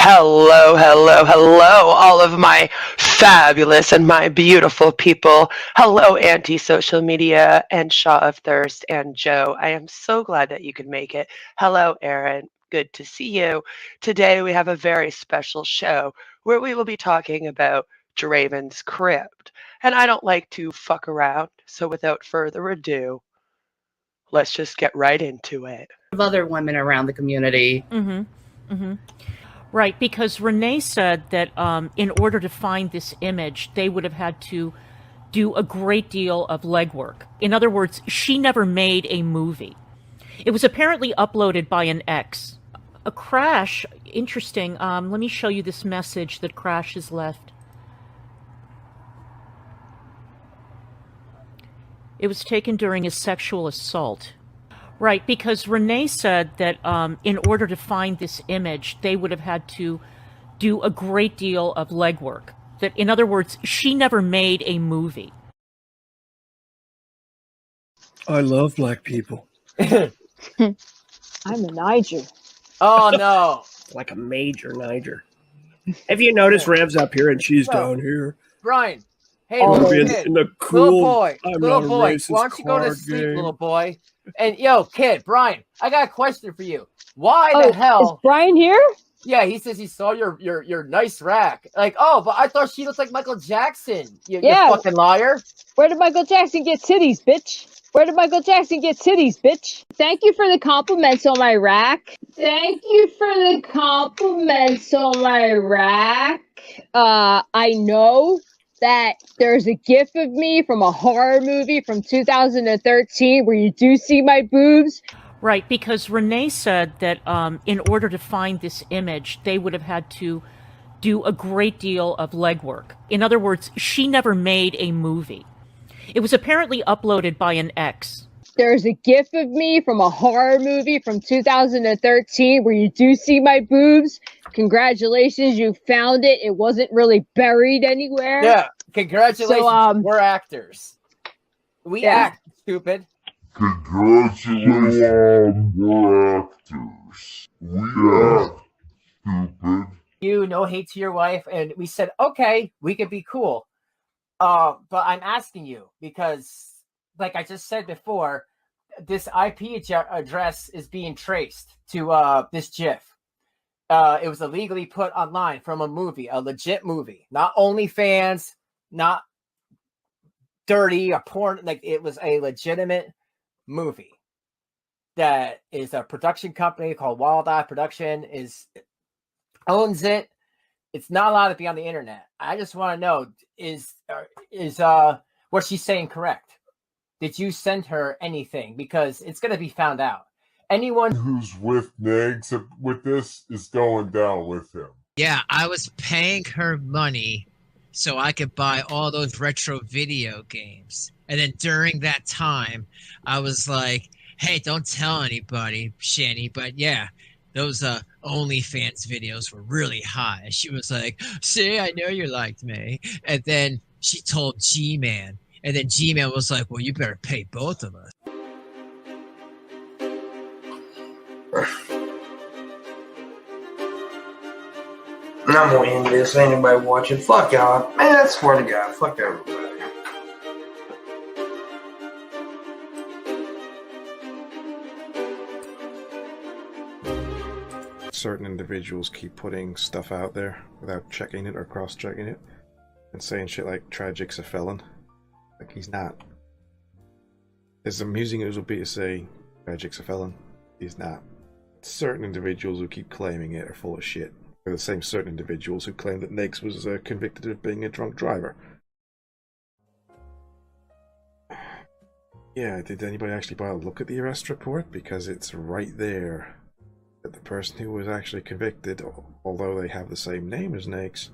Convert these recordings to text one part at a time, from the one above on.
Hello, all of my fabulous and my beautiful people. Hello, anti social media and Shaw of Thirst and Joe. I am so glad that you could make it. Hello, Aaron. Good to see you. Today, we have a very special show where we will be talking about Draven's Crypt. And I don't like to fuck around, so without further ado, let's just get right into it. Of other women around the community. Right, because Renee said that in order to find this image, they would have had to do a great deal of legwork. In other words, she never made a movie. It was apparently uploaded by an ex. A Crash, interesting. Let me show you this message that Crash has left. It was taken during his sexual assault. Right, because Renee said that in order to find this image, they would have had to do a great deal of legwork. That, in other words, she never made a movie. I love black people. I'm a Niger. Oh no! Like a major Niger. Have you noticed Rev's up here and she's down here? Brian, hey, Oh, little in, kid, in the little cool, boy, I'm little not a boy. racist Why don't you go to card sleep, game. little boy? And yo, kid, Brian, I got a question for you. Why Oh, the is hell? Brian here? Yeah, he says he saw your nice rack. Like, oh, but I thought she looked like Michael Jackson. You Yeah. fucking liar. Where did Michael Jackson get titties, bitch? Where did Michael Jackson get titties, bitch? Thank you for the compliments on my rack. Thank you for the compliments on my rack. I know that there's a gif of me from a horror movie from 2013 where you do see my boobs. Right, because Renee said that in order to find this image, they would have had to do a great deal of legwork. In other words, she never made a movie. It was apparently uploaded by an ex. There's a gif of me from a horror movie from 2013 where you do see my boobs. Congratulations, you found it. It wasn't really buried anywhere. Yeah, congratulations. So, we're actors. We yeah. act, stupid. Congratulations, we're actors. We act, stupid. You, no hate to your wife, and we said, okay, we could be cool. But I'm asking you because, like I just said before, this IP address is being traced to this GIF. It was illegally put online from a movie, a legit movie, not OnlyFans, not dirty or porn. Like, it was a legitimate movie that is a production company called Wild Eye Production owns it. It's not allowed to be on the internet. I just want to know, is what she's saying correct? Did you send her anything? Because it's going to be found out. Anyone who's with Negs with this is going down with him. Yeah, I was paying her money so I could buy all those retro video games. And then during that time, I was like, hey, don't tell anybody, Shanny, but yeah, those OnlyFans videos were really hot. And she was like, see, I know you liked me. And then she told G-Man. And then G-Man was like, well, you better pay both of us. I'm gonna end this. Anybody watching? Fuck y'all. Man, I swear to God. Fuck everybody. Certain individuals keep putting stuff out there without checking it or cross-checking it and saying shit like Tragic's a felon. Like, he's not. As amusing as it would be to say Tragic's a felon, he's not. Certain individuals who keep claiming it are full of shit. They're the same certain individuals who claim that Negs was convicted of being a drunk driver. Yeah, did anybody actually bother to look at the arrest report? Because it's right there that the person who was actually convicted, although they have the same name as Negs,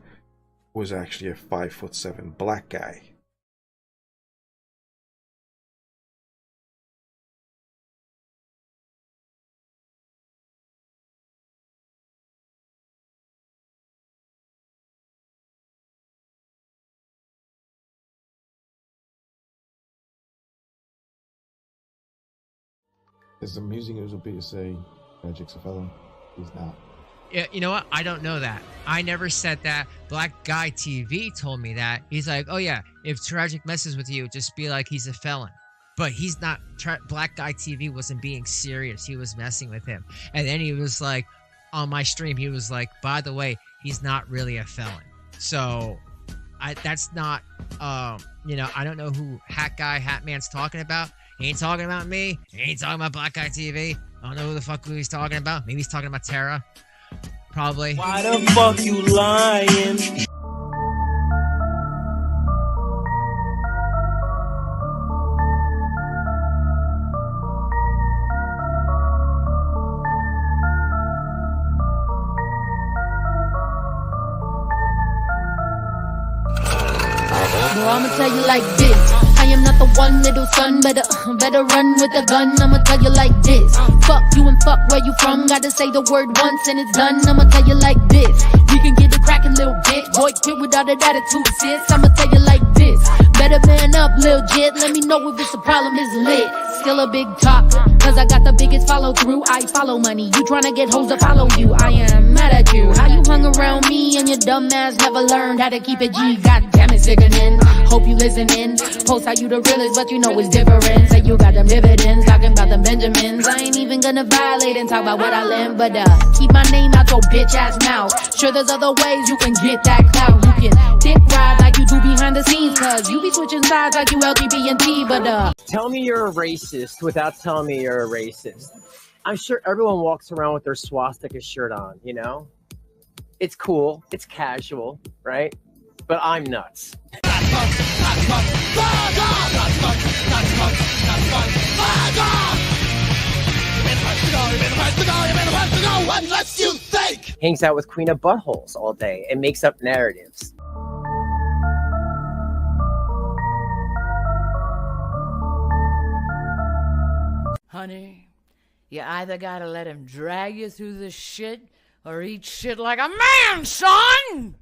was actually a 5'7" black guy. As amusing as it would be to say Tragic's a felon, he's not. You know what? I don't know that. I never said that. Black Guy TV told me that. He's like, oh yeah, if Tragic messes with you, just be like he's a felon. But he's not. Black Guy TV wasn't being serious. He was messing with him. And then he was like, on my stream, he was like, by the way, he's not really a felon. So that's not, you know, I don't know who Hat Man's talking about. He ain't talking about me. He ain't talking about Black Guy TV. I don't know who the fuck he's talking about. Maybe he's talking about Terra. Probably. Why the fuck you lying? Well, I'ma tell you like this. I am not the one, little son. Better run with a gun. I'ma tell you like this. Fuck you and fuck where you from. Gotta say the word once and it's done. I'ma tell you like this. We can get it crackin', little bitch. Boy, quit without an attitude, sis. I'ma tell you like this. Better man up, lil' jit. Let me know if it's a problem, it's lit. Still a big talk, cause I got the biggest follow through. I follow money, you tryna get hoes to follow you. I am mad at you. How you hung around me and your dumb ass never learned how to keep it G. God damn it, sickening. Hope you listening. Post how you the realest, but you know it's different. Say you got them dividends, talking about them Benjamins. I ain't even gonna violate and talk about what I learned, but keep my name out your bitch ass mouth. Sure, there's other ways you can get that clout. You can dick ride like you do behind the scenes, cause you be switching sides like you LGBT, but Tell me you're a racist without telling me you're a racist. I'm sure everyone walks around with their swastika shirt on, you know? It's cool, it's casual, right? But I'm nuts. Hangs out with Queen of Buttholes all day and makes up narratives. Honey, you either gotta let him drag you through the shit or eat shit like a man, son!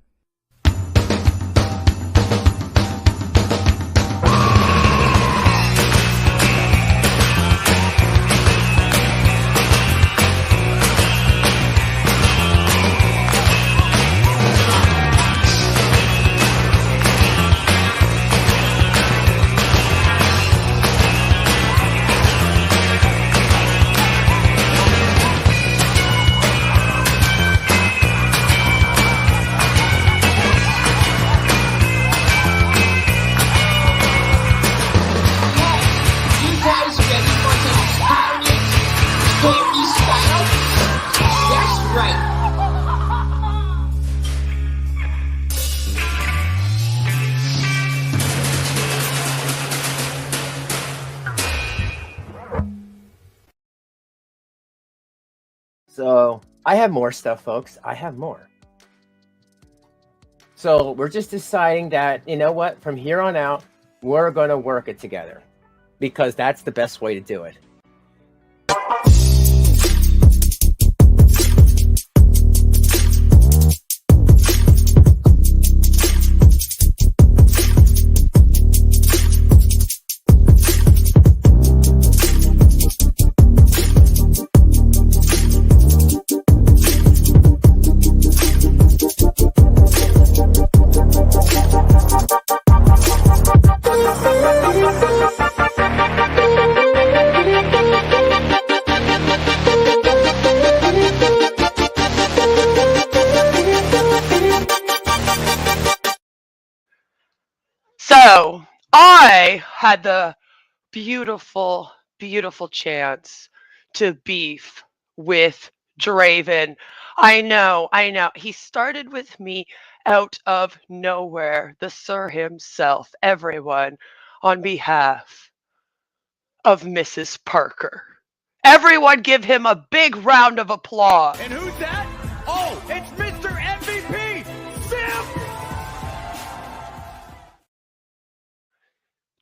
So I have more stuff, folks. I have more. So we're just deciding that, you know what, from here on out, we're going to work it together because that's the best way to do it. So I had the beautiful, beautiful chance to beef with Draven. I know. He started with me out of nowhere, the sir himself, everyone, on behalf of Mrs. Parker. Everyone give him a big round of applause. And who's that? Oh, it's Mr. MVP, Simp!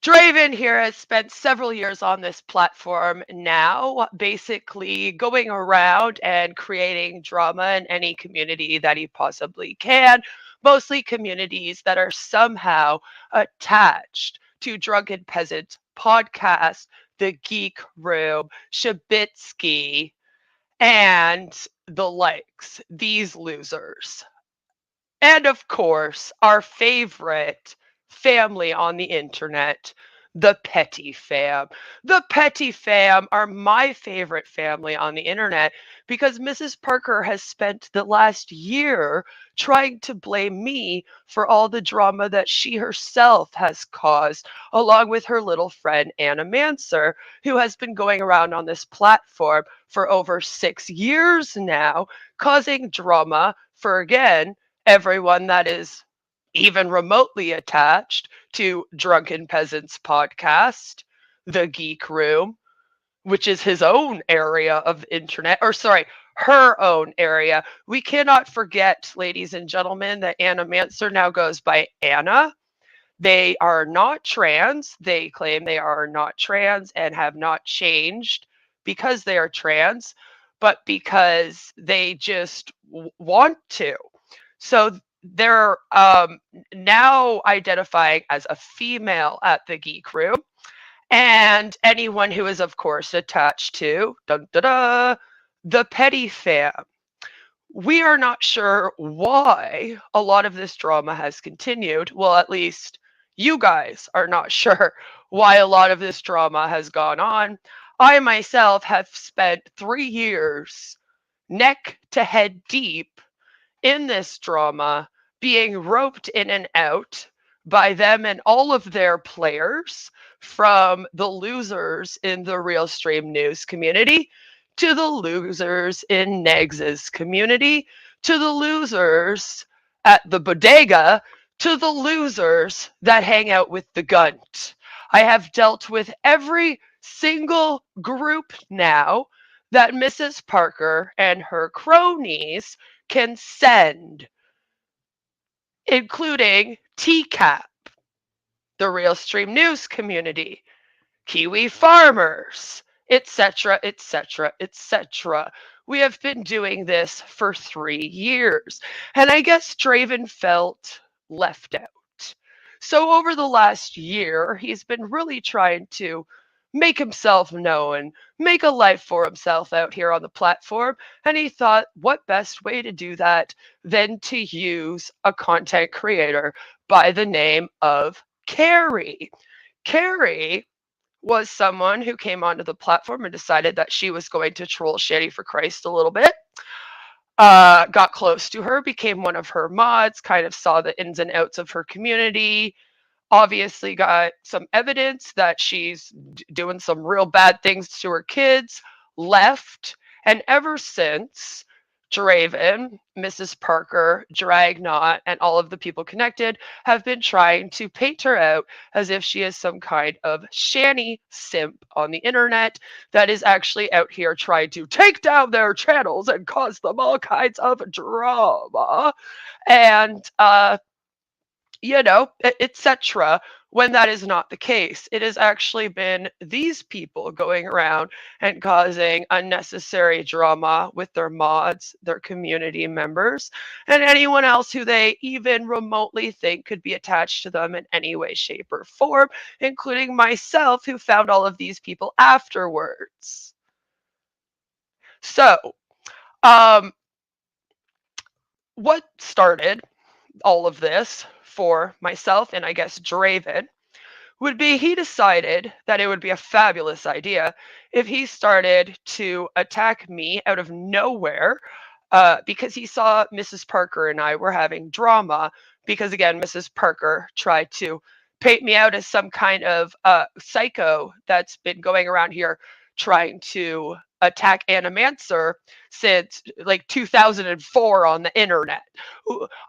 Draven here has spent several years on this platform now, basically going around and creating drama in any community that he possibly can, mostly communities that are somehow attached to Drunken Peasant Podcast, The Geek Room, Shabitsky, and the likes, these losers. And of course, our favorite family on the internet, the Petty Fam. The Petty Fam are my favorite family on the internet because Mrs. Parker has spent the last year trying to blame me for all the drama that she herself has caused, along with her little friend Anna Manser, who has been going around on this platform for over 6 years now, causing drama for, again, everyone that is even remotely attached to Drunken Peasants podcast, The Geek Room, which is his own area of internet, or sorry, her own area. We cannot forget, ladies and gentlemen, that Anna Manser now goes by Anna. They are not trans. They claim they are not trans and have not changed because they are trans, but because they just want to. So they're now identifying as a female at the Geek Room. And anyone who is, of course, attached to the Petty Fam. We are not sure why a lot of this drama has continued. Well, at least you guys are not sure why a lot of this drama has gone on. I myself have spent 3 years neck to head deep in this drama, being roped in and out by them and all of their players, from the losers in the Real Stream News community to the losers in Negs's community to the losers at the bodega to the losers that hang out with the Gunt. I have dealt with every single group now that Mrs. Parker and her cronies can send, including TCAP, the Real Stream News community, Kiwi farmers, etc., etc., etc. We have been doing this for 3 years, and I guess Draven felt left out. So over the last year, he's been really trying to make himself known, make a life for himself out here on the platform, and he thought, what best way to do that than to use a content creator by the name of Carrie. Carrie was someone who came onto the platform and decided that she was going to troll Shanny for Christ a little bit. Got close to her, became one of her mods, kind of saw the ins and outs of her community, obviously got some evidence that she's doing some real bad things to her kids, left, and ever since, Draven, Mrs. Parker, Dragnot, and all of the people connected have been trying to paint her out as if she is some kind of Shanny simp on the internet that is actually out here trying to take down their channels and cause them all kinds of drama. And, etc., when that is not the case. It has actually been these people going around and causing unnecessary drama with their mods, their community members, and anyone else who they even remotely think could be attached to them in any way, shape, or form, including myself, who found all of these people afterwards. So, what started all of this for myself and I guess Draven would be, he decided that it would be a fabulous idea if he started to attack me out of nowhere, because he saw Mrs. Parker and I were having drama, because again, Mrs. Parker tried to paint me out as some kind of psycho that's been going around here trying to attack Anna Manser since like 2004 on the internet.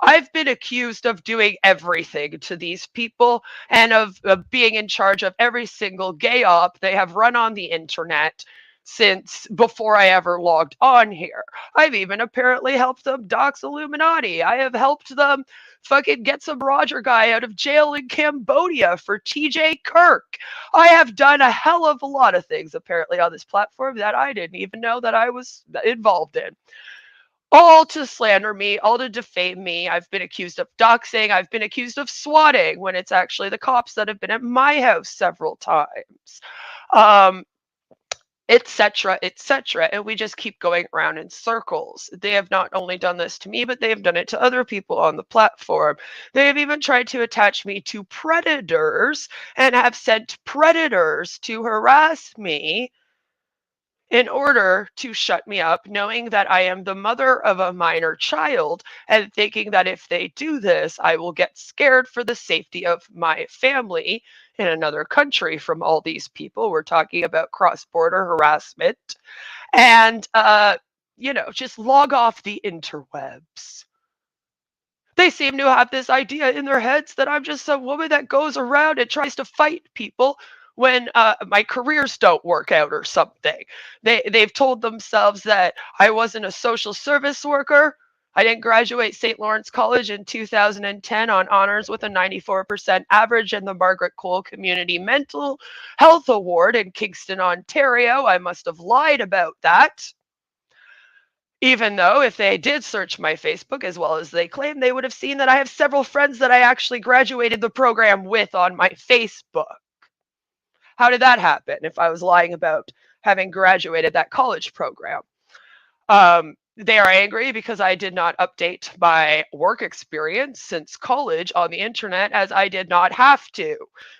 I've been accused of doing everything to these people and of being in charge of every single gay op they have run on the internet since before I ever logged on here. I've even apparently helped them dox Illuminati. I have helped them fucking get some Roger guy out of jail in Cambodia for TJ Kirk. I have done a hell of a lot of things apparently on this platform that I didn't even know that I was involved in. All to slander me, all to defame me. I've been accused of doxing. I've been accused of swatting when it's actually the cops that have been at my house several times. etc., etc. And we just keep going around in circles. They have not only done this to me, but they have done it to other people on the platform. They have even tried to attach me to predators and have sent predators to harass me in order to shut me up, knowing that I am the mother of a minor child and thinking that if they do this, I will get scared for the safety of my family in another country from all these people. We're talking about cross-border harassment and, just log off the interwebs. They seem to have this idea in their heads that I'm just some woman that goes around and tries to fight people when my careers don't work out or something. They've told themselves that I wasn't a social service worker. I didn't graduate St. Lawrence College in 2010 on honors with a 94% average and the Margaret Cole Community Mental Health Award in Kingston, Ontario. I must have lied about that. Even though if they did search my Facebook as well as they claim, they would have seen that I have several friends that I actually graduated the program with on my Facebook. How did that happen if I was lying about having graduated that college program? They are angry because I did not update my work experience since college on the internet, as I did not have to,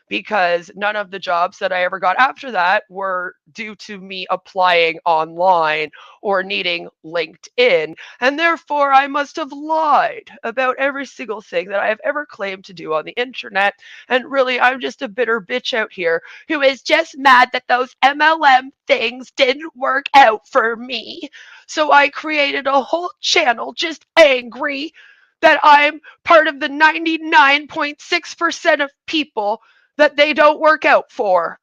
because none of the jobs that I ever got after that were due to me applying online or needing LinkedIn. And therefore, I must have lied about every single thing that I have ever claimed to do on the internet. And really, I'm just a bitter bitch out here who is just mad that those MLM things didn't work out for me. So I created a whole channel just angry that I'm part of the 99.6% of people that they don't work out for,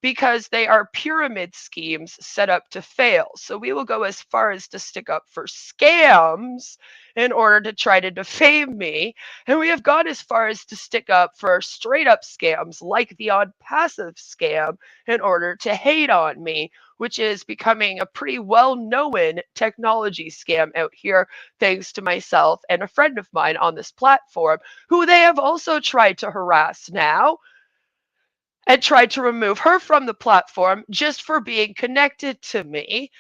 because they are pyramid schemes set up to fail. So we will go as far as to stick up for scams in order to try to defame me. And we have gone as far as to stick up for straight up scams like the on passive scam in order to hate on me, which is becoming a pretty well-known technology scam out here, thanks to myself and a friend of mine on this platform, who they have also tried to harass now and tried to remove her from the platform just for being connected to me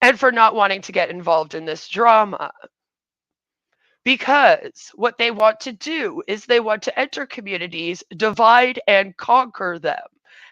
and for not wanting to get involved in this drama. Because what they want to do is they want to enter communities, divide and conquer them.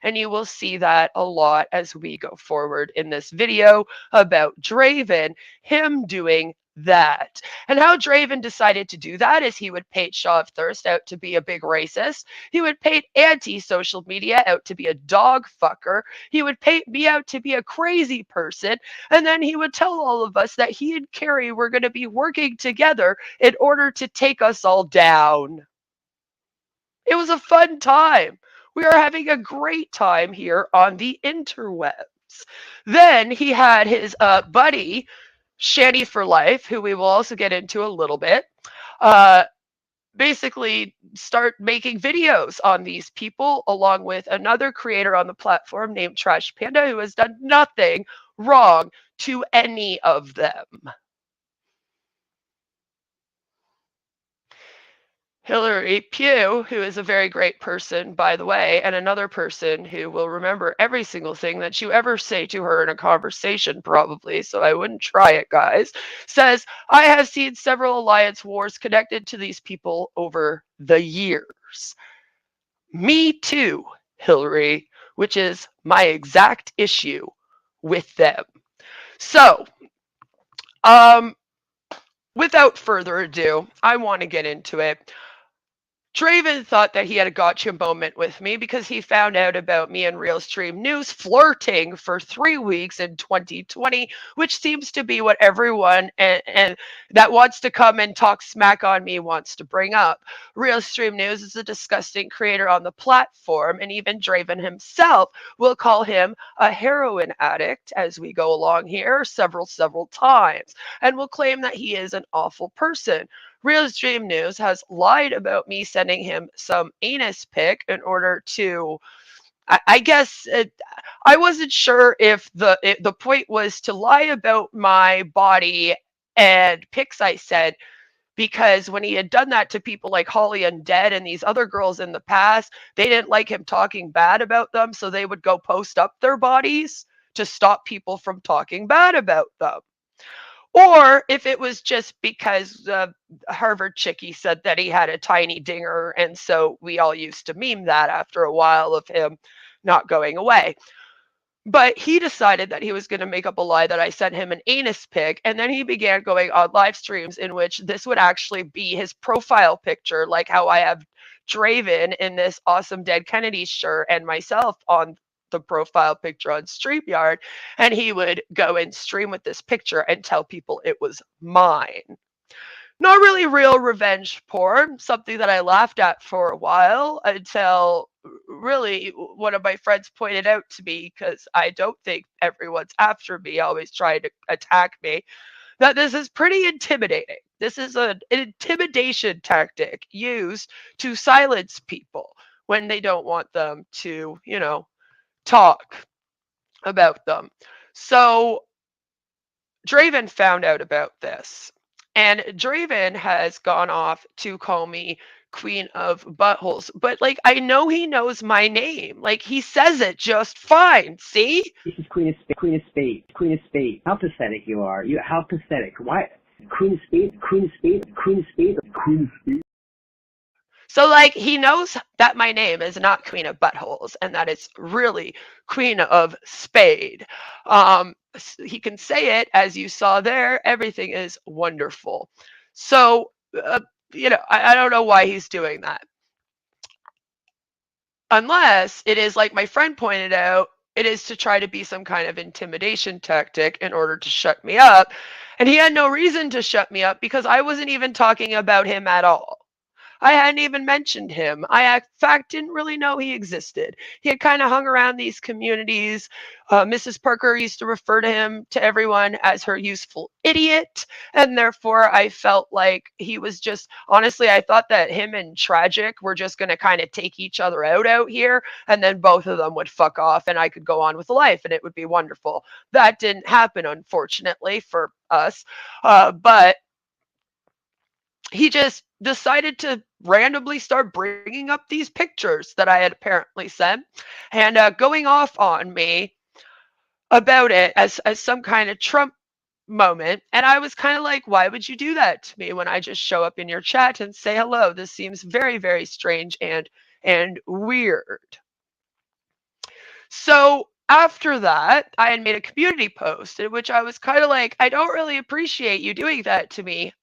And you will see that a lot as we go forward in this video about Draven, him doing that. And how Draven decided to do that is he would paint Shaw of Thirst out to be a big racist. He would paint anti-social media out to be a dog fucker. He would paint me out to be a crazy person. And then he would tell all of us that he and Carrie were going to be working together in order to take us all down. It was a fun time. We are having a great time here on the interwebs. Then he had his buddy, Shanny for Life, who we will also get into a little bit, basically start making videos on these people, along with another creator on the platform named Trash Panda, who has done nothing wrong to any of them. Hillary Pugh, who is a very great person, by the way, and another person who will remember every single thing that you ever say to her in a conversation, probably, so I wouldn't try it, guys, says, I have seen several alliance wars connected to these people over the years. Me too, Hillary, which is my exact issue with them. So, without further ado, I want to get into it. Draven thought that he had a gotcha moment with me because he found out about me and Real Stream News flirting for 3 weeks in 2020, which seems to be what everyone and that wants to come and talk smack on me wants to bring up. Real Stream News is a disgusting creator on the platform, and even Draven himself will call him a heroin addict as we go along here several times, and will claim that he is an awful person. Real Stream News has lied about me sending him some anus pic in order to, I guess, I wasn't sure if the point was to lie about my body and pics I sent, because when he had done that to people like Holly Undead and these other girls in the past, they didn't like him talking bad about them, so they would go post up their bodies to stop people from talking bad about them. Or if it was just because Harvard Chickie said that he had a tiny dinger, and so we all used to meme that after a while of him not going away. But he decided that he was going to make up a lie that I sent him an anus pic, and then he began going on live streams in which this would actually be his profile picture, like how I have Draven in this awesome Dead Kennedy shirt and myself on the profile picture on StreamYard, and he would go and stream with this picture and tell people it was mine. Not really real revenge porn, something that I laughed at for a while until really one of my friends pointed out to me, because I don't think everyone's after me, always trying to attack me, that this is pretty intimidating. This is an intimidation tactic used to silence people when they don't want them to, talk about them. So Draven found out about this, and Draven has gone off to call me Queen of Buttholes. But like, I know he knows my name. Like, he says it just fine. See? This is Queen of Spades. Queen of Spades. How pathetic you are. How pathetic. Why? Queen of Spades. Queen of Spades. Queen of Spades. Queen of Spades. So, like, he knows that my name is not Queen of Buttholes and that it's really Queen of Spade. He can say it, as you saw there. Everything is wonderful. So, I don't know why he's doing that. Unless it is, like my friend pointed out, it is to try to be some kind of intimidation tactic in order to shut me up. And he had no reason to shut me up because I wasn't even talking about him at all. I hadn't even mentioned him. I, in fact, didn't really know he existed. He had kind of hung around these communities. Mrs. Parker used to refer to him, to everyone, as her useful idiot. And therefore, I felt like he was just, honestly, I thought that him and Tragic were just going to kind of take each other out here. And then both of them would fuck off and I could go on with life and it would be wonderful. That didn't happen, unfortunately, for us. But he just decided to randomly start bringing up these pictures that I had apparently sent and going off on me about it as some kind of Trump moment. And I was kind of like, why would you do that to me when I just show up in your chat and say hello? This seems very, very strange and weird. So after that, I had made a community post in which I was kind of like, I don't really appreciate you doing that to me,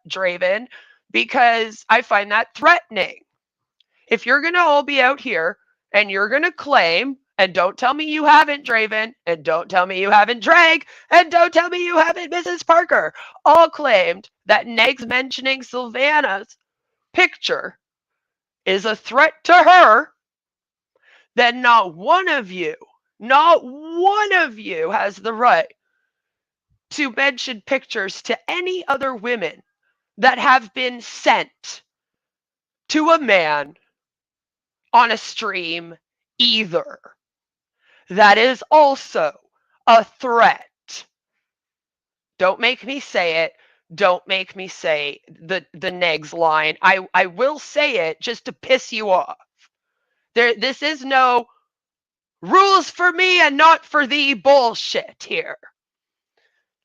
Draven, because I find that threatening. If you're going to all be out here and you're going to claim, and don't tell me you haven't, Draven, and don't tell me you haven't, Drag, and don't tell me you haven't, Mrs. Parker, all claimed that Negs mentioning Sylvana's picture is a threat to her, then not one of you has the right to mention pictures to any other women that have been sent to a man on a stream either. That is also a threat. Don't make me say it. Don't make me say the Negs line. I will say it just to piss you off. This is no rules for me and not for thee bullshit here.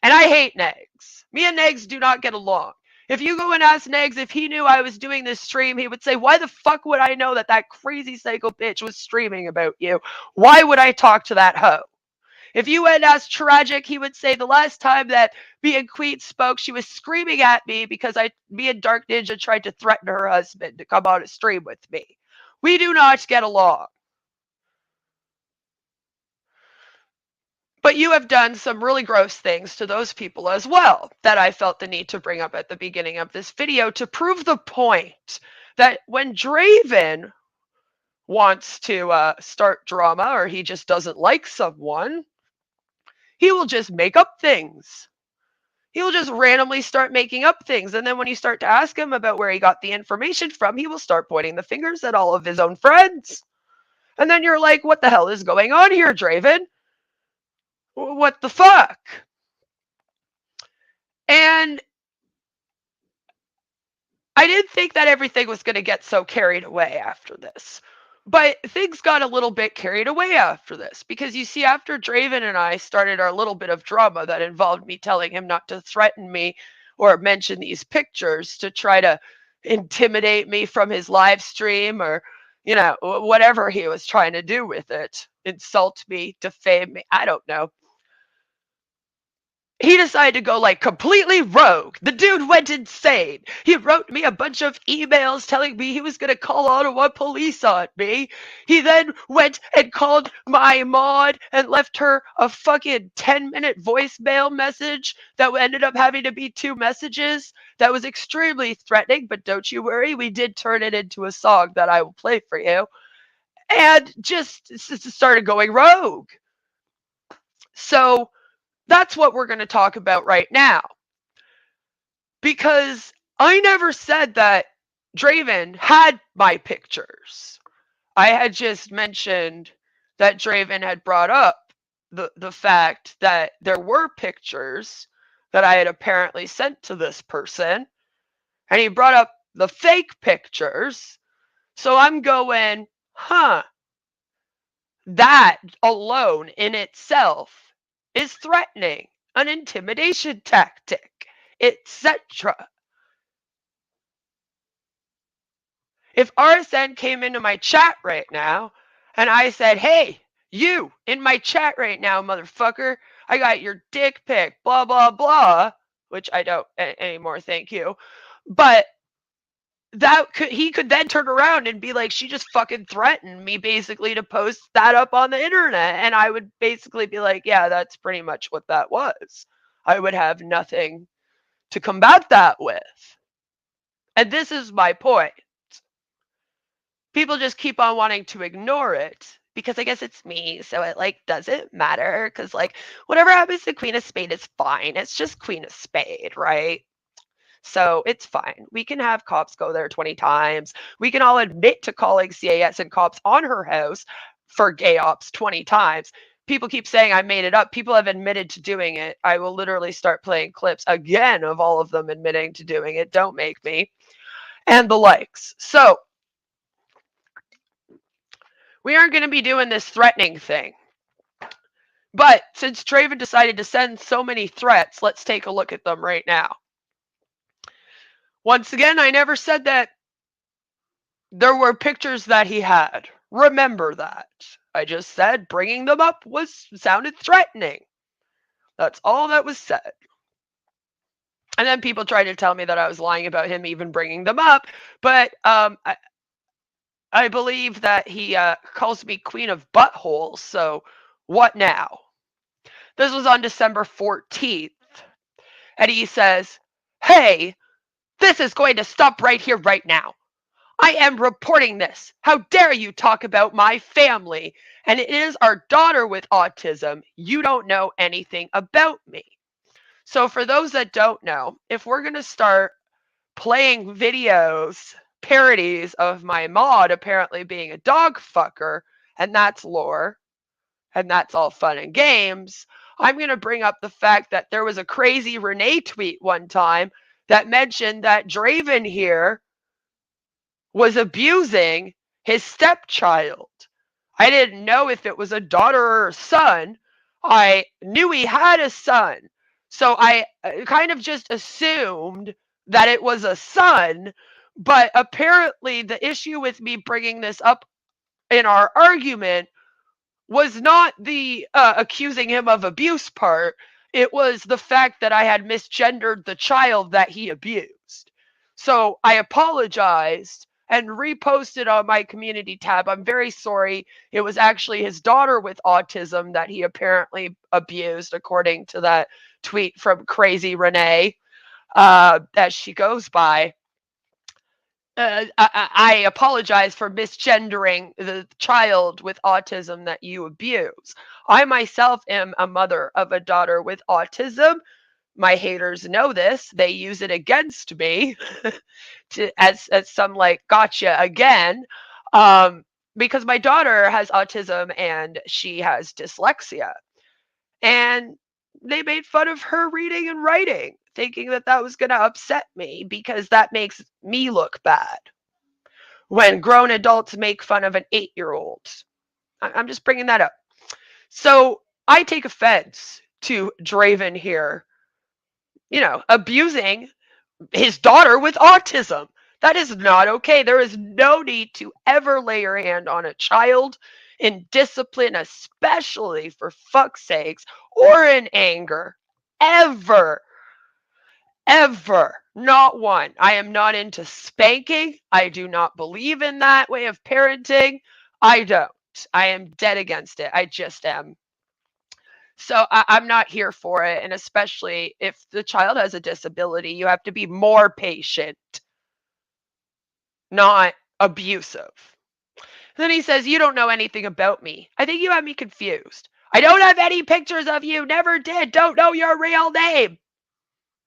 And I hate Negs. Me and Negs do not get along. If you go and ask Negs if he knew I was doing this stream, he would say, why the fuck would I know that crazy psycho bitch was streaming about you? Why would I talk to that hoe? If you went and asked Tragic, he would say the last time that me and Queen spoke, she was screaming at me because me and Dark Ninja tried to threaten her husband to come on a stream with me. We do not get along. But you have done some really gross things to those people as well that I felt the need to bring up at the beginning of this video to prove the point that when Draven wants to start drama or he just doesn't like someone, he will just make up things. He will just randomly start making up things. And then when you start to ask him about where he got the information from, he will start pointing the fingers at all of his own friends. And then you're like, what the hell is going on here, Draven? What the fuck? And I didn't think that everything was going to get so carried away after this. But things got a little bit carried away after this, because you see, after Draven and I started our little bit of drama that involved me telling him not to threaten me or mention these pictures to try to intimidate me from his live stream, or, you know, whatever he was trying to do with it, insult me, defame me, I don't know. He decided to go like completely rogue. The dude went insane. He wrote me a bunch of emails telling me he was going to call Ottawa police on me. He then went and called my mod and left her a fucking 10-minute voicemail message that ended up having to be 2 messages. That was extremely threatening, but don't you worry, we did turn it into a song that I will play for you. And just started going rogue. So that's what we're going to talk about right now. Because I never said that Draven had my pictures. I had just mentioned that Draven had brought up the fact that there were pictures that I had apparently sent to this person. And he brought up the fake pictures. So I'm going, huh, that alone in itself is threatening, an intimidation tactic, etc. If RSN came into my chat right now and I said, hey, you in my chat right now, motherfucker, I got your dick pic, blah, blah, blah, which I don't anymore, thank you. But he could then turn around and be like, she just fucking threatened me basically to post that up on the internet. And I would basically be like, yeah, that's pretty much what that was. I would have nothing to combat that with. And this is my point. People just keep on wanting to ignore it because I guess it's me. So it like doesn't matter because like whatever happens to Queen of Spade is fine. It's just Queen of Spade, right? So it's fine. We can have cops go there 20 times. We can all admit to calling CAS and cops on her house for gay ops 20 times. People keep saying I made it up. People have admitted to doing it. I will literally start playing clips again of all of them admitting to doing it. Don't make me. And the likes. So we aren't going to be doing this threatening thing. But since Draven decided to send so many threats, let's take a look at them right now. Once again, I never said that there were pictures that he had. Remember that. I just said bringing them up sounded threatening. That's all that was said. And then people tried to tell me that I was lying about him even bringing them up. But I believe that he calls me Queen of Buttholes. So what now? This was on December 14th. And he says, hey, this is going to stop right here, right now. I am reporting this. How dare you talk about my family? And it is our daughter with autism. You don't know anything about me. So for those that don't know, if we're going to start playing videos, parodies of my mod apparently being a dog fucker, and that's lore, and that's all fun and games, I'm going to bring up the fact that there was a crazy Renee tweet one time that mentioned that Draven here was abusing his stepchild. I didn't know if it was a daughter or a son. I knew he had a son. So I kind of just assumed that it was a son. But apparently the issue with me bringing this up in our argument was not the accusing him of abuse part. It was the fact that I had misgendered the child that he abused. So I apologized and reposted on my community tab. I'm very sorry. It was actually his daughter with autism that he apparently abused, according to that tweet from Crazy Renee, as she goes by. I apologize for misgendering the child with autism that you abuse. I myself am a mother of a daughter with autism. My haters know this. They use it against me as some like gotcha again, because my daughter has autism and she has dyslexia. And they made fun of her reading and writing, thinking that that was going to upset me because that makes me look bad. when grown adults make fun of an 8-year-old. I'm just bringing that up. So I take offense to Draven here, abusing his daughter with autism. That is not okay. There is no need to ever lay your hand on a child in discipline, especially for fuck's sakes, or in anger. Ever. Ever. Not one. I am not into spanking. I do not believe in that way of parenting. I don't. I am dead against it. I just am. So I'm not here for it. And especially if the child has a disability, you have to be more patient, not abusive. Then he says, you don't know anything about me. I think you have me confused. I don't have any pictures of you. Never did. Don't know your real name.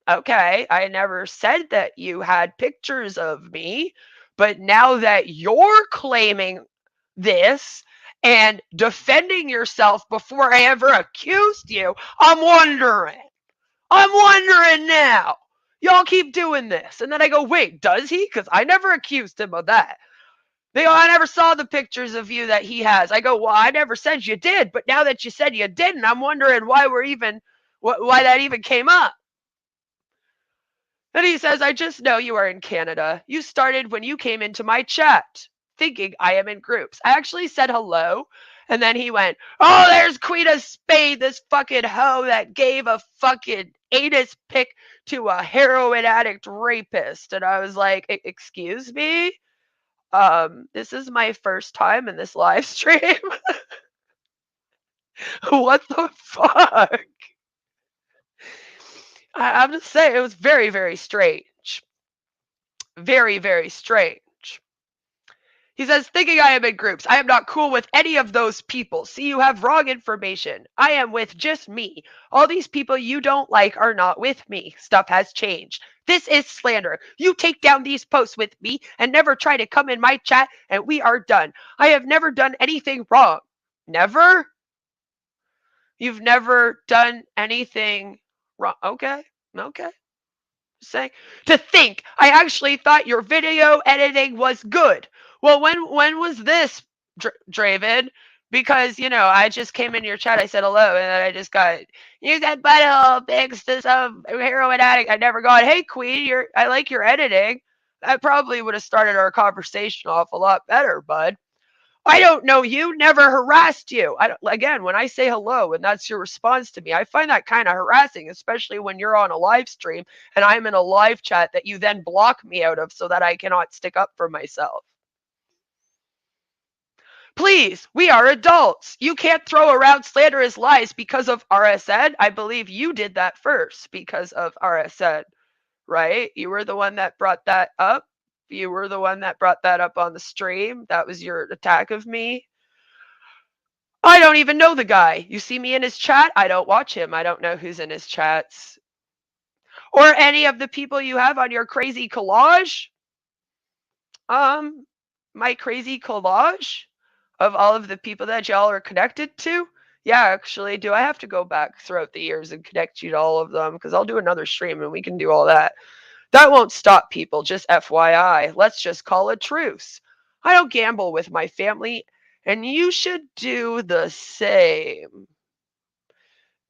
Okay, I never said that you had pictures of me. But now that you're claiming this and defending yourself before I ever accused you, I'm wondering now. Y'all keep doing this. And then I go, wait, does he? Because I never accused him of that. They go, I never saw the pictures of you that he has. I go, well, I never said you did. But now that you said you didn't, I'm wondering why that even came up. And he says, I just know you are in Canada. You started when you came into my chat, thinking I am in groups. I actually said hello. And then he went, oh, there's Queen of Spade, this fucking hoe that gave a fucking anus pic to a heroin addict rapist. And I was like, excuse me? This is my first time in this live stream. What the fuck? I'm just saying, it was very, very strange. Very, very strange. He says, thinking I am in groups. I am not cool with any of those people. See, you have wrong information. I am with just me. All these people you don't like are not with me. Stuff has changed. This is slander. You take down these posts with me and never try to come in my chat and we are done. I have never done anything wrong. Never? You've never done anything wrong. Okay. Saying to think I actually thought your video editing was good. Well, when was this, Draven? Because I just came in your chat, I said hello, and then I just got you said butthole pics to some heroin addict. I never got, hey Queen, I like your editing. That probably would have started our conversation off a lot better, bud. I don't know you, never harassed you. Again, when I say hello and that's your response to me, I find that kind of harassing, especially when you're on a live stream and I'm in a live chat that you then block me out of so that I cannot stick up for myself. Please, we are adults. You can't throw around slanderous lies because of RSN. I believe you did that first because of RSN, right? You were the one that brought that up. You were the one that brought that up on the stream. That was your attack of me. I don't even know the guy. You see me in his chat? I don't watch him. I don't know who's in his chats. Or any of the people you have on your crazy collage. My crazy collage of all of the people that y'all are connected to. Yeah, actually, do I have to go back throughout the years and connect you to all of them? Because I'll do another stream and we can do all that. That won't stop people, just FYI. Let's just call a truce. I don't gamble with my family, and you should do the same.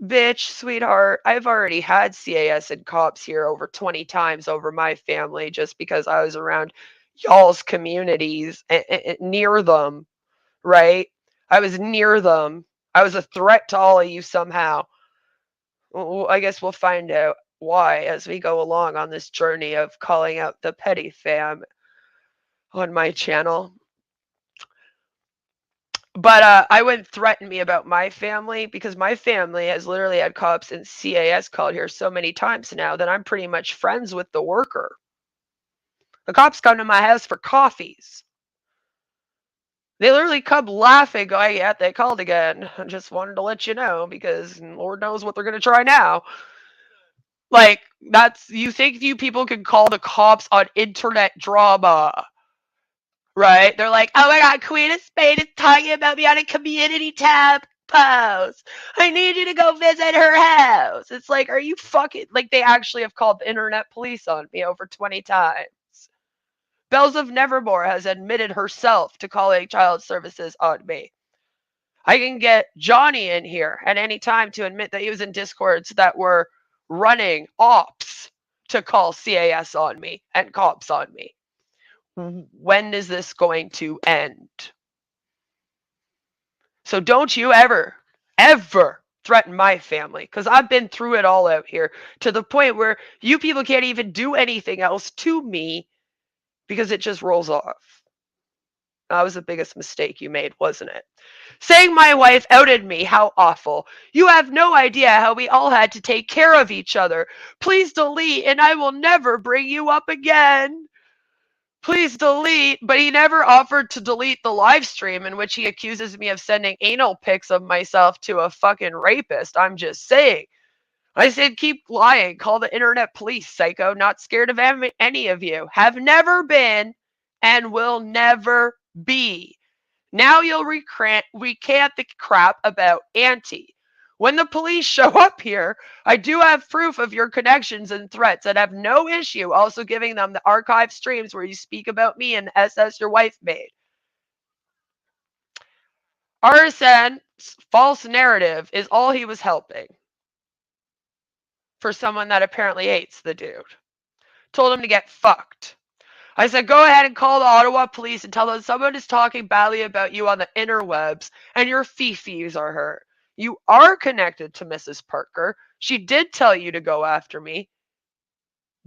Bitch, sweetheart, I've already had CAS and cops here over 20 times over my family just because I was around y'all's communities and near them, right? I was near them. I was a threat to all of you somehow. Well, I guess we'll find out why as we go along on this journey of calling out the petty fam on my channel. But I wouldn't threaten me about my family because my family has literally had cops and CAS called here so many times now that I'm pretty much friends with the worker. The cops come to my house for coffees. They literally come laughing, going, yeah, they called again. I just wanted to let you know because Lord knows what they're going to try now. Like, you think you people can call the cops on internet drama, right? They're like, oh my God, Queen of Spade is talking about me on a community tab post. I need you to go visit her house. It's like, are you fucking, like, they actually have called the internet police on me over 20 times. Bells of Nevermore has admitted herself to calling child services on me. I can get Johnny in here at any time to admit that he was in Discords that were running ops to call CAS on me and cops on me. When is this going to end? So don't you ever threaten my family, because I've been through it all out here to the point where you people can't even do anything else to me because it just rolls off. That was the biggest mistake you made, wasn't it? Saying my wife outed me, how awful. You have no idea how we all had to take care of each other. Please delete, and I will never bring you up again. Please delete, but he never offered to delete the live stream in which he accuses me of sending anal pics of myself to a fucking rapist. I'm just saying. I said, keep lying. Call the internet police, psycho. Not scared of any of you. Have never been and will never be. Now you'll recant the crap about Auntie. When the police show up here, I do have proof of your connections and threats and have no issue also giving them the archive streams where you speak about me and SS your wife made. RSN's false narrative is all he was helping for someone that apparently hates the dude. Told him to get fucked. I said, go ahead and call the Ottawa police and tell them someone is talking badly about you on the interwebs and your fifis are hurt. You are connected to Mrs. Parker. She did tell you to go after me.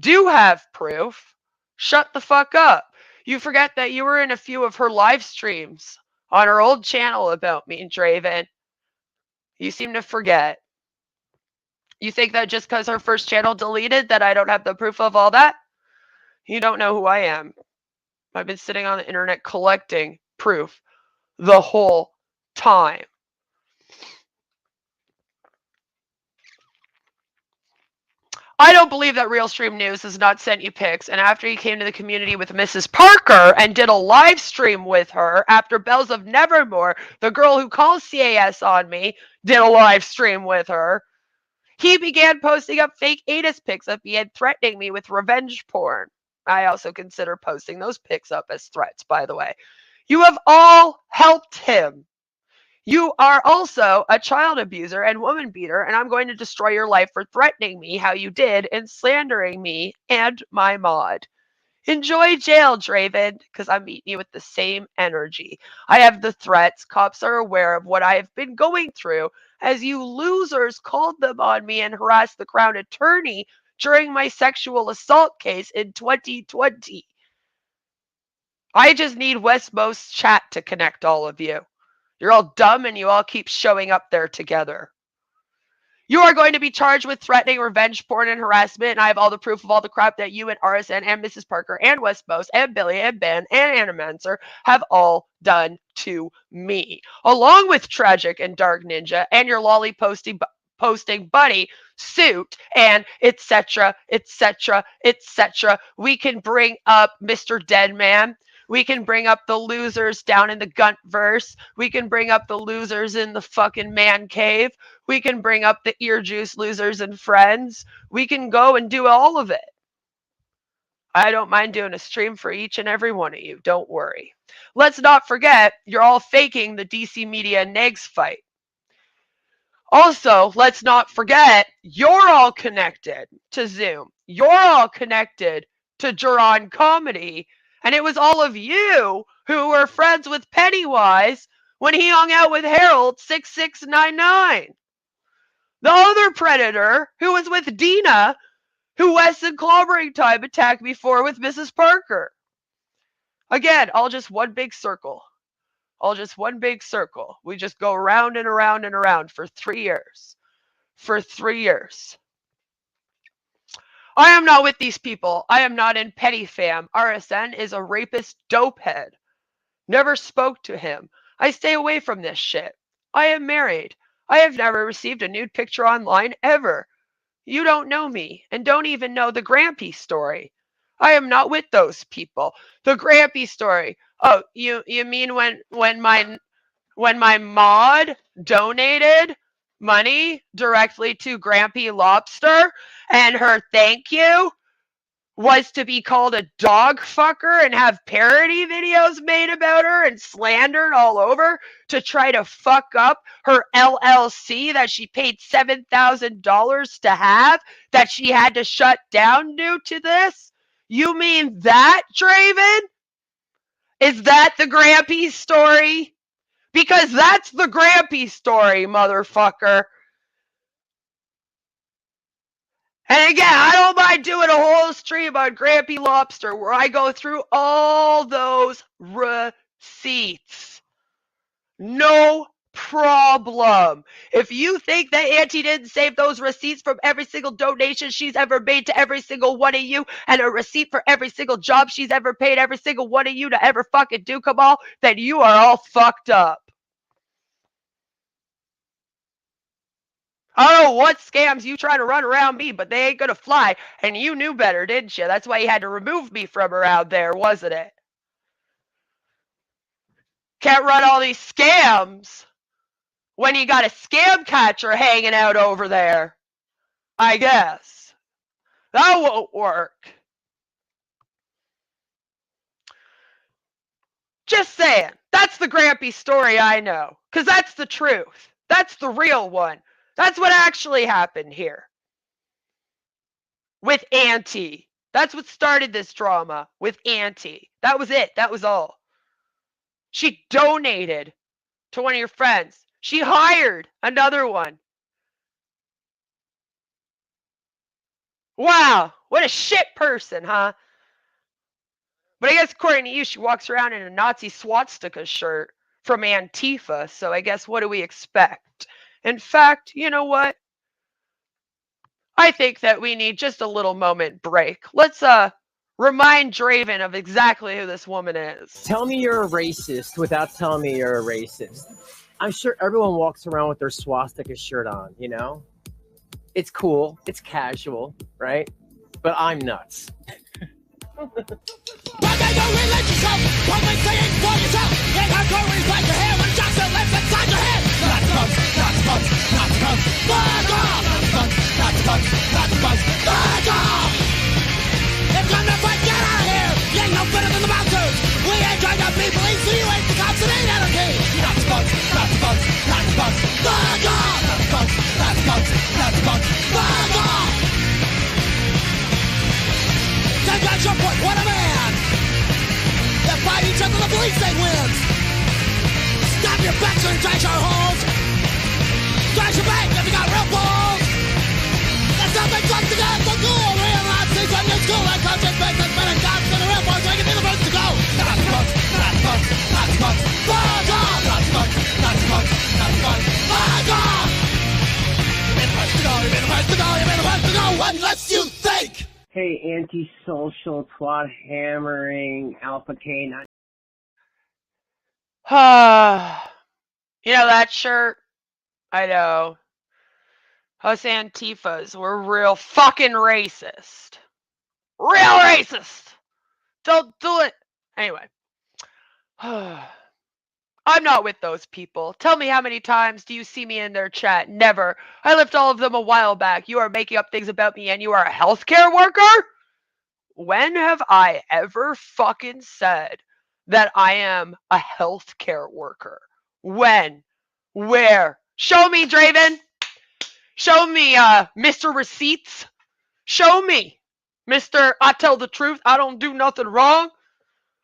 Do have proof. Shut the fuck up. You forget that you were in a few of her live streams on her old channel about me and Draven. You seem to forget. You think that just because her first channel deleted that I don't have the proof of all that? You don't know who I am. I've been sitting on the internet collecting proof the whole time. I don't believe that Real Stream News has not sent you pics. And after he came to the community with Mrs. Parker and did a live stream with her, after Bells of Nevermore, the girl who calls CAS on me, did a live stream with her, he began posting up fake anus pics of me and threatening me with revenge porn. I also consider posting those pics up as threats, by the way. You have all helped him. You are also a child abuser and woman beater, and I'm going to destroy your life for threatening me how you did and slandering me and my mod. Enjoy jail, Draven, because I'm meeting you with the same energy. I have the threats. Cops are aware of what I have been going through as you losers called them on me and harassed the Crown Attorney during my sexual assault case in 2020. I just need Westmost chat to connect all of you. You're all dumb and you all keep showing up there together. You are going to be charged with threatening, revenge porn, and harassment, and I have all the proof of all the crap that you and RSN and Mrs. Parker and Westmost and Billy and Ben and Animancer have all done to me, along with Tragic and Dark Ninja and your lolly posting buddy Suit and etc. etc. etc. We can bring up Mr. Deadman. We can bring up the losers down in the Guntverse. We can bring up the losers in the fucking man cave. We can bring up the ear juice losers and friends. We can go and do all of it. I don't mind doing a stream for each and every one of you. Don't worry. Let's not forget, you're all faking the DC Media Negs fight. Also, let's not forget, you're all connected to Zoom. You're all connected to Duran Comedy. And it was all of you who were friends with Pennywise when he hung out with Harold 6699. The other predator who was with Dina, who Weston Clobbering Time attacked before with Mrs. Parker. Again, all just one big circle. All just one big circle. We just go around and around and around for 3 years. For 3 years. I am not with these people. I am not in petty fam. RSN is a rapist dopehead. Never spoke to him. I stay away from this shit. I am married. I have never received a nude picture online ever. You don't know me and don't even know the Grampy story. I am not with those people. The Grampy story. Oh, you mean when my mod donated money directly to Grampy Lobster and her thank you was to be called a dog fucker and have parody videos made about her and slandered all over to try to fuck up her LLC that she paid $7,000 to have, that she had to shut down due to this? You mean that, Draven? Is that the Grampy story? Because that's the Grampy story, motherfucker. And again, I don't mind doing a whole stream on Grampy Lobster where I go through all those receipts. No problem. If you think that Auntie didn't save those receipts from every single donation she's ever made to every single one of you, and a receipt for every single job she's ever paid every single one of you to ever fucking do, Kamal, then you are all fucked up. I don't know what scams you try to run around me, but they ain't gonna fly. And you knew better, didn't you? That's why you had to remove me from around there, wasn't it? Can't run all these scams when you got a scam catcher hanging out over there. I guess. That won't work. Just saying. That's the Grampy story I know. Because that's the truth. That's the real one. That's what actually happened here. With Auntie. That's what started this drama. With Auntie. That was it. That was all. She donated to one of your friends. She hired another one. Wow. What a shit person, huh? But I guess according to you, she walks around in a Nazi swastika shirt from Antifa. So I guess what do we expect? In fact, you know what? I think that we need just a little moment break. Let's remind Draven of exactly who this woman is. Tell me you're a racist without telling me you're a racist. I'm sure everyone walks around with their swastika shirt on, you know? It's cool. It's casual, right? But I'm nuts. It's time to fight, get out of here! You ain't no better than the bouncers! We ain't trying to be police, so you ain't the cops, it ain't anarchy! Not the bugs, not the bugs, not the bugs, fuck off! Not the bugs, not the bugs, not the bugs, fuck off! Take that your point, what a man! They fight each other, the police state wins! Stop your backs and trash our holes! Trash your bank if you got real balls! That's something sucks to get so cool! Real Nazis when you're school like coaches, business, men and cops and the real boys, so you can be the first to go! Not the bugs, not the bugs, not the bugs, fuck off! Not the bugs, not the bugs, not the bugs, fuck off! You've been the first to go, you've been the first to go, you've been the first to go! What lets you think? Hey, antisocial, twat hammering, alpha K. You know that shirt? I know. Us Antifas, we're real fucking racist. Real racist! Don't do it! Anyway. I'm not with those people. Tell me how many times do you see me in their chat? Never. I left all of them a while back. You are making up things about me and you are a healthcare worker? When have I ever fucking said that I am a healthcare worker? When? Where? Show me, Draven! Show me, Mr. Receipts. Show me, Mr. I tell the truth. I don't do nothing wrong.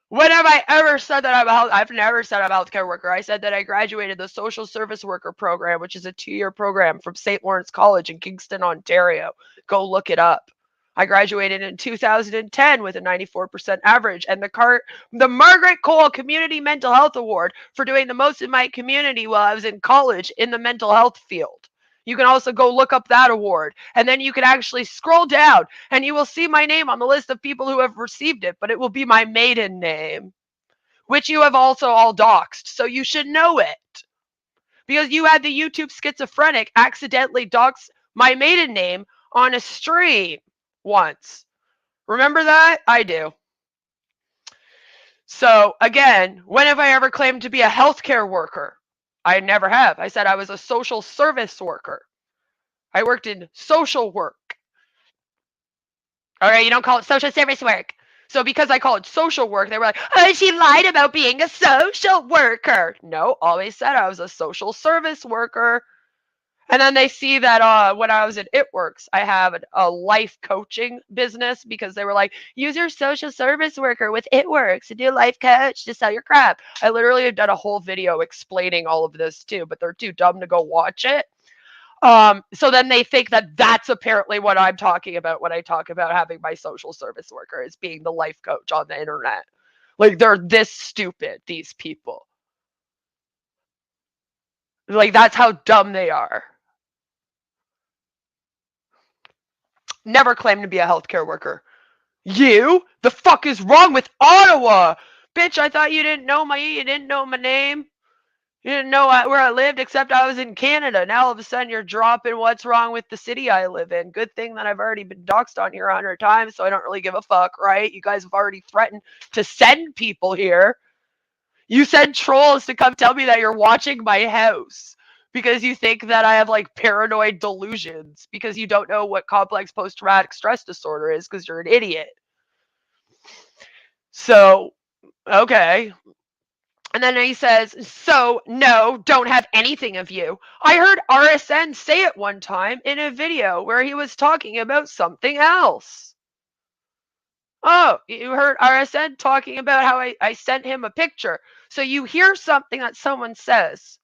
When have I ever said that I've never said I'm a healthcare worker. I said that I graduated the social service worker program, which is a 2-year program from St. Lawrence College in Kingston, Ontario. Go look it up. I graduated in 2010 with a 94% average, and the Margaret Cole Community Mental Health Award for doing the most in my community while I was in college in the mental health field. You can also go look up that award, and then you can actually scroll down, and you will see my name on the list of people who have received it, but it will be my maiden name, which you have also all doxed, so you should know it. Because you had the YouTube schizophrenic accidentally dox my maiden name on a stream once. Remember that? I do. So, again, when have I ever claimed to be a healthcare worker? I never have. I said I was a social service worker. I worked in social work. All right, you don't call it social service work. So because I call it social work, they were like, oh, she lied about being a social worker. No, always said I was a social service worker. And then they see that when I was at It Works, I have a life coaching business because they were like, use your social service worker with It Works and do a life coach to sell your crap. I literally have done a whole video explaining all of this too, but they're too dumb to go watch it. So then they think that that's apparently what I'm talking about when I talk about having my social service worker as being the life coach on the internet. Like, they're this stupid, these people. Like, that's how dumb they are. Never claimed to be a healthcare worker. You? The fuck is wrong with Ottawa? Bitch, I thought you didn't know my name. You didn't know where I lived, except I was in Canada. Now all of a sudden you're dropping what's wrong with the city I live in. Good thing that I've already been doxxed on here 100 times, so I don't really give a fuck, right? You guys have already threatened to send people here. You send trolls to come tell me that you're watching my house because you think that I have like paranoid delusions because you don't know what complex post-traumatic stress disorder is because you're an idiot. So, okay. And then he says, so, no, don't have anything of you. I heard RSN say it one time in a video where he was talking about something else. Oh, you heard RSN talking about how I sent him a picture. So you hear something that someone says,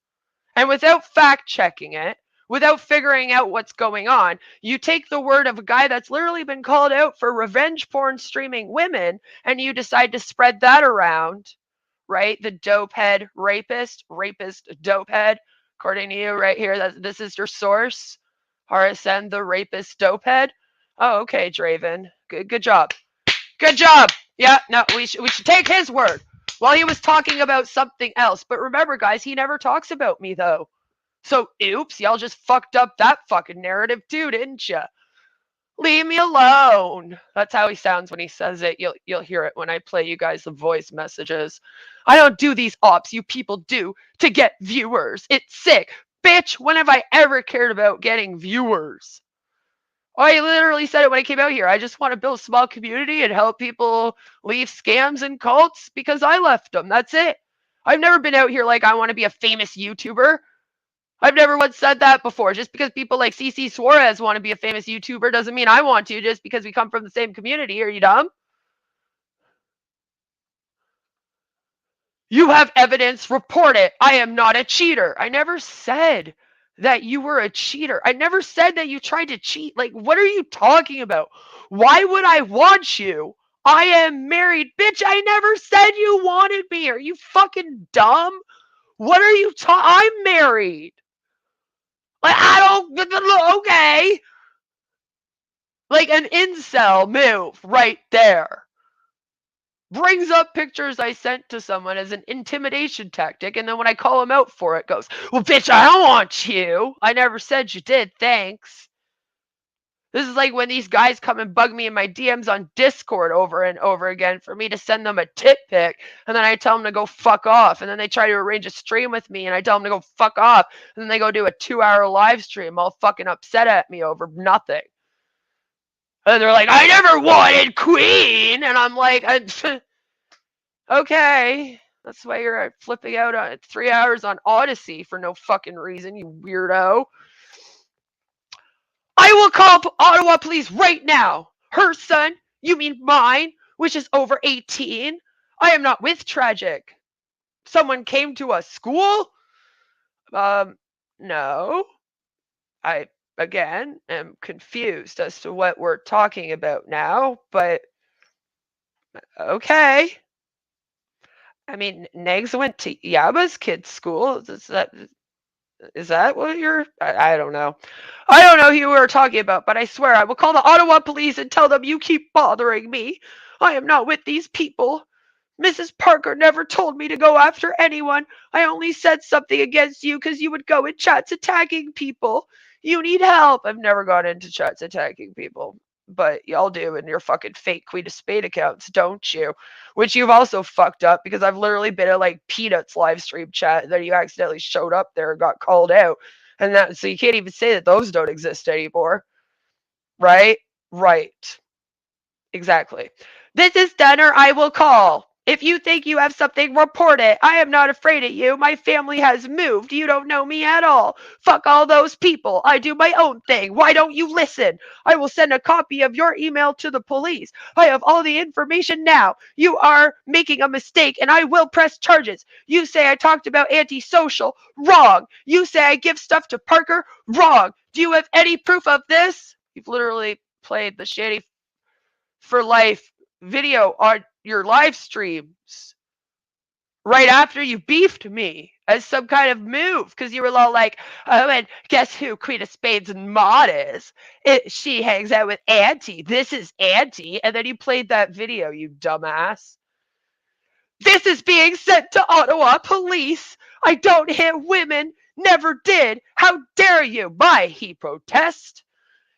and without fact checking it, without figuring out what's going on, you take the word of a guy that's literally been called out for revenge porn streaming women, and you decide to spread that around. Right? The dopehead rapist dopehead, according to you right here. This is your source. RSN, the rapist dopehead. Oh, okay, Draven. Good job. Good job. Yeah, no, we should take his word. Well, he was talking about something else. But remember, guys, he never talks about me, though. So, oops, y'all just fucked up that fucking narrative too, didn't you? Leave me alone. That's how he sounds when he says it. You'll hear it when I play you guys the voice messages. I don't do these ops you people do to get viewers. It's sick. Bitch, when have I ever cared about getting viewers? I literally said it when I came out here. I just want to build a small community and help people leave scams and cults because I left them. That's it. I've never been out here like I want to be a famous YouTuber. I've never once said that before. Just because people like CC Suarez want to be a famous YouTuber doesn't mean I want to just because we come from the same community. Are you dumb? You have evidence, report it. I am not a cheater. I never said that you were a cheater. I never said that you tried to cheat. Like, what are you talking about? Why would I want you? I am married. Bitch, I never said you wanted me. Are you fucking dumb? What are you I'm married. Like, I don't, okay. Like an incel move right there. Brings up pictures I sent to someone as an intimidation tactic, and then when I call him out for it, goes, well, bitch, I don't want you. I never said you did, thanks. This is like when these guys come and bug me in my DMs on Discord over and over again for me to send them a tit pic, and then I tell them to go fuck off, and then they try to arrange a stream with me, and I tell them to go fuck off, and then they go do a 2-hour live stream all fucking upset at me over nothing. And they're like, I never wanted Queen. And I'm like, okay. That's why you're flipping out on 3 hours on Odyssey for no fucking reason, you weirdo. I will call Ottawa police right now. Her son, you mean mine, which is over 18. I am not with Tragic. Someone came to a school? No. I again am confused as to what we're talking about now, but okay. I mean, Negs went to Yaba's kid's school. Is that what you're? I don't know. I don't know who you were talking about, but I swear I will call the Ottawa police and tell them you keep bothering me. I am not with these people. Mrs. Parker never told me to go after anyone. I only said something against you because you would go in chats attacking people. You need help. I've never gone into chats attacking people, but y'all do in your fucking fake Queen of Spade accounts, don't you? Which you've also fucked up because I've literally been in like Peanuts live stream chat and then you accidentally showed up there and got called out. And that, so you can't even say that those don't exist anymore. Right? Right. Exactly. This is done or I will call. If you think you have something, report it. I am not afraid of you. My family has moved. You don't know me at all. Fuck all those people. I do my own thing. Why don't you listen? I will send a copy of your email to the police. I have all the information now. You are making a mistake and I will press charges. You say I talked about antisocial. Wrong. You say I give stuff to Parker. Wrong. Do you have any proof of this? You've literally played the Shanny for life video on your live streams right after you beefed me as some kind of move because you were all like, oh, and guess who Queen of Spades and Maud is? She hangs out with Auntie. This is Auntie. And then you played that video, you dumbass. This is being sent to Ottawa police. I don't hit women. Never did. How dare you? My, he protests.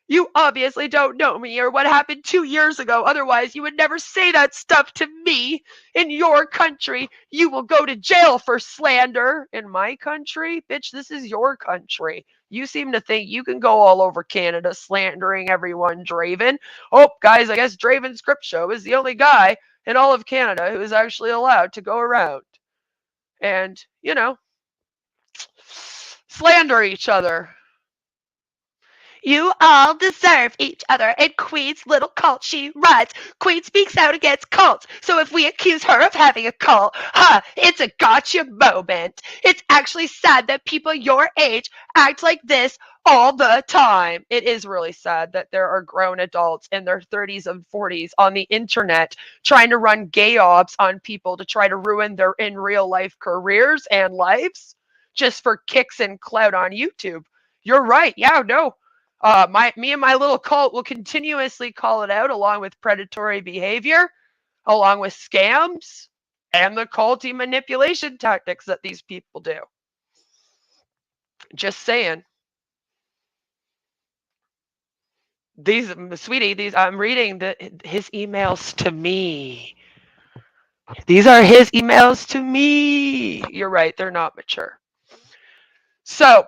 You obviously don't know me or what happened 2 years ago. Otherwise, you would never say that stuff to me. In your country, you will go to jail for slander. In my country? Bitch, this is your country. You seem to think you can go all over Canada slandering everyone, Draven. Oh, guys, I guess Draven Script Show is the only guy in all of Canada who is actually allowed to go around and, slander each other. You all deserve each other. And Queen's little cult she runs. Queen speaks out against cults. So if we accuse her of having a cult, it's a gotcha moment. It's actually sad that people your age act like this all the time. It is really sad that there are grown adults in their 30s and 40s on the internet trying to run gay ops on people to try to ruin their in real life careers and lives just for kicks and clout on YouTube. You're right. Yeah, no. Me and my little cult will continuously call it out along with predatory behavior, along with scams, and the culty manipulation tactics that these people do. Just saying. I'm reading his emails to me. These are his emails to me. You're right, they're not mature. So,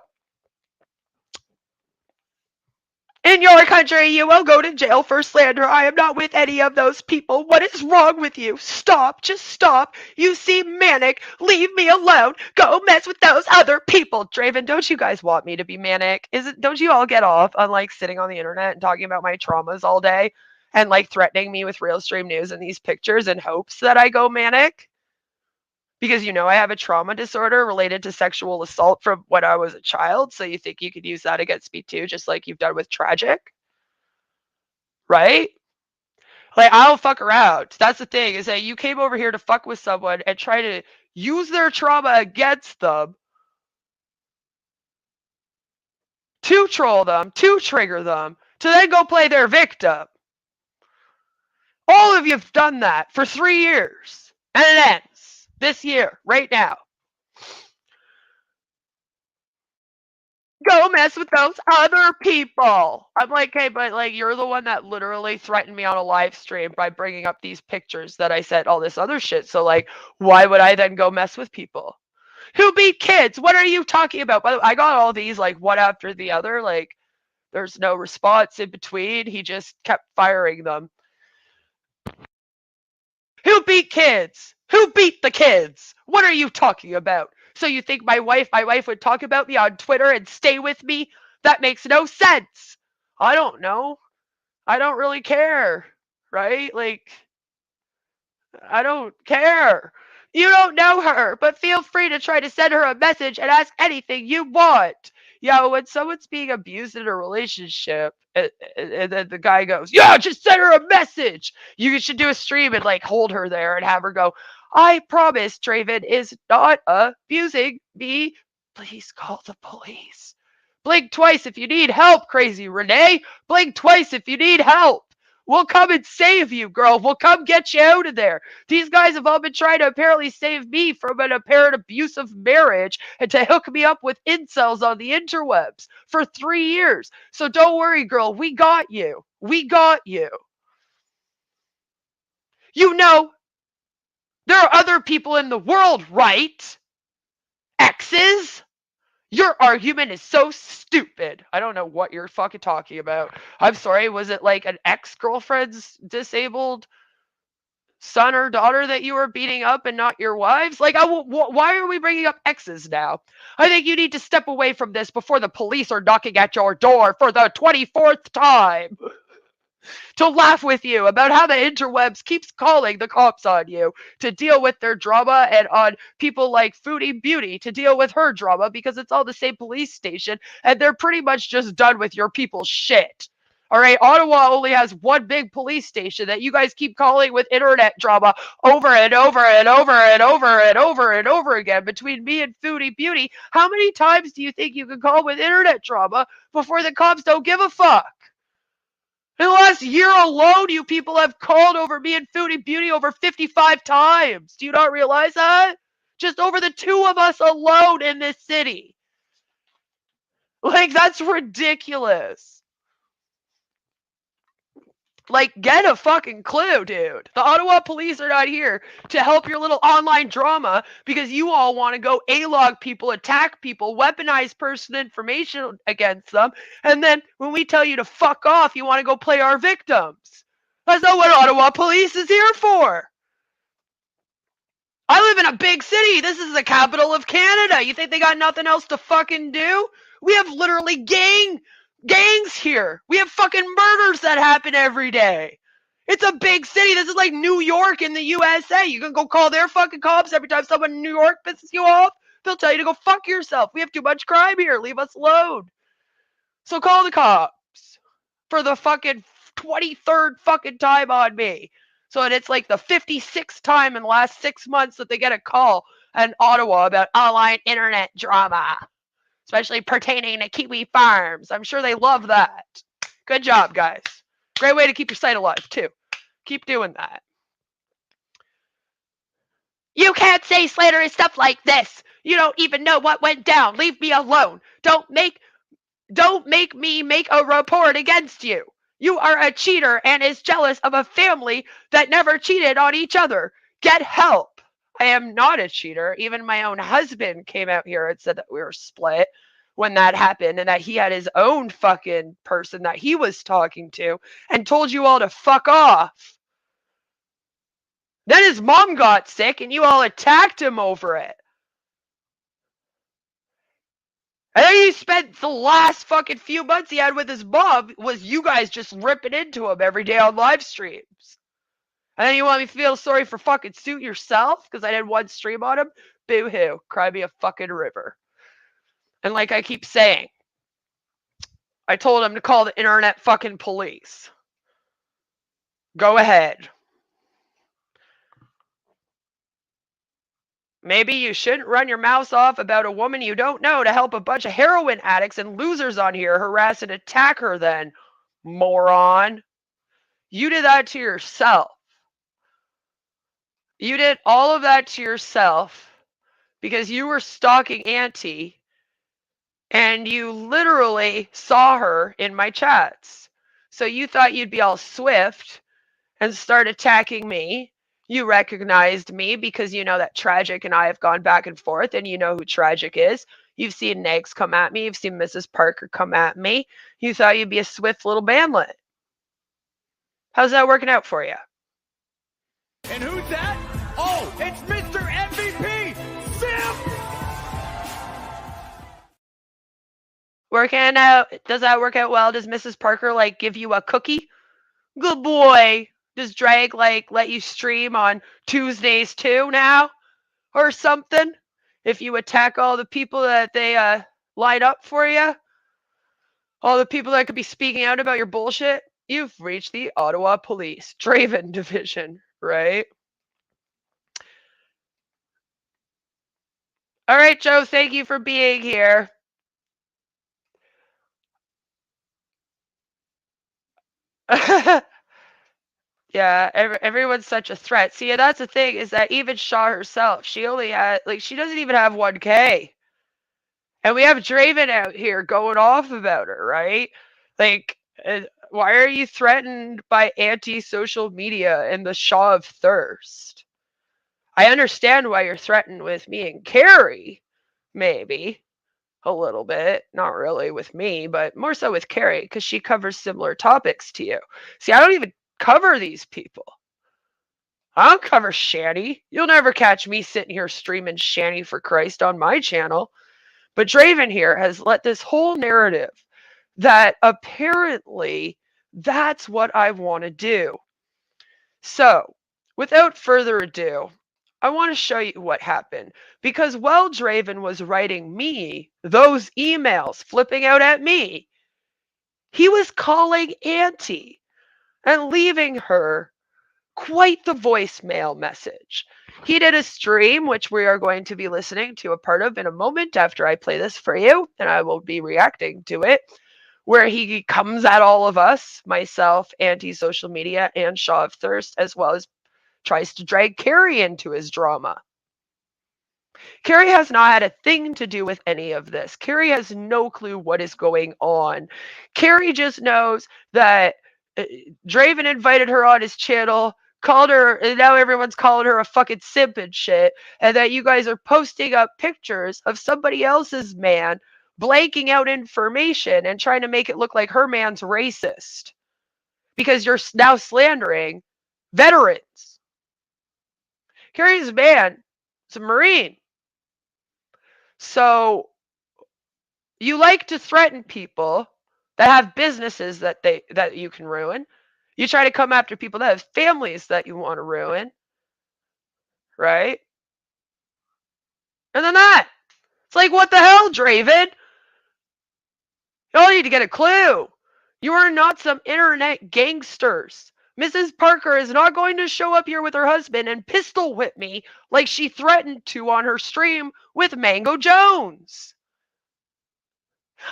in your country, you will go to jail for slander. I am not with any of those people. What is wrong with you? Stop. Just stop. You seem manic. Leave me alone. Go mess with those other people. Draven, don't you guys want me to be manic? Don't you all get off on like sitting on the internet and talking about my traumas all day and like threatening me with real stream news and these pictures in hopes that I go manic? Because I have a trauma disorder related to sexual assault from when I was a child. So you think you could use that against me too, just like you've done with Tragic? Right? Like, I don't fuck around. That's the thing, is that you came over here to fuck with someone and try to use their trauma against them to troll them, to trigger them, to then go play their victim. All of you have done that for 3 years. And it ends this year, right now. Go mess with those other people. I'm like, hey, but like, you're the one that literally threatened me on a live stream by bringing up these pictures that I said all this other shit. So like, why would I then go mess with people? Who beat kids? What are you talking about? By the way, I got all these like one after the other. Like, there's no response in between. He just kept firing them. Who beat kids? Who beat the kids? What are you talking about? So you think my wife would talk about me on Twitter and stay with me? That makes no sense. I don't know. I don't really care, right? Like, I don't care. You don't know her, but feel free to try to send her a message and ask anything you want. Yeah, when someone's being abused in a relationship, and then the guy goes, yeah, just send her a message. You should do a stream and like hold her there and have her go, I promise Draven is not abusing me. Please call the police. Blink twice if you need help, crazy Renee. Blink twice if you need help. We'll come and save you, girl. We'll come get you out of there. These guys have all been trying to apparently save me from an apparent abusive marriage and to hook me up with incels on the interwebs for 3 years. So don't worry, girl. We got you. We got you. You know, there are other people in the world, right? Exes? Your argument is so stupid. I don't know what you're fucking talking about. I'm sorry, was it like an ex-girlfriend's disabled son or daughter that you were beating up and not your wives? Like, why are we bringing up exes now? I think you need to step away from this before the police are knocking at your door for the 24th time to laugh with you about how the interwebs keeps calling the cops on you to deal with their drama, and on people like Foodie Beauty to deal with her drama, because it's all the same police station and they're pretty much just done with your people's shit. All right, Ottawa only has one big police station that you guys keep calling with internet drama over and over and over and over and over and over again between me and Foodie Beauty. How many times do you think you can call with internet drama before the cops don't give a fuck? In the last year alone, you people have called over me and Foodie Beauty over 55 times. Do you not realize that? Just over the two of us alone in this city. Like, that's ridiculous. Like, get a fucking clue, dude. The Ottawa police are not here to help your little online drama because you all want to go A-log people, attack people, weaponize personal information against them, and then when we tell you to fuck off, you want to go play our victims. That's not what Ottawa police is here for. I live in a big city. This is the capital of Canada. You think they got nothing else to fucking do? We have literally gangs here. We have fucking murders that happen every day. It's a big city. This is like New York in the USA. You can go call their fucking cops every time someone in New York pisses you off. They'll tell you to go fuck yourself. We have too much crime here. Leave us alone. So call the cops for the fucking 23rd fucking time on me. So it's like the 56th time in the last 6 months that they get a call in Ottawa about online internet drama, especially pertaining to Kiwi Farms. I'm sure they love that. Good job, guys. Great way to keep your site alive, too. Keep doing that. You can't say slanderous stuff like this. You don't even know what went down. Leave me alone. Don't make me make a report against you. You are a cheater and is jealous of a family that never cheated on each other. Get help. I am not a cheater. Even my own husband came out here and said that we were split when that happened and that he had his own fucking person that he was talking to and told you all to fuck off. Then his mom got sick and you all attacked him over it. And then he spent the last fucking few months he had with his mom was you guys just ripping into him every day on live streams. And then you want me to feel sorry for fucking suit yourself because I did one stream on him? Boo-hoo. Cry me a fucking river. And like I keep saying, I told him to call the internet fucking police. Go ahead. Maybe you shouldn't run your mouth off about a woman you don't know to help a bunch of heroin addicts and losers on here harass and attack her then, moron. You did that to yourself. You did all of that to yourself because you were stalking Auntie and you literally saw her in my chats. So you thought you'd be all swift and start attacking me. You recognized me because you know that Tragic and I have gone back and forth and you know who Tragic is. You've seen Negs come at me. You've seen Mrs. Parker come at me. You thought you'd be a swift little bandlet. How's that working out for you? And who's that? Oh, it's Mr. MVP, Simp! Working out. Does that work out well? Does Mrs. Parker like give you a cookie? Good boy. Does Drag like let you stream on Tuesdays too now? Or something? If you attack all the people that they line up for you? All the people that could be speaking out about your bullshit? You've reached the Ottawa Police Draven Division, right? All right, Joe, thank you for being here. Yeah, everyone's such a threat. See, that's the thing, is that even Shaw herself, she only had, like, she doesn't even have 1K. And we have Draven out here going off about her, right? Like, why are you threatened by anti-social media and the Shaw of Thirst? I understand why you're threatened with me and Carrie, maybe. a little bit. Not really with me, but more so with Carrie, because she covers similar topics to you. See, I don't even cover these people. I don't cover Shanny. You'll never catch me sitting here streaming Shanny for Christ on my channel. But Draven here has let this whole narrative that apparently that's what I want to do. So, without further ado, I want to show you what happened. Because while Draven was writing me those emails, flipping out at me, he was calling Auntie and leaving her quite the voicemail message. He did a stream, which we are going to be listening to a part of in a moment after I play this for you, and I will be reacting to it, where he comes at all of us, myself, anti-social media, and Shaw of Thirst, as well as tries to drag Carrie into his drama. Carrie has not had a thing to do with any of this. Carrie has no clue what is going on. Carrie just knows that Draven invited her on his channel, called her, and now everyone's calling her a fucking simp and shit, and that you guys are posting up pictures of somebody else's man, blanking out information and trying to make it look like her man's racist because you're now slandering veterans. Carrie's man is a Marine. So you like to threaten people that have businesses that you can ruin. You try to come after people that have families that you want to ruin, right? And then that. It's like, what the hell, Draven? You all need to get a clue. You are not some internet gangsters. Mrs. Parker is not going to show up here with her husband and pistol whip me like she threatened to on her stream with Mango Jones.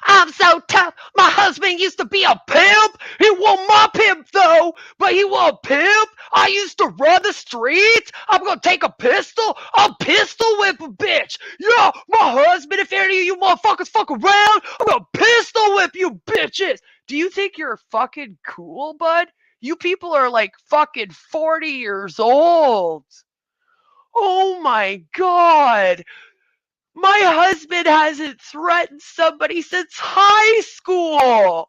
I'm so tough. My husband used to be a pimp. He wasn't my pimp, though, but he was a pimp. I used to run the streets. I'm going to take a pistol. I'll pistol whip a bitch. Yeah, my husband, if any of you motherfuckers fuck around, I'm going to pistol whip you bitches. Do you think you're fucking cool, bud? You people are like fucking 40 years old. Oh my God. My husband hasn't threatened somebody since high school.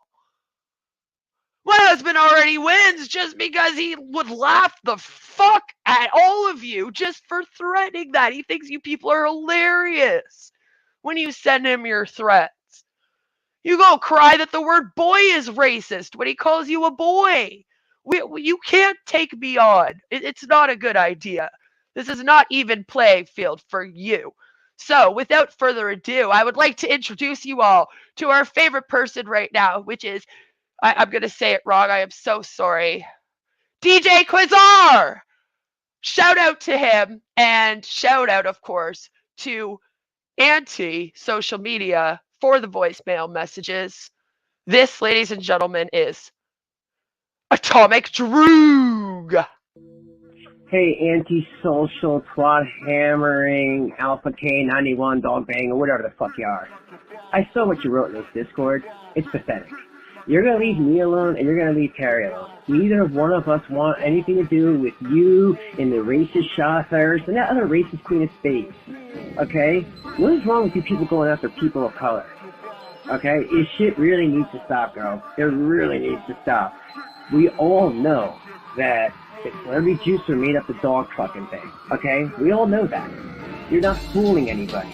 My husband already wins just because he would laugh the fuck at all of you just for threatening that. He thinks you people are hilarious when you send him your threats. You go cry that the word boy is racist when he calls you a boy. You can't take me on. It's not a good idea. This is not even playing field for you. So, without further ado, I would like to introduce you all to our favorite person right now, which is, I'm going to say it wrong, I am so sorry, DJ Quasar! Shout out to him, and shout out, of course, to anti-social media for the voicemail messages. This, ladies and gentlemen, is Atomic Droog! Hey, anti-social, twat hammering, Alpha K91, dog bang, or whatever the fuck you are. I saw what you wrote in this Discord. It's pathetic. You're gonna leave me alone, and you're gonna leave Carrie alone. Neither one of us want anything to do with you and the racist Shathers and that other racist Queen of Spades. Okay? What is wrong with you people going after people of color? Okay? This shit really needs to stop, girl. It really needs to stop. We all know that the celebrity juicer made up the dog fucking thing, okay? We all know that. You're not fooling anybody.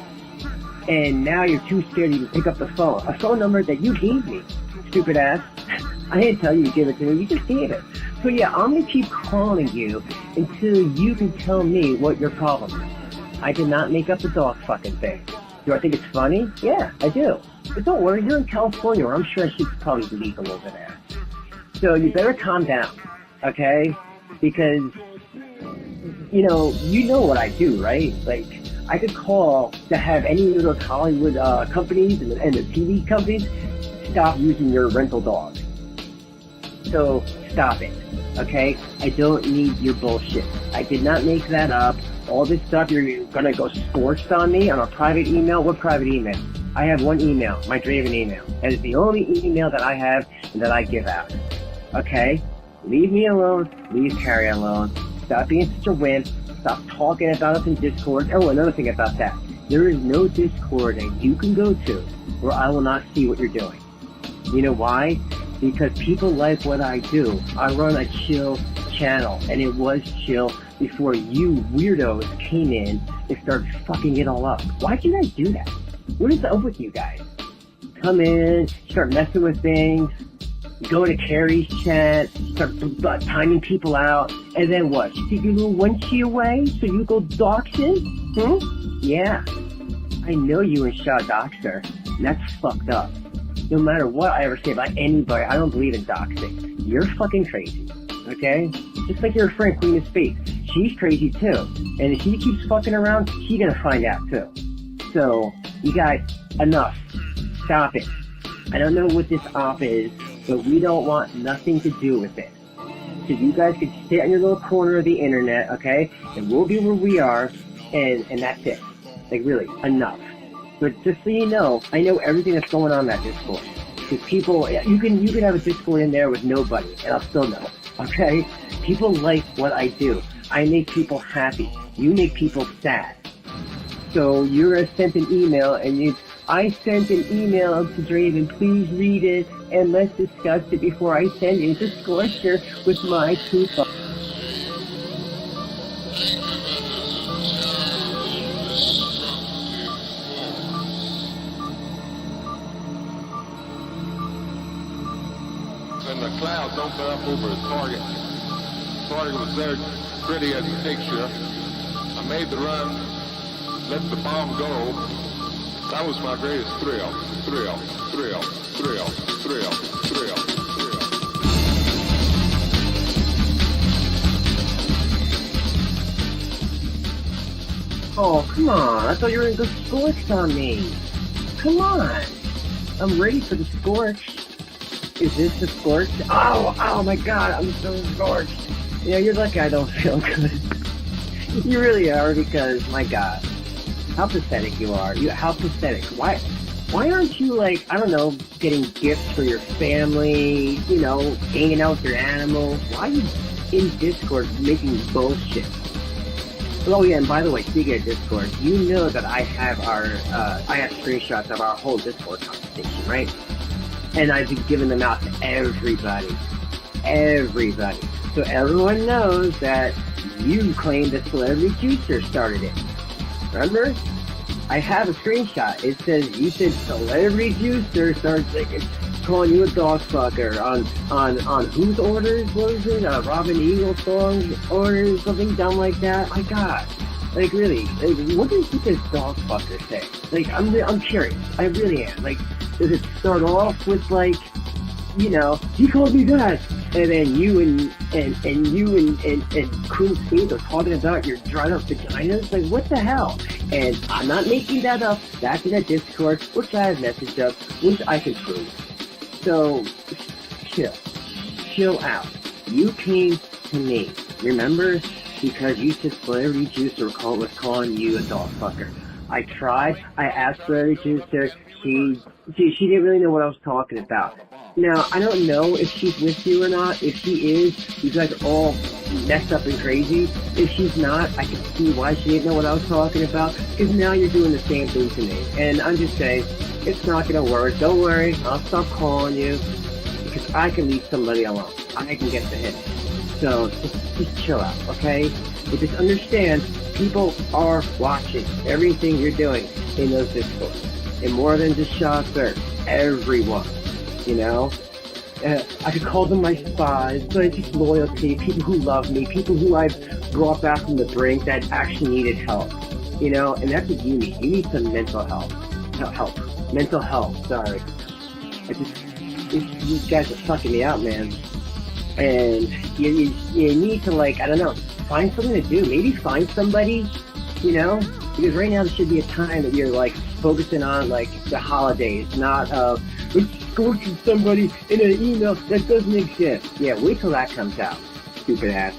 And now you're too scared to even pick up the phone. A phone number that you gave me, stupid ass. I didn't tell you to give it to me, you just gave it. So yeah, I'm gonna keep calling you until you can tell me what your problem is. I did not make up the dog fucking thing. Do I think it's funny? Yeah, I do. But don't worry, you're in California where I'm sure shit's probably legal over there. So you better calm down, okay? Because, you know what I do, right? Like, I could call to have any of those Hollywood companies and the TV companies stop using your rental dog. So, stop it, okay? I don't need your bullshit. I did not make that up. All this stuff, you're gonna go scorched on me on a private email? What private email? I have one email, my Draven email. That is the only email that I have and that I give out, okay? Leave me alone. Leave Carrie alone. Stop being such a wimp. Stop talking about us in Discord. Oh, another thing about that. There is no Discord that you can go to where I will not see what you're doing. You know why? Because people like what I do. I run a chill channel, and it was chill before you weirdos came in and started fucking it all up. Why'd you guys do that? What is up with you guys? Come in, start messing with things, go to Carrie's chat, start timing people out, and then what? You take your little one-chi away so you go doxing? Yeah. I know you and Shaw doxer, and that's fucked up. No matter what I ever say about anybody, I don't believe in doxing. You're fucking crazy, okay? Just like your friend Queen of Space. She's crazy too. And if she keeps fucking around, she's gonna find out too. So, you guys, enough. Stop it. I don't know what this op is, but we don't want nothing to do with it. So you guys can sit on your little corner of the internet, okay? And we'll be where we are, and that's it. Like, really, enough. But just so you know, I know everything that's going on in that Discord. Because people, you can have a Discord in there with nobody, and I'll still know, okay? People like what I do. I make people happy. You make people sad. So you're sent an email, and I sent an email to Draven, please read it, and let's discuss it before I send you the scorcher with my tooth. And the clouds open up over the target. Target was there pretty as a picture. I made the run, let the bomb go. That was my greatest thrill. Oh, come on. I thought you were going to go scorched on me. Come on. I'm ready for the scorch. Is this the scorch? Oh my god, I'm so scorched. You know, you're lucky I don't feel good. You really are, because, my god. How pathetic you are. How pathetic. Why aren't you, like, I don't know, getting gifts for your family, you know, hanging out with your animals? Why are you in Discord making bullshit? Oh yeah, and by the way, speaking of Discord, you know that I have screenshots of our whole Discord conversation, right? And I've been giving them out to everybody. Everybody. So everyone knows that you claimed that Celebrity Juicer started it. Remember? I have a screenshot. It says, you said Celebrity Juicer started calling you a dog fucker on whose orders was it? Robin Eagle song orders, something dumb like that? My god. Like, really, like, what did this dog fucker say? Like, I'm curious. I really am. Like, does it start off with, like, you know, he called me that, and then you and Queen Speed are talking about your dried up vaginas? Like, what the hell? And I'm not making that up. That's in a Discord, which I have messaged up, which I can prove. So, chill out. You came to me, remember? Because you said Celebrity Juicer was calling you a dog fucker. I tried. I asked Celebrity Juicer. She didn't really know what I was talking about. Now, I don't know if she's with you or not. If she is, you guys are all messed up and crazy. If she's not, I can see why she didn't know what I was talking about, because now you're doing the same thing to me. And I'm just saying, it's not going to work. Don't worry. I'll stop calling you, because I can leave somebody alone. I can get the hit. So, just chill out, okay? But just understand, people are watching everything you're doing in those Discords. And more than just Shotzer, everyone, you know? I could call them my spies, but it's just loyalty, people who love me, people who I've brought back from the brink that actually needed help, you know? And that's what you need. You need some mental health. Mental health, sorry. These guys are fucking me out, man. And you need to, like, I don't know, find something to do. Maybe find somebody, you know? Because right now there should be a time that you're, like, focusing on, like, the holidays, not, scorching somebody in an email that doesn't exist. Yeah, wait till that comes out, stupid ass.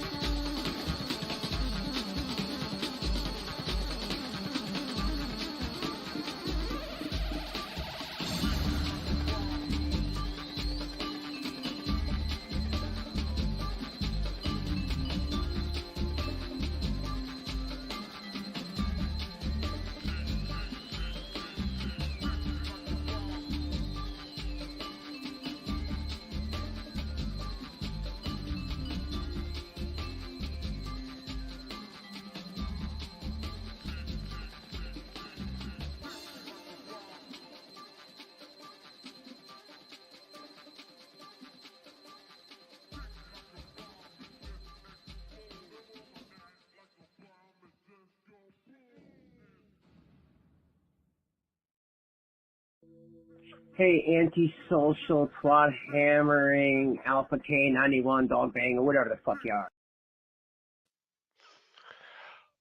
Hey, anti-social, twat hammering, Alpha K91, dog bang, or whatever the fuck you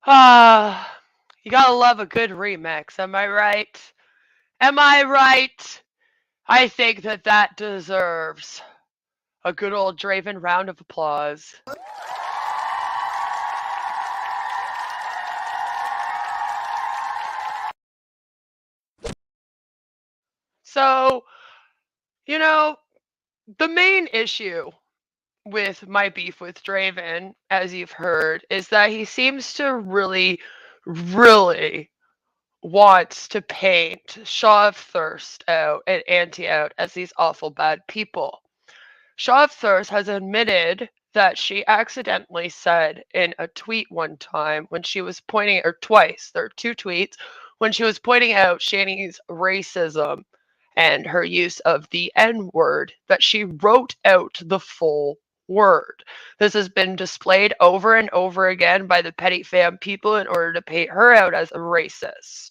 are. You gotta love a good remix, am I right? Am I right? I think that deserves a good old Draven round of applause. So, you know, the main issue with my beef with Draven, as you've heard, is that he seems to really, really wants to paint Shaw of Thirst out and Auntie out as these awful bad people. Shaw of Thirst has admitted that she accidentally said in a tweet one time when she was pointing, or twice, there are two tweets, when she was pointing out Shanny's racism and her use of the N-word, that she wrote out the full word. This has been displayed over and over again by the petty fam people in order to paint her out as a racist.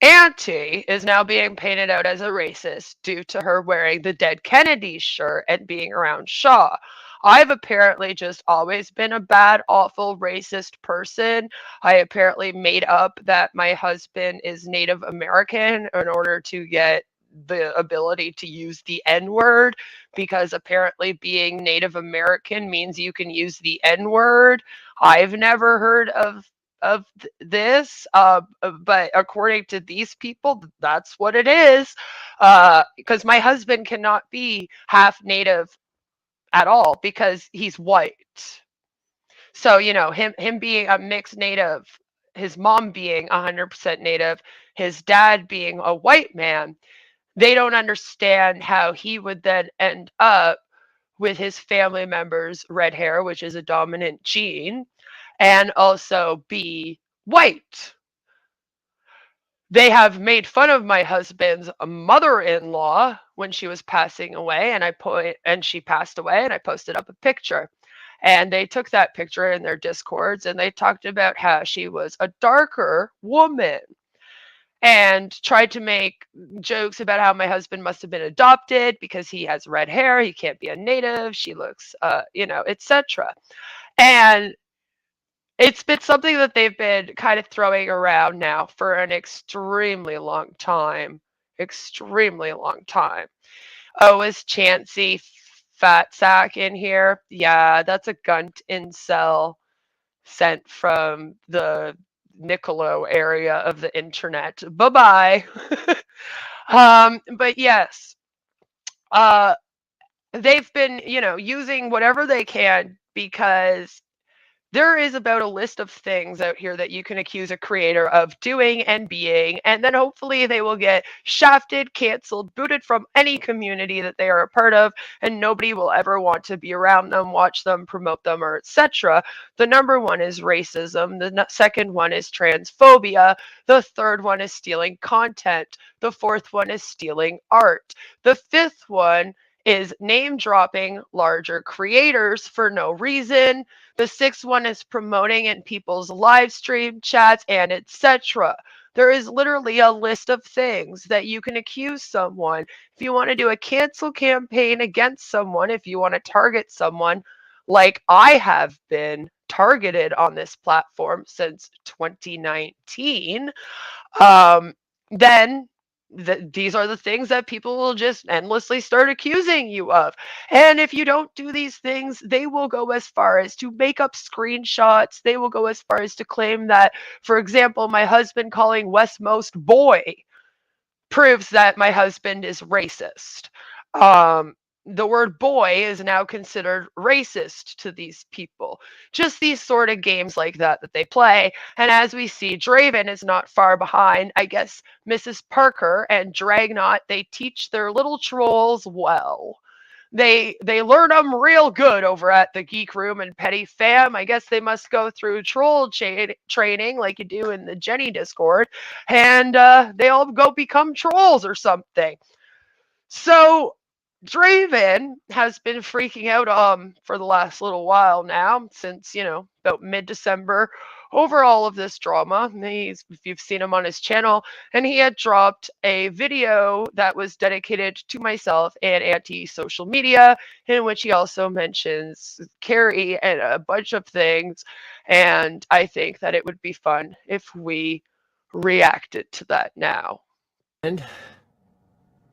Auntie is now being painted out as a racist due to her wearing the Dead Kennedys shirt and being around Shaw. I've apparently just always been a bad, awful, racist person. I apparently made up that my husband is Native American in order to get the ability to use the N-word, because apparently being Native American means you can use the N-word. I've never heard of this, but according to these people, that's what it is, because my husband cannot be half Native at all because he's white. So, you know, him being a mixed Native, his mom being 100% Native, his dad being a white man, they don't understand how he would then end up with his family members' red hair, which is a dominant gene, and also be white. They have made fun of my husband's mother-in-law when she was passing away, and she passed away, and I posted up a picture. And they took that picture in their discords and they talked about how she was a darker woman and tried to make jokes about how my husband must have been adopted because he has red hair, he can't be a native, she looks etc. And it's been something that they've been kind of throwing around now for an extremely long time. Extremely long time. Oh, is Chansey fat sack in here? Yeah, that's a gunt incel sent from the Niccolo area of the internet. Bye-bye. But yes, they've been, using whatever they can, because there is about a list of things out here that you can accuse a creator of doing and being, and then hopefully they will get shafted, canceled, booted from any community that they are a part of, and nobody will ever want to be around them, watch them, promote them, or etc. The number one is racism. The second one is transphobia. The third one is stealing content. The fourth one is stealing art. The fifth one is name dropping larger creators for no reason. The sixth one is promoting in people's live stream chats and etc. There is literally a list of things that you can accuse someone. If you want to do a cancel campaign against someone, if you want to target someone, like I have been targeted on this platform since 2019, then these are the things that people will just endlessly start accusing you of. And if you don't do these things, they will go as far as to make up screenshots. They will go as far as to claim that, for example, my husband calling Westmost boy proves that my husband is racist. The word boy is now considered racist to these people. Just these sort of games like that they play. And as we see, Draven is not far behind. I guess Mrs. Parker and Dragnot, they teach their little trolls well. They learn them real good over at the Geek Room and Petty Fam. I guess they must go through troll training like you do in the Jenny Discord. And they all go become trolls or something. So Draven has been freaking out for the last little while now, since, you know, about mid-December, over all of this drama. If you've seen him on his channel, and he had dropped a video that was dedicated to myself and anti-social media, in which he also mentions Carrie and a bunch of things. And I think that it would be fun if we reacted to that now. And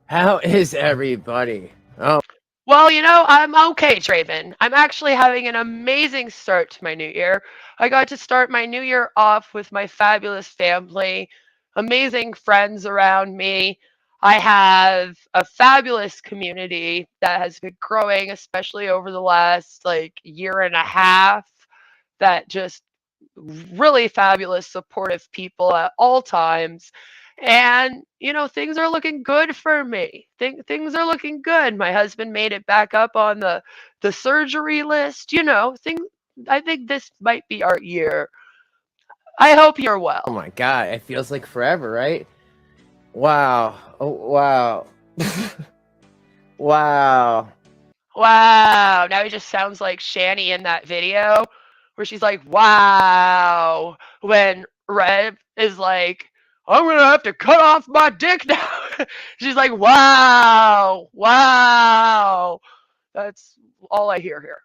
how is everybody? Oh, Well, you know, I'm okay, Draven. I'm actually having an amazing start to my new year. I got to start my new year off with my fabulous family, amazing friends around me. I have a fabulous community that has been growing, especially over the last like year and a half, that just really fabulous, supportive people at all times. And, you know, things are looking good for me. Things are looking good. My husband made it back up on the surgery list. You know, I think this might be our year. I hope you're well. oh my god, it feels like forever, right? Wow. Oh, wow. Wow. Wow. Now he just sounds like Shanny in that video where she's like, wow. When Rev is like, I'm going to have to cut off my dick now. She's like, wow. Wow. That's all I hear here.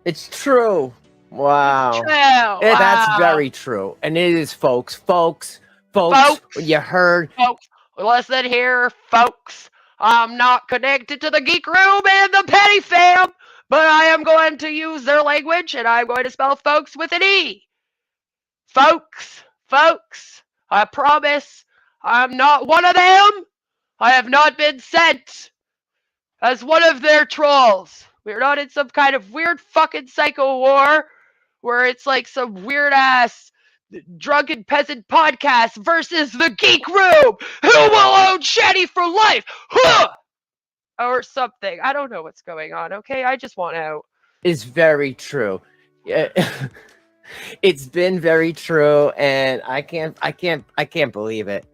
It's true. Wow. True. That's Wow. very true. And it is, folks. Folks. You heard. Folks, listen here, folks. I'm not connected to the Geek Room and the Petty Fam, but I am going to use their language, and I'm going to spell folks with an E. Folks, I promise I'm not one of them. I have not been sent as one of their trolls. We're not in some kind of weird fucking psycho war where it's like some weird ass drunken peasant podcast versus the Geek Room. Who will own Shanny for life? Huh! Or something. I don't know what's going on. Okay, I just want out. It's very true. Yeah. It's been very true, and I can't believe it.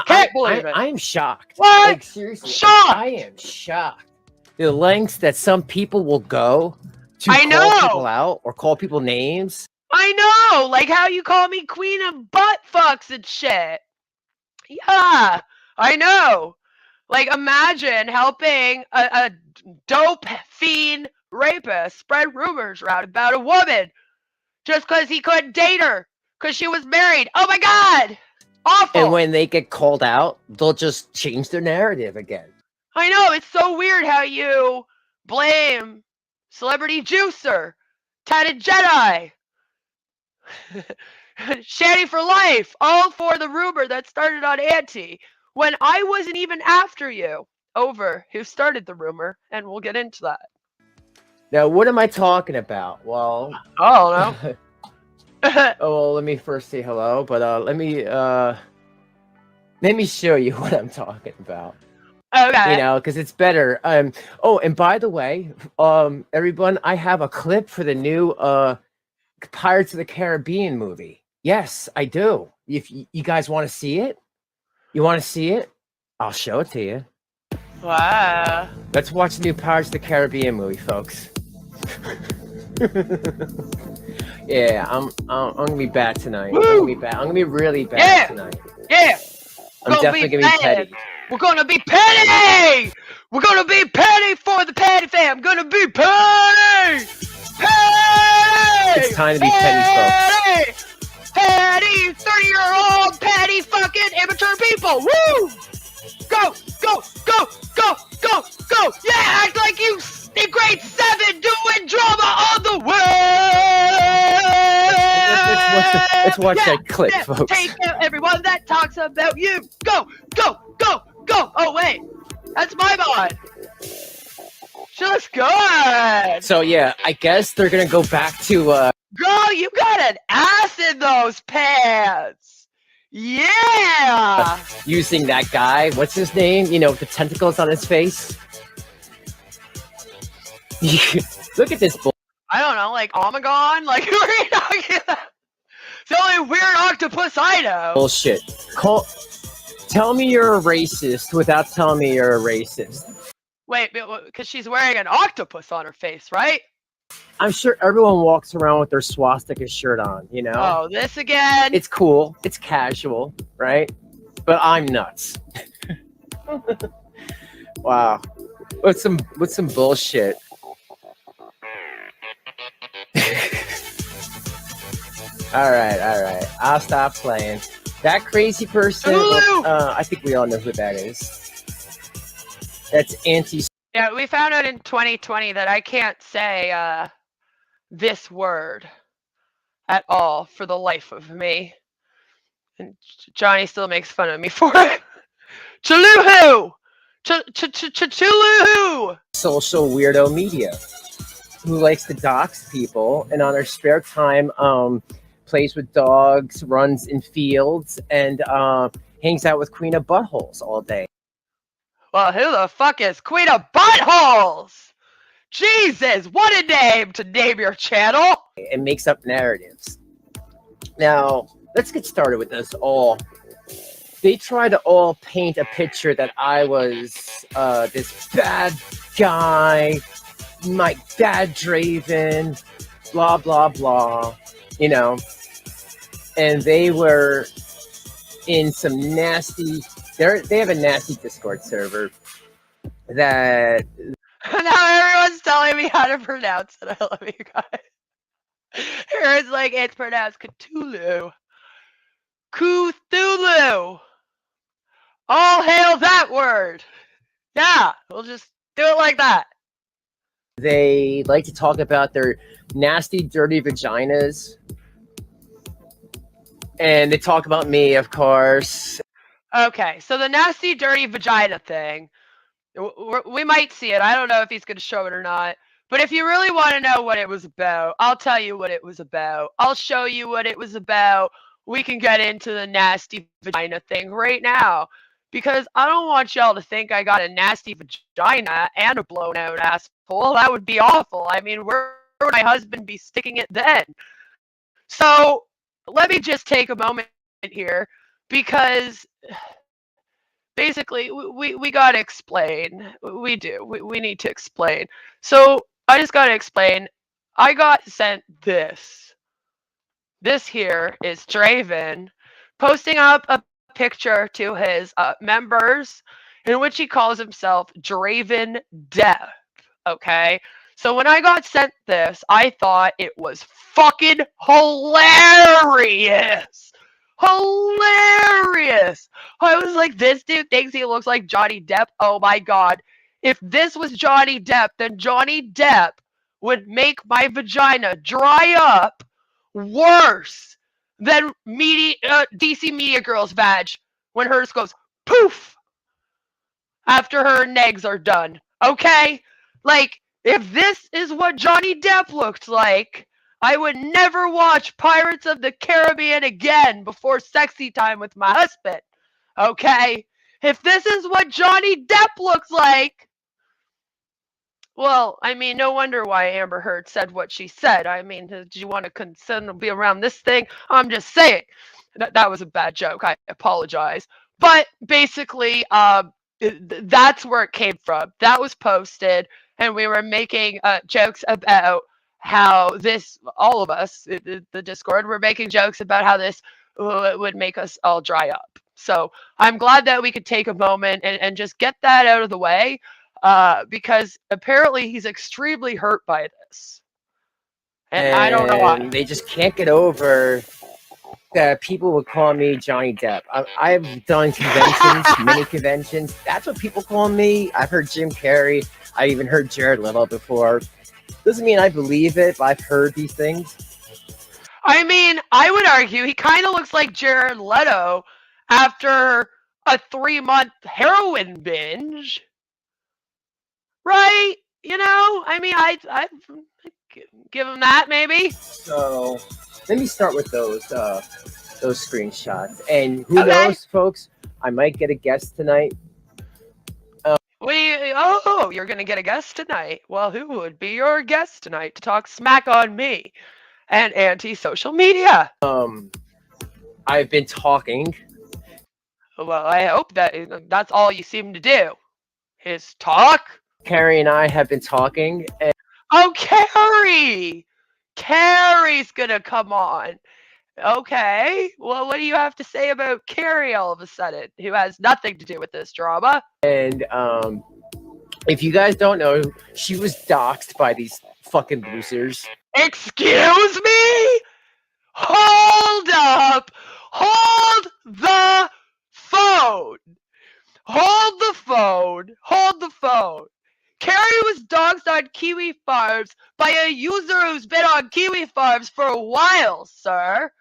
Can't believe it. I'm shocked. What? Like, seriously, Shocked. I am shocked. The lengths that some people will go to I call know. people out or call people names. I know, like how you call me queen of butt fucks and shit. Yeah, I know. Like, imagine helping a dope fiend rapist spread rumors around about a woman just because he couldn't date her because she was married. Oh my god! Awful! And when they get called out, they'll just change their narrative again. I know, it's so weird how you blame Celebrity Juicer, Tatted Jedi, Shanny for life, all for the rumor that started on Auntie, when I wasn't even after you. Over who started the rumor, and we'll get into that. Now, what am I talking about? Well, I don't know. oh, well, let me first say hello, but let me show you what I'm talking about. Okay. You know, because it's better. Oh, and by the way, everyone, I have a clip for the new Pirates of the Caribbean movie. Yes, I do. If you guys want to see it, I'll show it to you. Wow. Let's watch the new Pirates of the Caribbean movie, folks. Yeah, I'm gonna be bad tonight. I'm gonna be really bad tonight. Yeah. I'm definitely gonna be petty. We're gonna be petty. We're gonna be petty for the petty fam. Gonna be petty. Petty. It's time to be petty, folks. Petty. 30-year-old petty fucking immature people. Woo! Go. Yeah, act like you in grade 7 doing drama on the way. Let's watch that clip, folks. Take out everyone that talks about you. Go. Oh, wait. That's my mod. Just good. So, yeah, I guess they're going to go back to... Girl, you got an ass in those pants. Yeah. Using that guy. What's his name? You know, with the tentacles on his face. Look at this bull. I don't know, like Omegon? Like, who are you talking about? It's the only weird octopus I know. Bullshit. Tell me you're a racist without telling me you're a racist. Wait, because she's wearing an octopus on her face, right? I'm sure everyone walks around with their swastika shirt on, you know? Oh, this again? It's cool. It's casual, right? But I'm nuts. Wow. What's some bullshit? All right. I'll stop playing. That crazy person. I think we all know who that is. That's anti. Yeah, we found out in 2020 that I can't say this word at all for the life of me. And Johnny still makes fun of me for it. Chaluhu! Chaluhu! Social weirdo media who likes to dox people and on their spare time plays with dogs, runs in fields, and hangs out with Queen of Buttholes all day. Well, who the fuck is Queen of Buttholes? Jesus, what a name to name your channel! It makes up narratives. Now, let's get started with this all. They try to all paint a picture that I was this bad guy, my bad Draven, blah, blah, blah, you know. And they were in some nasty, they have a nasty Discord server that... Now everyone's telling me how to pronounce it. I love you guys. It's like, it's pronounced Cthulhu. Cthulhu! All hail that word! Yeah, we'll just do it like that. They like to talk about their nasty, dirty vaginas. And they talk about me, of course. Okay, so the nasty, dirty vagina thing, we might see it. I don't know if he's going to show it or not. But if you really want to know what it was about, I'll tell you what it was about. I'll show you what it was about. We can get into the nasty vagina thing right now. Because I don't want y'all to think I got a nasty vagina and a blown out asshole. That would be awful. I mean, where would my husband be sticking it then? So let me just take a moment here, because basically we got to explain. We do. We need to explain. So I just got to explain. I got sent this. This here is Draven posting up a picture to his members in which he calls himself Draven Depp. Okay? So when I got sent this, I thought it was fucking hilarious. Hilarious. I was like, this dude thinks he looks like Johnny Depp. Oh my God. If this was Johnny Depp, then Johnny Depp would make my vagina dry up worse than DC Media Girl's vag when hers goes poof after her negs are done. Okay? Like, if this is what Johnny Depp looked like, I would never watch Pirates of the Caribbean again before sexy time with my husband. Okay? If this is what Johnny Depp looks like, well, I mean, no wonder why Amber Heard said what she said. I mean, do you want to consent to be around this thing? I'm just saying. That was a bad joke. I apologize. But basically, that's where it came from. That was posted, and we were making jokes about how this, all of us, the Discord, were making jokes about how this would make us all dry up. So I'm glad that we could take a moment and just get that out of the way. Because apparently he's extremely hurt by this. And I don't know why. They just can't get over that people would call me Johnny Depp. I've done conventions, mini conventions. That's what people call me. I've heard Jim Carrey. I even heard Jared Leto before. Doesn't mean I believe it, but I've heard these things. I mean, I would argue he kind of looks like Jared Leto after a 3-month heroin binge. Right? You know? I mean, I'd give him that, maybe. So, let me start with those screenshots. And who knows, folks? I might get a guest tonight. You're going to get a guest tonight. Well, who would be your guest tonight to talk smack on me and anti-social media? I've been talking. Well, I hope that's all you seem to do, is talk. Carrie and I have been talking, and Oh, Carrie! Carrie's gonna come on. Okay. Well, what do you have to say about Carrie all of a sudden, who has nothing to do with this drama? if you guys don't know, she was doxxed by these fucking losers. Excuse me? Hold up! Hold the phone! Hold the phone! Hold the phone! Carrie was doxxed on Kiwi Farms by a user who's been on Kiwi Farms for a while, sir.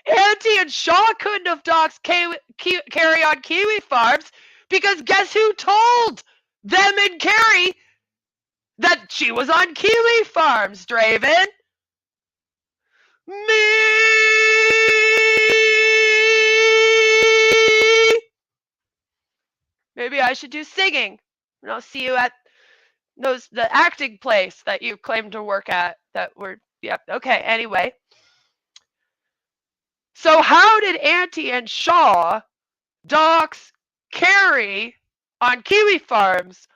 Auntie and Shaw couldn't have doxxed Carrie on Kiwi Farms because guess who told them and Carrie that she was on Kiwi Farms, Draven? Me! Maybe I should do singing. And I'll see you at the acting place that you claim to work at okay, anyway. So how did Auntie and Shaw dox Carrie on Kiwi Farms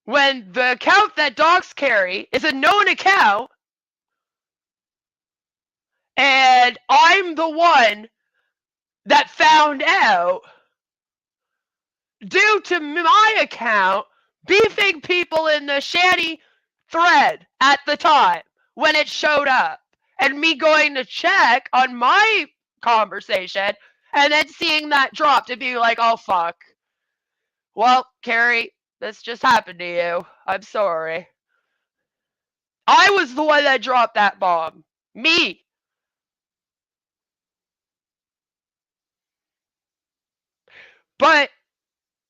when the account that doxed Carrie is a known account and I'm the one that found out due to my account beefing people in the Shanny thread at the time when it showed up and me going to check on my conversation and then seeing that dropped and being like, oh fuck. Well, Carrie, this just happened to you. I'm sorry. I was the one that dropped that bomb. Me. But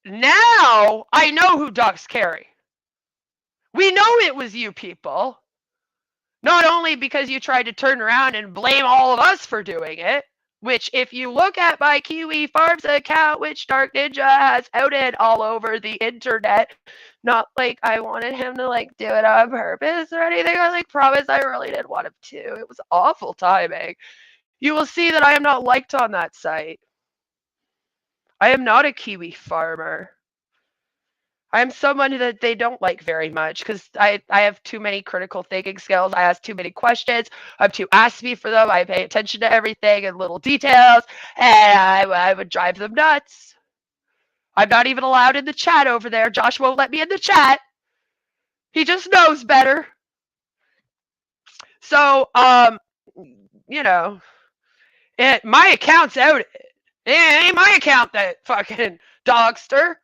now I know who doxed Carrie. We know it was you people. Not only because you tried to turn around and blame all of us for doing it, which if you look at my Kiwi Farms account, which Dark Ninja has outed all over the internet, not like I wanted him to like do it on purpose or anything. I like promise I really didn't want him to. It was awful timing. You will see that I am not liked on that site. I am not a Kiwi farmer. I am someone that they don't like very much because I have too many critical thinking skills. I ask too many questions. I'm too aspy for them. I pay attention to everything and little details, and I would drive them nuts. I'm not even allowed in the chat over there. Josh won't let me in the chat. He just knows better. So, you know, my account's out. It ain't my account that fucking doxed her.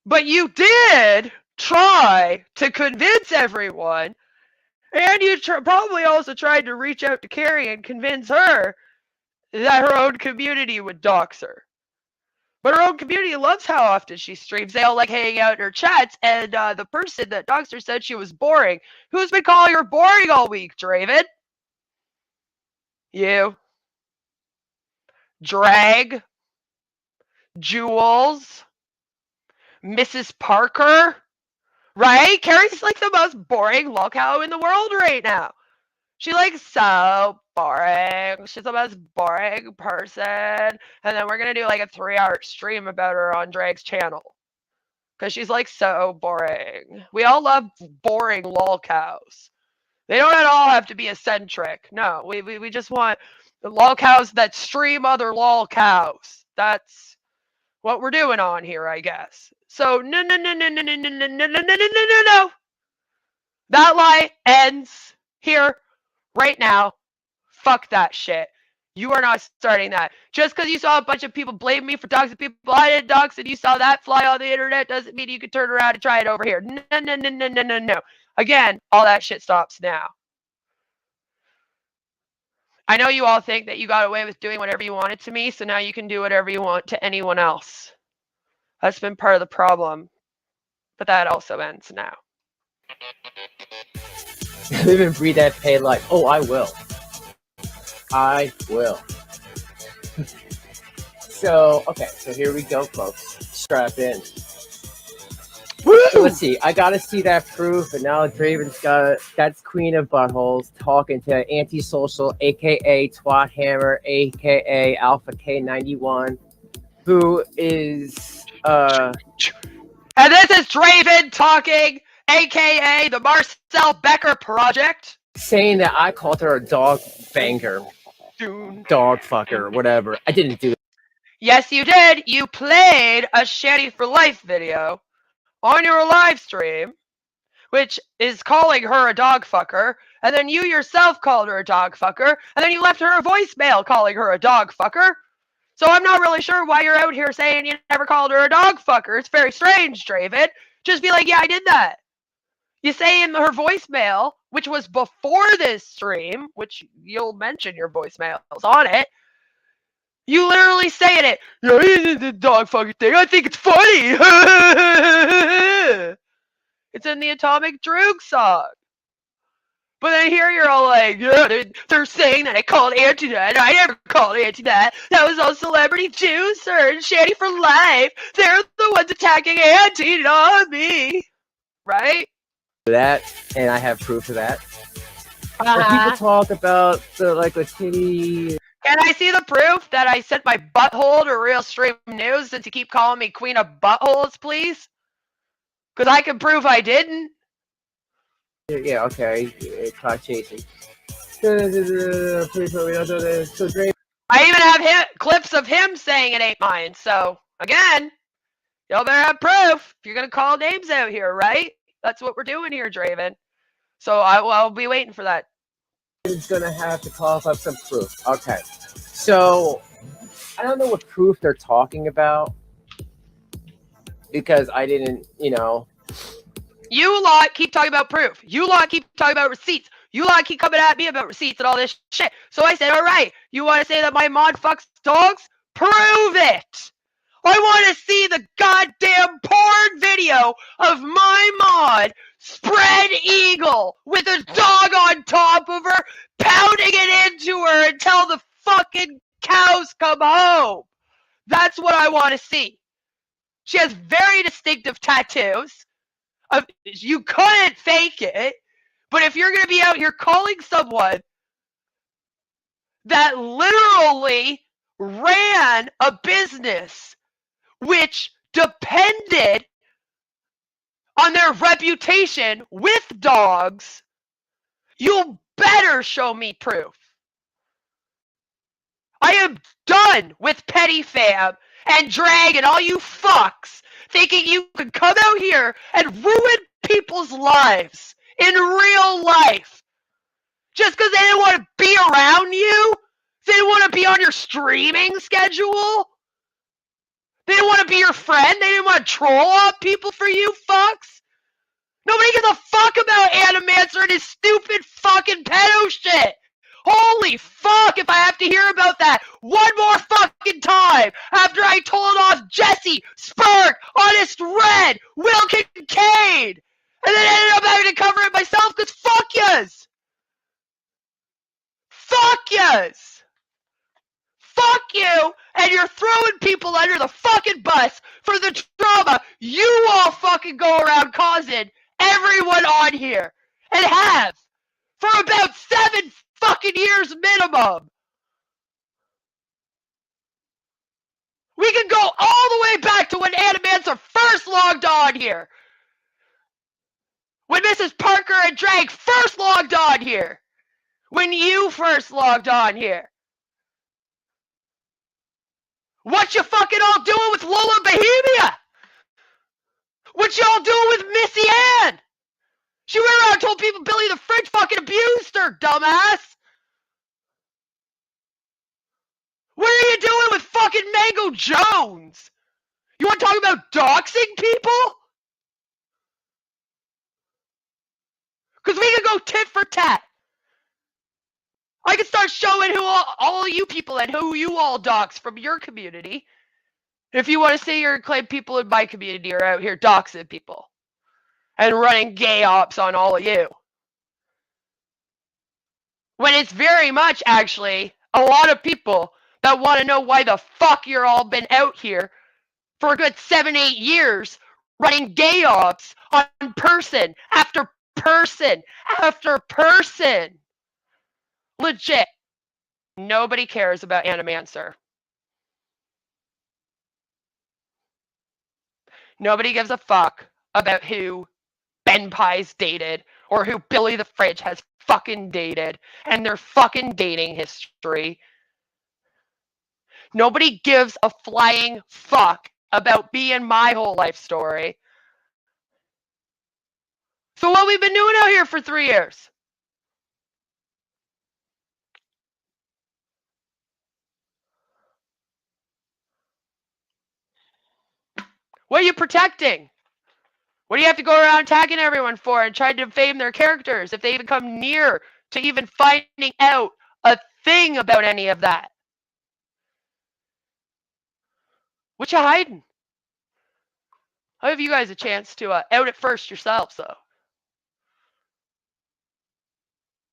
But you did try to convince everyone, and you probably also tried to reach out to Carrie and convince her that her own community would dox her. But her own community loves how often she streams. They all like hanging out in her chats, and the person that doxed her said she was boring. Who's been calling her boring all week, Draven? You. Drag. Jules. Mrs. Parker, right? Carrie's like the most boring lolcow in the world right now. She's like so boring. She's the most boring person. And then we're going to do like a 3-hour stream about her on Drag's channel. Because she's like so boring. We all love boring lolcows. They don't at all have to be eccentric. No, we just want the lolcows that stream other lolcows. That's what we're doing on here, I guess. So no. That lie ends here, right now. Fuck that shit. You are not starting that. Just because you saw a bunch of people blame me for doxing people I didn't dox and you saw that fly on the internet doesn't mean you can turn around and try it over here. No. Again, all that shit stops now. I know you all think that you got away with doing whatever you wanted to me, so now you can do whatever you want to anyone else. That's been part of the problem. But that also ends now. Live and breathe that pay life. Oh, I will. I will. So, okay, so here we go, folks. Strap in. So let's see. I gotta see that proof, and now Draven's got that's Queen of Buttholes talking to Antisocial, aka Twat Hammer, aka Alpha K91, who is And this is Draven talking, aka the Marcel Becker Project. saying that I called her a dog banger, dog fucker, whatever. I didn't do that. Yes, you did. You played a Shanny for Life video on your live stream, which is calling her a dog fucker, and then you yourself called her a dog fucker, and then you left her a voicemail calling her a dog fucker. So I'm not really sure why you're out here saying you never called her a dog fucker. It's very strange, Draven. Just be like, yeah, I did that. You say in her voicemail, which was before this stream, which you'll mention your voicemails on it, you literally say in it, yeah, this is the dog fucking thing. I think it's funny. It's in the Atomic Droog song. But then here you're all like, yeah, they're saying that I called Auntie that. I never called Auntie that. That was all Celebrity Juicer and Shanny for Life. They're the ones attacking Auntie, not me. Right? That, and I have proof of that. When people talk about the titty. Can I see the proof that I sent my butthole to Real Stream News since you keep calling me Queen of Buttholes, please? Because I can prove I didn't. Yeah, okay. Caught chasing. So Draven. I even have clips of him saying it ain't mine. So, again, y'all better have proof if you're going to call names out here, right? That's what we're doing here, Draven. So I'll be waiting for that. It's going to have to cough up some proof. Okay. So, I don't know what proof they're talking about. Because I didn't, You lot keep talking about proof. You lot keep talking about receipts. You lot keep coming at me about receipts and all this shit. So I said, all right, you want to say that my mod fucks dogs? Prove it! I want to see the goddamn porn video of my mod spread eagle with a dog on top of her, pounding it into her until the fucking cows come home. That's what I want to see. She has very distinctive tattoos. You couldn't fake it, but if you're going to be out here calling someone that literally ran a business which depended on their reputation with dogs, you better show me proof. I am done with Petty Fam and Drag and all you fucks thinking you can come out here and ruin people's lives in real life just because they didn't want to be around you. They didn't want to be on your streaming schedule. They didn't want to be your friend. They didn't want to troll up people for you fucks. Nobody gives a fuck about Animancer and his stupid fucking pedo shit. Holy fuck if I have to hear about that one more fucking time after I told off Jesse, Spark, Honest Red, Will Kincaid, and then ended up having to cover it myself because fuck yous. Fuck yous. Fuck you, and you're throwing people under the fucking bus for the drama you all fucking go around causing everyone on here, and have for about 7 fucking years minimum. We can go all the way back to when Animancer first logged on here. When Mrs. Parker and Drag first logged on here. When you first logged on here. What you fucking all doing with Lola Bohemia? What y'all doing with Missy Ann? She went around and told people Billy the Fridge fucking abused her, dumbass. What are you doing with fucking Mango Jones? You want to talk about doxing people? Because we can go tit for tat. I can start showing who all you people and who you all dox from your community. If you want to say or claim people in my community are out here doxing people and running gay ops on all of you. When it's very much actually a lot of people that want to know why the fuck you're all been out here for a good 7-8 years running gay ops on person after person after person. Legit. Nobody cares about Animancer. Nobody gives a fuck about who Ben Pie's dated or who Billy the Fridge has fucking dated and their fucking dating history. Nobody gives a flying fuck about me and my whole life story. So what we've been doing out here for 3 years? What are you protecting? What do you have to go around tagging everyone for and trying to defame their characters if they even come near to even finding out a thing about any of that? What you hiding? I'll give you guys a chance to out it first yourselves, though.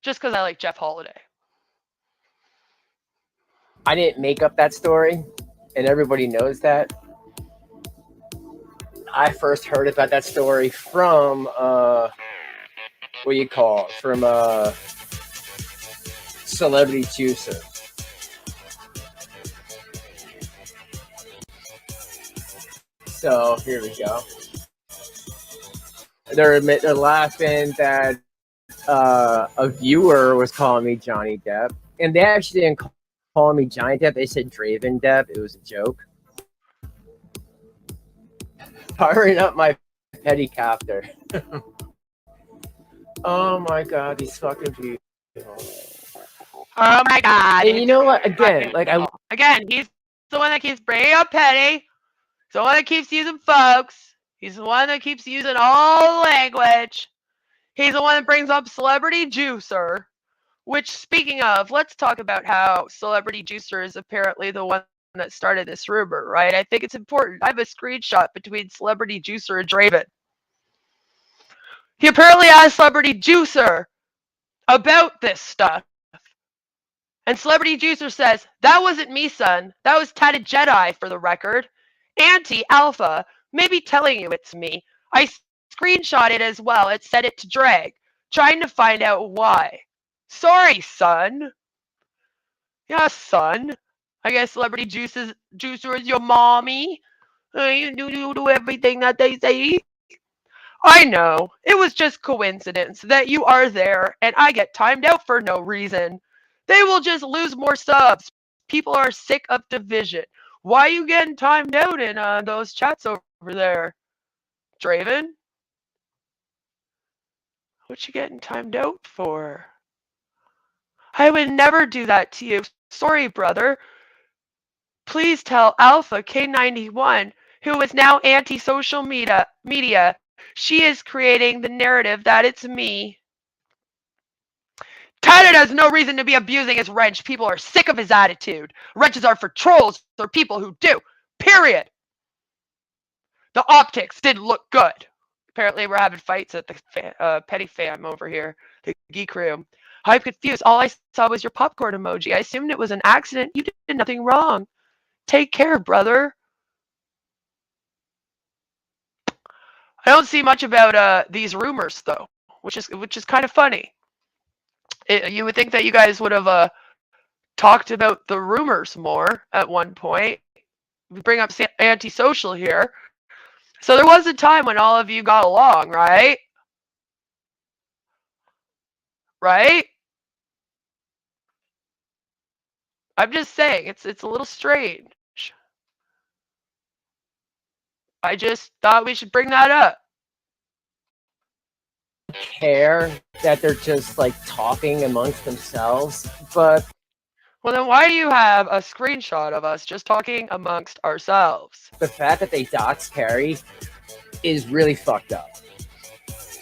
Just because I like Jeff Holiday. I didn't make up that story, and everybody knows that. I first heard about that story from what do you call it? From Celebrity Juicer. So here we go. They're laughing that a viewer was calling me Johnny Depp, and they actually didn't call me Johnny Depp. They said Draven Depp. It was a joke. Firing up my pedicopter. Oh my god, he's fucking beautiful. Oh my god. And you know what? Again, he's the one that keeps bringing up Petty. He's the one that keeps using folks. He's the one that keeps using all the language. He's the one that brings up Celebrity Juicer. Which, speaking of, let's talk about how Celebrity Juicer is apparently the one that started this rumor, right? I think it's important. I have a screenshot between Celebrity Juicer and Draven. He apparently asked Celebrity Juicer about this stuff. And Celebrity Juicer says, that wasn't me, son. That was Tatted Jedi, for the record. Anti-Alpha may be telling you it's me. I screenshot it as well and sent it to Drag, trying to find out why. Sorry, son. Yeah, son. I guess Celebrity Juicer is your mommy. You do everything that they say. I know. It was just coincidence that you are there and I get timed out for no reason. They will just lose more subs. People are sick of division. Why are you getting timed out in those chats over there, Draven? What you getting timed out for? I would never do that to you. Sorry, brother. Please tell Alpha K91, who is now anti-social media. She is creating the narrative that it's me. Tatted has no reason to be abusing his wrench. People are sick of his attitude. Wrenches are for trolls or people who do. Period. The optics didn't look good. Apparently, we're having fights at the Petty Fam over here, the Geek Room. I'm confused. All I saw was your popcorn emoji. I assumed it was an accident. You did nothing wrong. Take care, brother. I don't see much about these rumors, though, which is kind of funny. You would think that you guys would have talked about the rumors more at one point. We bring up antisocial here. So there was a time when all of you got along, right? Right? I'm just saying, it's a little strange. I just thought we should bring that up. Care that they're just like talking amongst themselves, but well, then why do you have a screenshot of us just talking amongst ourselves? The fact that they dox Carrie is really fucked up.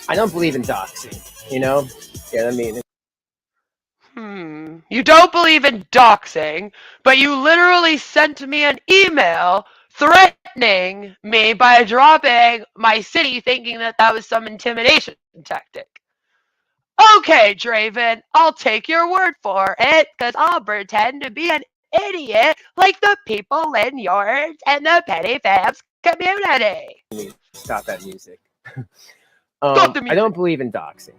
I don't believe in doxing, you know? Yeah, I mean. You don't believe in doxing, but you literally sent me an email threatening me by dropping my city, thinking that was some intimidation tactic. Okay, Draven, I'll take your word for it, because I'll pretend to be an idiot like the people in yours and the Petty Fam's community. Stop that music. Stop the I music. don't believe in doxing.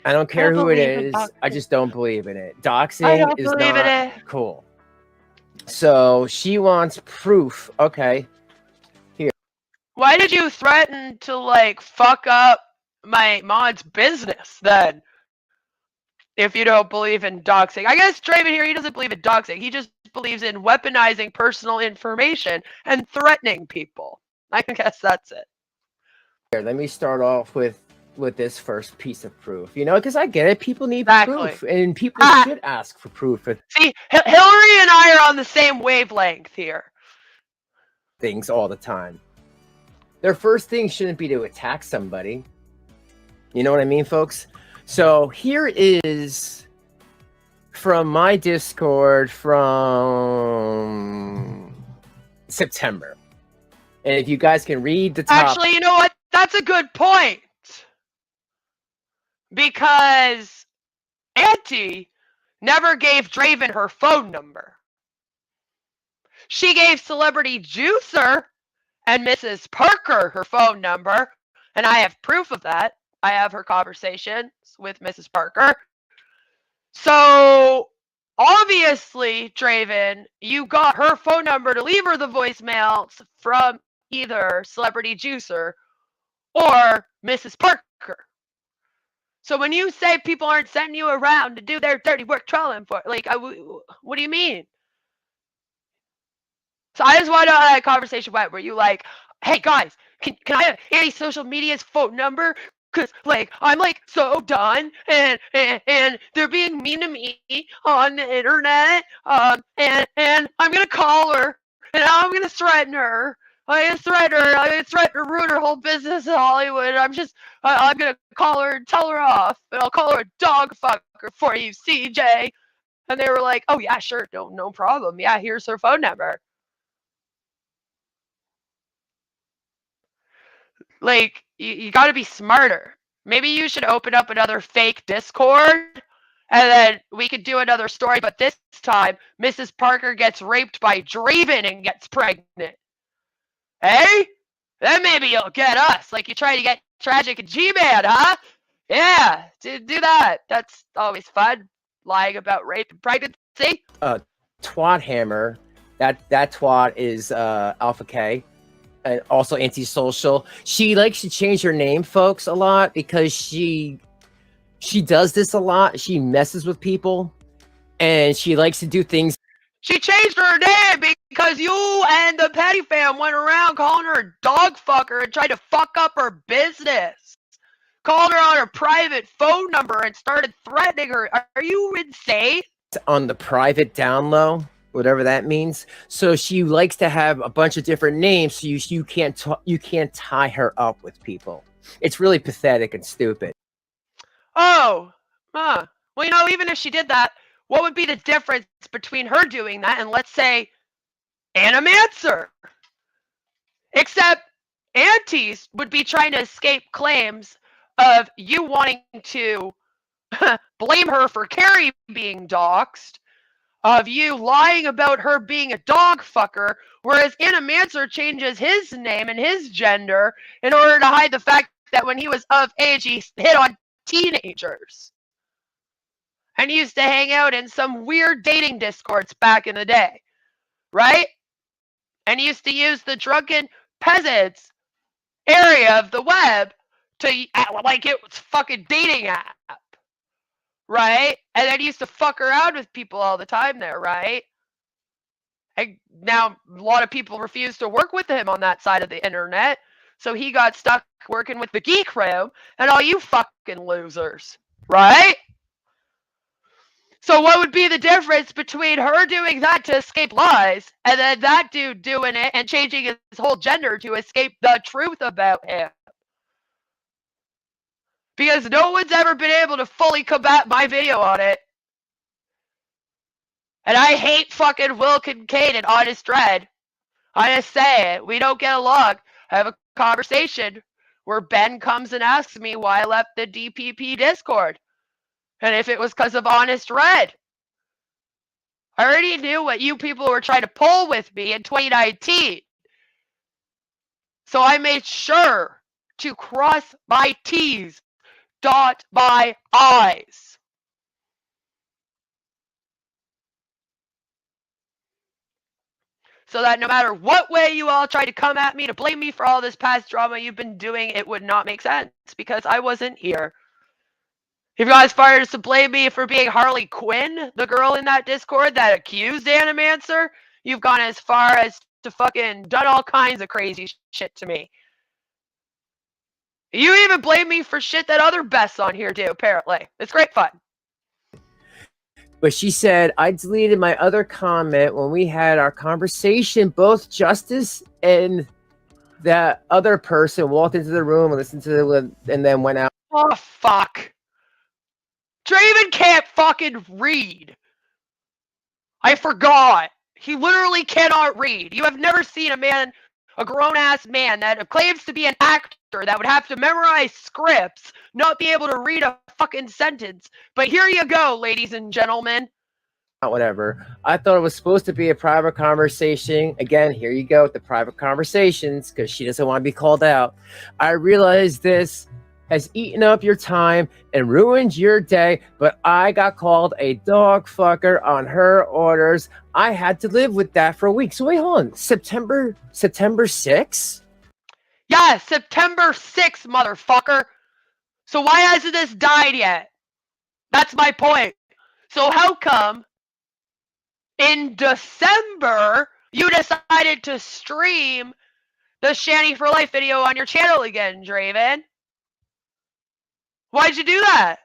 I don't care who it believe in is. I doxing. just don't believe in it. I Doxing don't is believe in not it. cool. So she wants proof. Okay. Here. Why did you threaten to like fuck up my mod's business then? If you don't believe in doxing. I guess Draven here, he doesn't believe in doxing. He just believes in weaponizing personal information and threatening people. I guess that's it. Here, let me start off with this first piece of proof. You know, because I get it. People need Exactly. proof, and people should ask for proof of See, Hillary and I are on the same wavelength here. things all the time. Their first thing shouldn't be to attack somebody. You know what I mean, folks? So here is from my Discord from September. And if you guys can read the top. Actually, you know what? That's a good point. Because Auntie never gave Draven her phone number. She gave Celebrity Juicer and Mrs. Parker her phone number. And I have proof of that. I have her conversations with Mrs. Parker. So, obviously, Draven, you got her phone number to leave her the voicemails from either Celebrity Juicer or Mrs. Parker. So when you say people aren't sending you around to do their dirty work trolling for, like, what do you mean? So I just want to know how that conversation went. Were you like, hey guys, can I have any social media's phone number? Cause like I'm like so done and they're being mean to me on the internet. And I'm gonna call her and I'm gonna threaten her. I'm gonna threaten her, ruin her whole business in Hollywood. I'm gonna call her and tell her off, and I'll call her a dog fucker for you, CJ. And they were like, oh yeah, sure, no problem. Yeah, here's her phone number. Like, you got to be smarter. Maybe you should open up another fake Discord, and then we could do another story. But this time, Mrs. Parker gets raped by Draven and gets pregnant. Hey? Then maybe you'll get us, like you try to get Tragic and G-Man, huh? Yeah, do that. That's always fun, lying about rape and pregnancy. Twat Hammer. That twat is Alpha K. And also antisocial. She likes to change her name, folks, a lot because she does this a lot. She messes with people, and she likes to do things. She changed her name because you and the Petty fam went around calling her a dog fucker and tried to fuck up her business. Called her on her private phone number and started threatening her. Are you insane? On the private down low. Whatever that means. So she likes to have a bunch of different names, so you can't tie her up with people. It's really pathetic and stupid. Oh, well, you know, even if she did that, what would be the difference between her doing that and, let's say, Animancer? Except Aunties would be trying to escape claims of you wanting to blame her for Carrie being doxxed, of you lying about her being a dog fucker, whereas Animancer changes his name and his gender in order to hide the fact that when he was of age, he hit on teenagers. And used to hang out in some weird dating discords back in the day, right? And used to use the drunken peasants area of the web to act like it was fucking dating app. Right? And then he used to fuck around with people all the time there, right? And now a lot of people refuse to work with him on that side of the internet. So he got stuck working with the geek room and all you fucking losers, right? So what would be the difference between her doing that to escape lies and then that dude doing it and changing his whole gender to escape the truth about him? Because no one's ever been able to fully combat my video on it. And I hate fucking Will Kincaid and Honest Red. I just say it. We don't get along. I have a conversation where Ben comes and asks me why I left the DPP Discord. And if it was because of Honest Red. I already knew what you people were trying to pull with me in 2019. So I made sure to cross my T's, dot my I's. So that no matter what way you all tried to come at me to blame me for all this past drama you've been doing, it would not make sense because I wasn't here. If you guys fired to blame me for being Harley Quinn, the girl in that Discord that accused Animancer, you've gone as far as to fucking done all kinds of crazy shit to me. You even blame me for shit that other bests on here do, apparently. It's great fun. But she said, I deleted my other comment when we had our conversation. Both Justice and that other person walked into the room and listened to it and then went out. Oh, fuck. Draven can't fucking read. I forgot. He literally cannot read. You have never seen a grown-ass man that claims to be an actor that would have to memorize scripts, not be able to read a fucking sentence. But here you go, ladies and gentlemen. Whatever. I thought it was supposed to be a private conversation. Again, here you go with the private conversations because she doesn't want to be called out. I realize this has eaten up your time and ruined your day, but I got called a dog fucker on her orders. I had to live with that for a week. So wait, hold on. September 6th? Yeah, September 6th, motherfucker. So why hasn't this died yet? That's my point. So how come in December you decided to stream the Shanny for Life video on your channel again, Draven? Why'd you do that?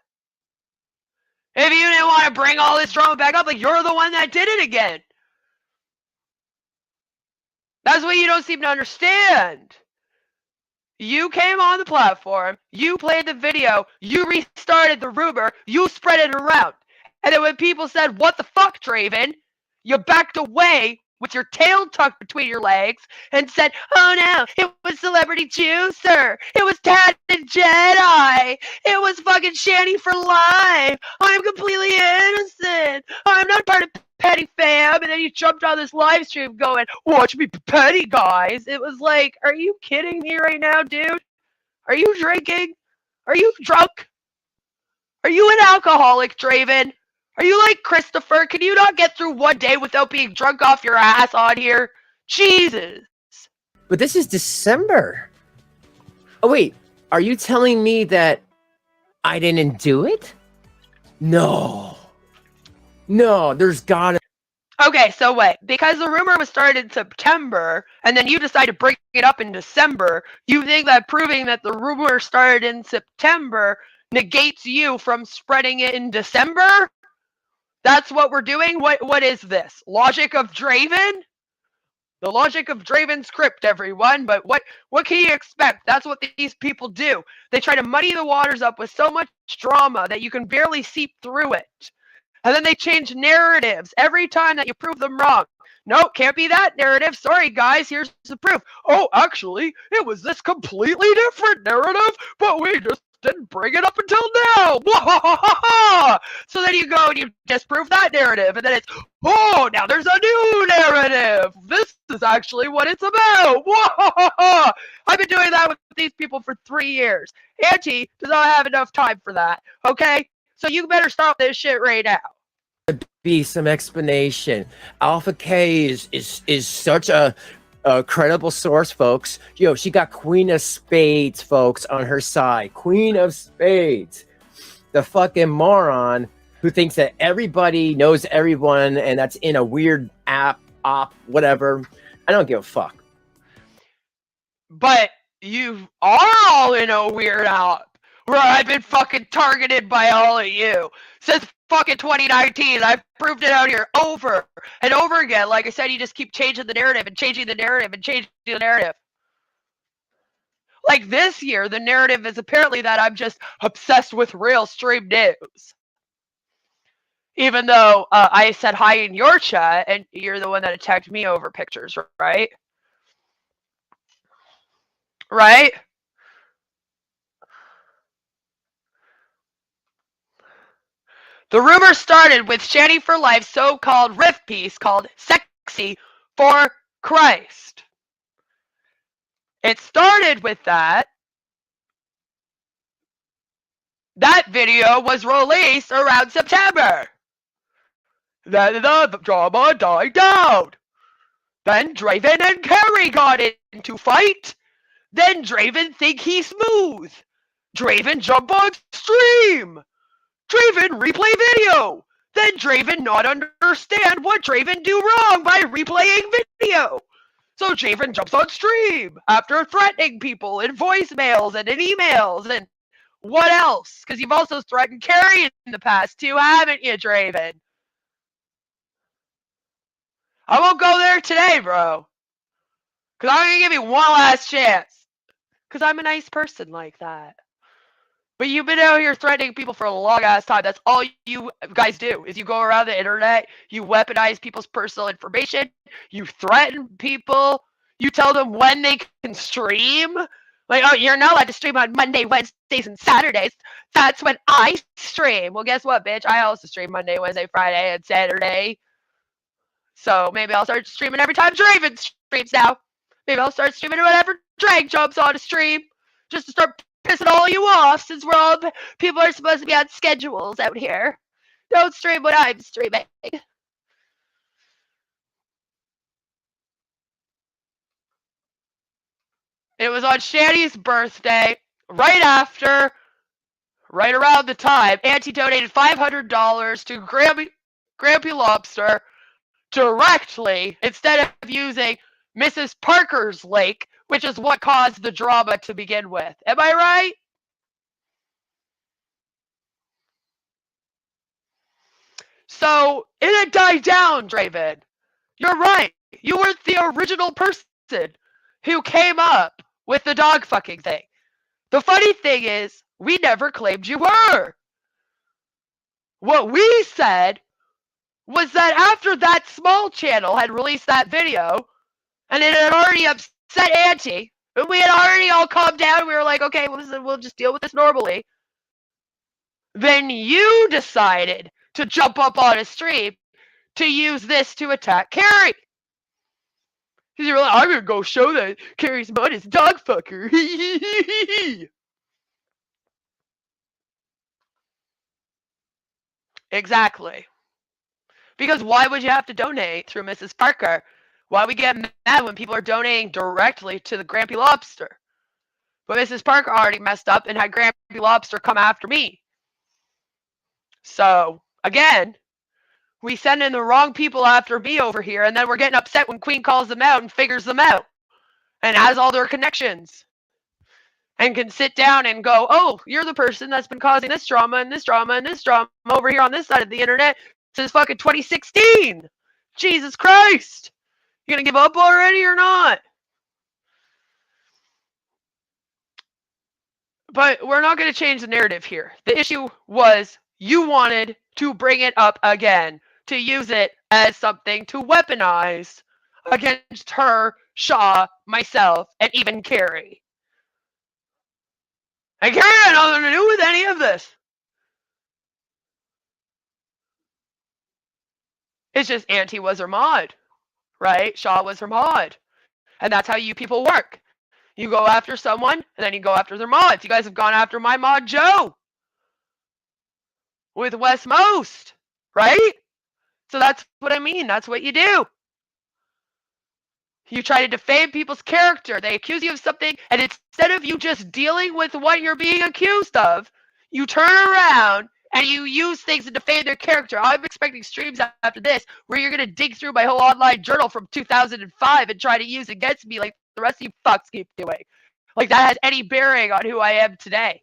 If you didn't want to bring all this drama back up, like you're the one that did it again. That's what you don't seem to understand. You came on the platform, you played the video, you restarted the rumor, you spread it around. And then when people said, what the fuck, Draven? You backed away with your tail tucked between your legs and said, oh no, it was Celebrity Juicer. It was Tad and Jedi. It was fucking Shanny for Life. I'm completely innocent. I'm not part of Petty Fam. And then you jumped on this live stream going, watch me be petty, guys. It was like, are you kidding me right now, dude? Are you drinking? Are you drunk? Are you an alcoholic, Draven? Are you like Christopher? Can you not get through one day without being drunk off your ass on here? Jesus. But this is December. Oh, wait. Are you telling me that I didn't do it? No. No, there's gotta... Okay, so wait. Because the rumor was started in September, and then you decide to bring it up in December, you think that proving that the rumor started in September negates you from spreading it in December? That's what we're doing? What is this? Logic of Draven? The logic of Draven's script, everyone. But what can you expect? That's what these people do. They try to muddy the waters up with so much drama that you can barely seep through it. And then they change narratives every time that you prove them wrong. Nope, can't be that narrative. Sorry, guys, here's the proof. Oh, actually, it was this completely different narrative, but we just didn't bring it up until now. So then you go and you disprove that narrative, and then it's, oh, now there's a new narrative. This is actually what it's about. I've been doing that with these people for 3 years. Auntie does not have enough time for that, okay? So you better stop this shit right now. Be some explanation. Alpha K is such a credible source, folks. Yo, she got Queen of Spades, folks, on her side. Queen of Spades. The fucking moron who thinks that everybody knows everyone and that's in a weird op, whatever. I don't give a fuck. But you are all in a weird op where I've been fucking targeted by all of you since fucking 2019. I've proved it out here over and over again. Like I said, you just keep changing the narrative and changing the narrative and changing the narrative. Like this year, the narrative is apparently that I'm just obsessed with real stream news. Even though I said hi in your chat and you're the one that attacked me over pictures, right? Right? The rumor started with Shanny for Life's so-called riff piece called Sexy for Christ. It started with that. That video was released around September. Then the drama died down. Then Draven and Carrie got into fight. Then Draven think he's smooth. Draven jump on stream. Draven replay video. Then Draven not understand what Draven do wrong by replaying video. So Draven jumps on stream after threatening people in voicemails and in emails and what else? Because you've also threatened Carrie in the past too, haven't you, Draven? I won't go there today, bro. Because I'm going to give you one last chance. Because I'm a nice person like that. But you've been out here threatening people for a long ass time. That's all you guys do, is you go around the internet, you weaponize people's personal information, you threaten people, you tell them when they can stream. Like, oh, you're not allowed to stream on Monday, Wednesdays, and Saturdays. That's when I stream. Well, guess what, bitch? I also stream Monday, Wednesday, Friday, and Saturday. So maybe I'll start streaming every time Draven streams now. Maybe I'll start streaming whenever Drag jumps on a stream. Just to start pissing all you off, since we're all people are supposed to be on schedules out here. Don't stream when I'm streaming. It was on Shanny's birthday, right around the time, Auntie donated $500 to Grampy Lobster directly instead of using Mrs. Parker's lake, which is what caused the drama to begin with. Am I right? So it died down, Draven. You're right. You were the original person who came up with the dog fucking thing. The funny thing is, we never claimed you were. What we said was that after that small channel had released that video, and it had already upset Auntie, and we had already all calmed down, we were like, okay, well, listen, we'll just deal with this normally. Then you decided to jump up on a stream to use this to attack Carrie. Because you were like, I'm going to go show that Carrie's mud is dog fucker. Exactly. Because why would you have to donate through Mrs. Parker? Why we get mad when people are donating directly to the Grampy Lobster? But Mrs. Parker already messed up and had Grampy Lobster come after me. So, again, we send in the wrong people after me over here, and then we're getting upset when Queen calls them out and figures them out and has all their connections and can sit down and go, oh, you're the person that's been causing this drama and this drama and this drama over here on this side of the internet since fucking 2016. Jesus Christ. You gonna give up already or not? But we're not going to change the narrative here. The issue was you wanted to bring it up again, to use it as something to weaponize against her, Shaw, myself, and even Carrie. And Carrie had nothing to do with any of this. It's just Auntie was her mod, right? Shaw was her mod. And that's how you people work. You go after someone, and then you go after their mods. You guys have gone after my mod, Joe. With West Most, right? So that's what I mean. That's what you do. You try to defame people's character. They accuse you of something, and instead of you just dealing with what you're being accused of, you turn around and you use things to defame their character. I'm expecting streams after this where you're going to dig through my whole online journal from 2005 and try to use it against me like the rest of you fucks keep doing. Like that has any bearing on who I am today.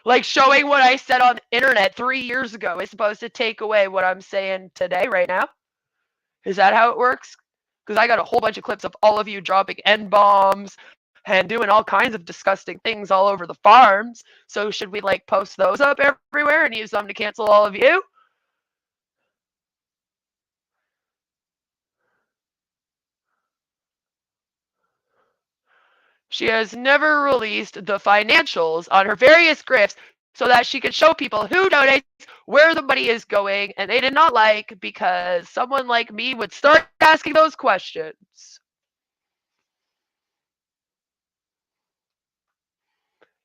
Like showing what I said on the internet 3 years ago is supposed to take away what I'm saying today, right now? Is that how it works? Because I got a whole bunch of clips of all of you dropping N-bombs and doing all kinds of disgusting things all over the farms. So should we like post those up everywhere and use them to cancel all of you? She has never released the financials on her various grifts so that she could show people who donates, where the money is going, and they did not like because someone like me would start asking those questions.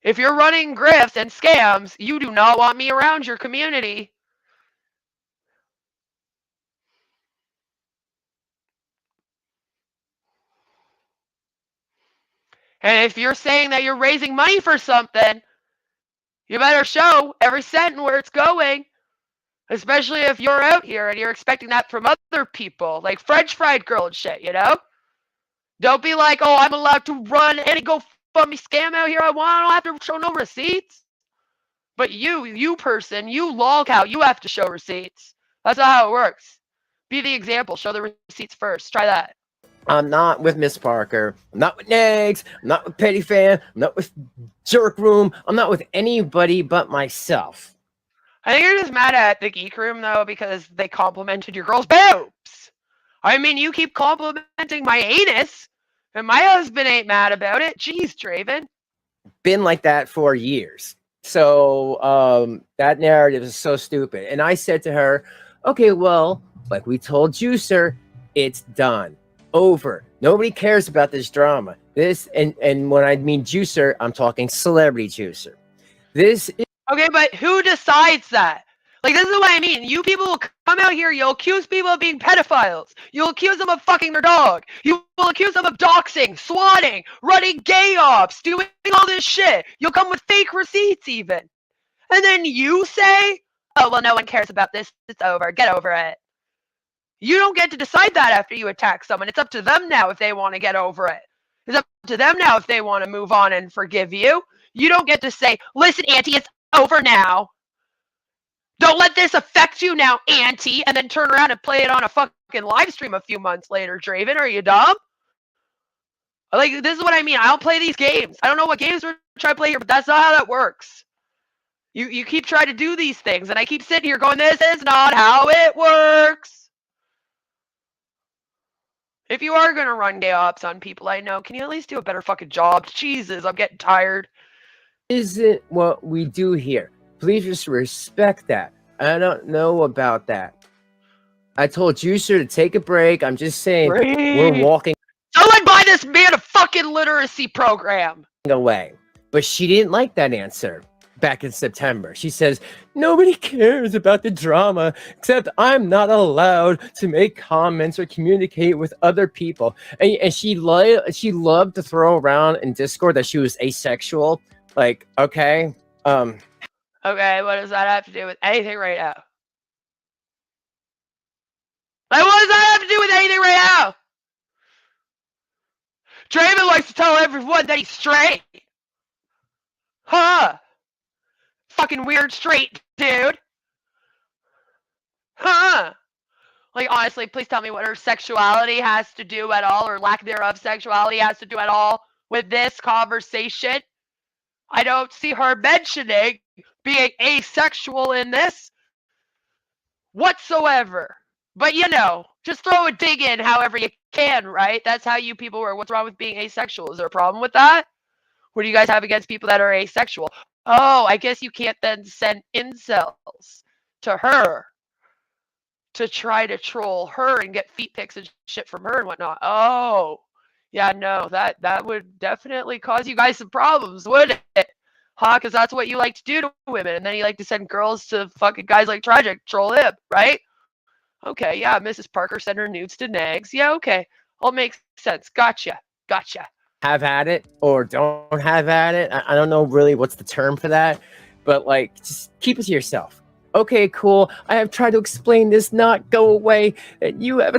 If you're running grifts and scams, you do not want me around your community. And if you're saying that you're raising money for something, you better show every cent and where it's going. Especially if you're out here and you're expecting that from other people, like French fried girl and shit, you know? Don't be like, oh, I'm allowed to run any GoFundMe scam out here I want. I don't have to show no receipts. But you person, you lolcow, you have to show receipts. That's not how it works. Be the example. Show the receipts first. Try that. I'm not with Mrz Parker. I'm not with Negs. I'm not with Petty Fan. I'm not with Jerk Room. I'm not with anybody but myself. I think you're just mad at the Geek Room, though, because they complimented your girl's boobs. I mean, you keep complimenting my anus, and my husband ain't mad about it. Jeez, Draven. Been like that for years. So that narrative is so stupid. And I said to her, okay, well, like we told Juicer, it's done. Over. Nobody cares about this drama. This, and when I mean Juicer, I'm talking celebrity Juicer. This is... Okay, but who decides that? Like, this is what I mean. You people will come out here, you'll accuse people of being pedophiles. You'll accuse them of fucking their dog. You will accuse them of doxing, swatting, running gay ops, doing all this shit. You'll come with fake receipts even. And then you say, oh, well, no one cares about this. It's over. Get over it. You don't get to decide that after you attack someone. It's up to them now if they want to get over it. It's up to them now if they want to move on and forgive you. You don't get to say, listen, Auntie, it's over now. Don't let this affect you now, Auntie, and then turn around and play it on a fucking live stream a few months later, Draven. Are you dumb? Like, this is what I mean. I don't play these games. I don't know what games we're trying to play here, but that's not how that works. You keep trying to do these things, and I keep sitting here going, this is not how it works. If you are going to run gay ops on people I know, can you at least do a better fucking job? Jesus, I'm getting tired. Isn't what we do here. Please just respect that. I don't know about that. I told Juicer to take a break. I'm just saying we're walking. Someone buy this man a fucking literacy program. Away. But she didn't like that answer back in September. She says, nobody cares about the drama except I'm not allowed to make comments or communicate with other people. And she loved to throw around in Discord that she was asexual. Like, okay. Okay, what does that have to do with anything right now? Like, what does that have to do with anything right now? Draven likes to tell everyone that he's straight. Huh? Fucking weird straight dude. Huh? Like, honestly, please tell me what her sexuality has to do at all, or lack thereof sexuality has to do at all with this conversation. I don't see her mentioning being asexual in this whatsoever. But, you know, just throw a dig in however you can, right? That's how you people were. What's wrong with being asexual? Is there a problem with that? What do you guys have against people that are asexual? Oh, I guess you can't then send incels to her to try to troll her and get feet pics and shit from her and whatnot. Oh, yeah, no, that would definitely cause you guys some problems, wouldn't it? Huh? Because that's what you like to do to women. And then you like to send girls to fucking guys like Tragic, troll him, right? Okay, yeah, Mrs. Parker sent her nudes to Nags. Yeah, okay. All makes sense. Gotcha. Have at it or don't have at it. I don't know really what's the term for that, but like, just keep it to yourself. Okay, cool. I have tried to explain this, not go away. And you have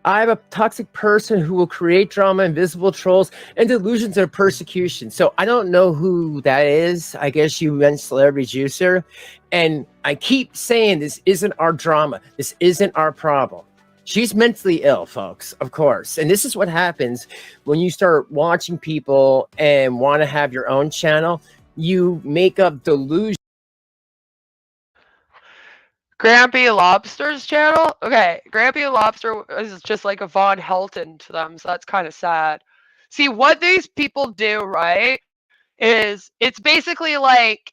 I have a toxic person who will create drama, invisible trolls, and delusions of persecution. So I don't know who that is. I guess you meant Celebrity Juicer. And I keep saying this isn't our drama. This isn't our problem. She's mentally ill, folks, of course. And this is what happens when you start watching people and want to have your own channel. You make up delusions. Grampy Lobster's channel? Okay, Grampy Lobster is just like a Von Helton to them, so that's kind of sad. See, what these people do, right, is it's basically like,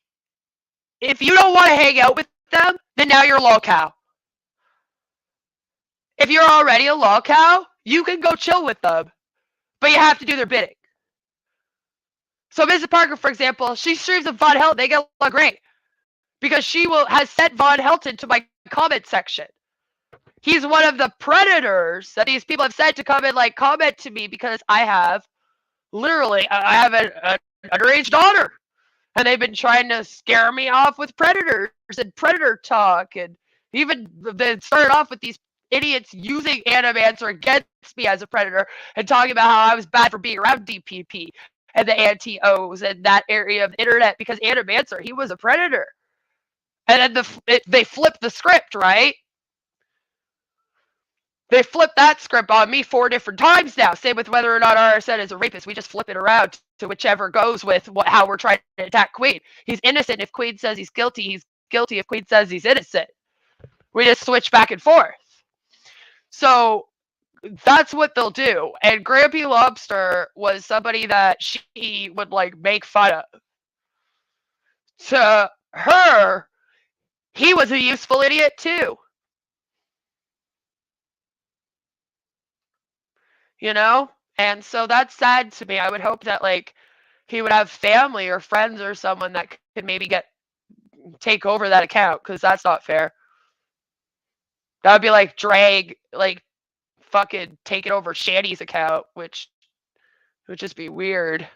if you don't want to hang out with them, then now you're a lolcow. If you're already a lolcow, you can go chill with them, but you have to do their bidding. So Mrs. Parker, for example, she streams of Von Helton. They get along great because she has sent Von Helton to my comment section. He's one of the predators that these people have said to come and like comment to me because I have literally I have an underage daughter, and they've been trying to scare me off with predators and predator talk, and even they started off with these idiots using Animancer against me as a predator and talking about how I was bad for being around DPP and the anti-Os and that area of the internet because Animancer, he was a predator. And then they flipped the script, right? They flipped that script on me 4 different times now. Same with whether or not RSN is a rapist. We just flip it around to whichever goes with how we're trying to attack Queen. He's innocent if Queen says he's guilty. He's guilty if Queen says he's innocent. We just switch back and forth. So that's what they'll do. And Grampy Lobster was somebody that she would like make fun of. To her, he was a useful idiot too. You know? And so that's sad to me. I would hope that like he would have family or friends or someone that could maybe take over that account, because that's not fair. That would be like fucking taking over Shanny's account, which would just be weird.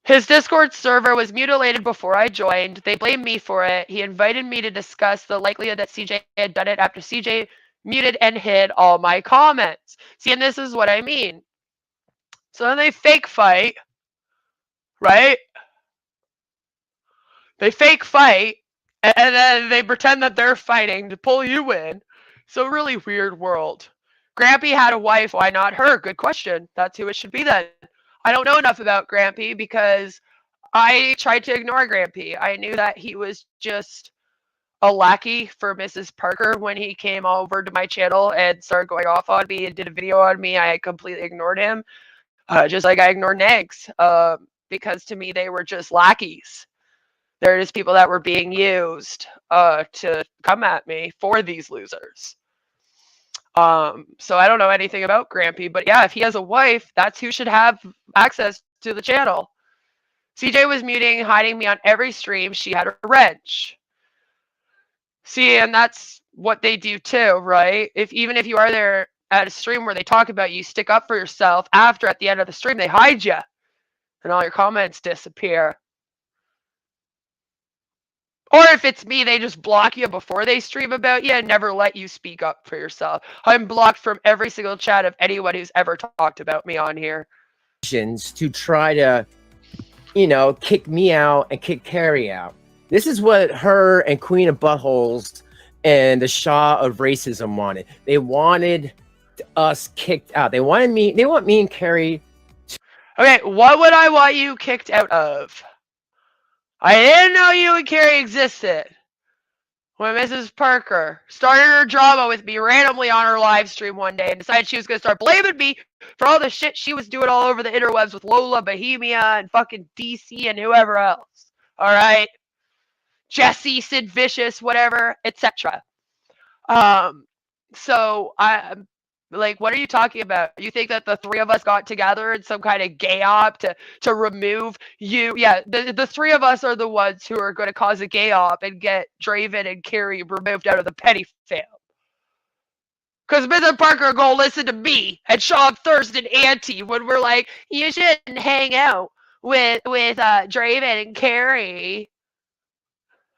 His Discord server was mutilated before I joined. They blamed me for it. He invited me to discuss the likelihood that CJ had done it after CJ muted and hid all my comments. See, and this is what I mean. So then they fake fight, right? They fake fight, and then they pretend that they're fighting to pull you in. So really weird world. Grampy had a wife. Why not her? Good question. That's who it should be then. I don't know enough about Grampy because I tried to ignore Grampy. I knew that he was just a lackey for Mrs. Parker when he came over to my channel and started going off on me and did a video on me. I completely ignored him, just like I ignored Negs, because to me they were just lackeys. They're just people that were being used to come at me for these losers. So I don't know anything about Grampy, but yeah, if he has a wife, that's who should have access to the channel. CJ was muting, hiding me on every stream. She had a wrench. See, and that's what they do too, right? Even if you are there at a stream where they talk about you, stick up for yourself. After, at the end of the stream, they hide you, and all your comments disappear. Or if it's me, they just block you before they stream about you and never let you speak up for yourself. I'm blocked from every single chat of anyone who's ever talked about me on here. To try to, kick me out and kick Carrie out. This is what her and Queen of Buttholes and the Shah of Racism wanted. They wanted us kicked out. They want me and Carrie. Okay, what would I want you kicked out of? I didn't know you and Carrie existed when Mrs. Parker started her drama with me randomly on her live stream one day and decided she was going to start blaming me for all the shit she was doing all over the interwebs with Lola Bohemia and fucking DC and whoever else. All right? Jesse, Sid Vicious, whatever, etc. So what are you talking about? You think that the 3 of us got together in some kind of gay op to remove you? Yeah, the 3 of us are the ones who are going to cause a gay op and get Draven and Carrie removed out of the Petty fam. Because Mr. Parker go listen to me and Sean Thirst and Auntie when we're like, you shouldn't hang out with Draven and Carrie.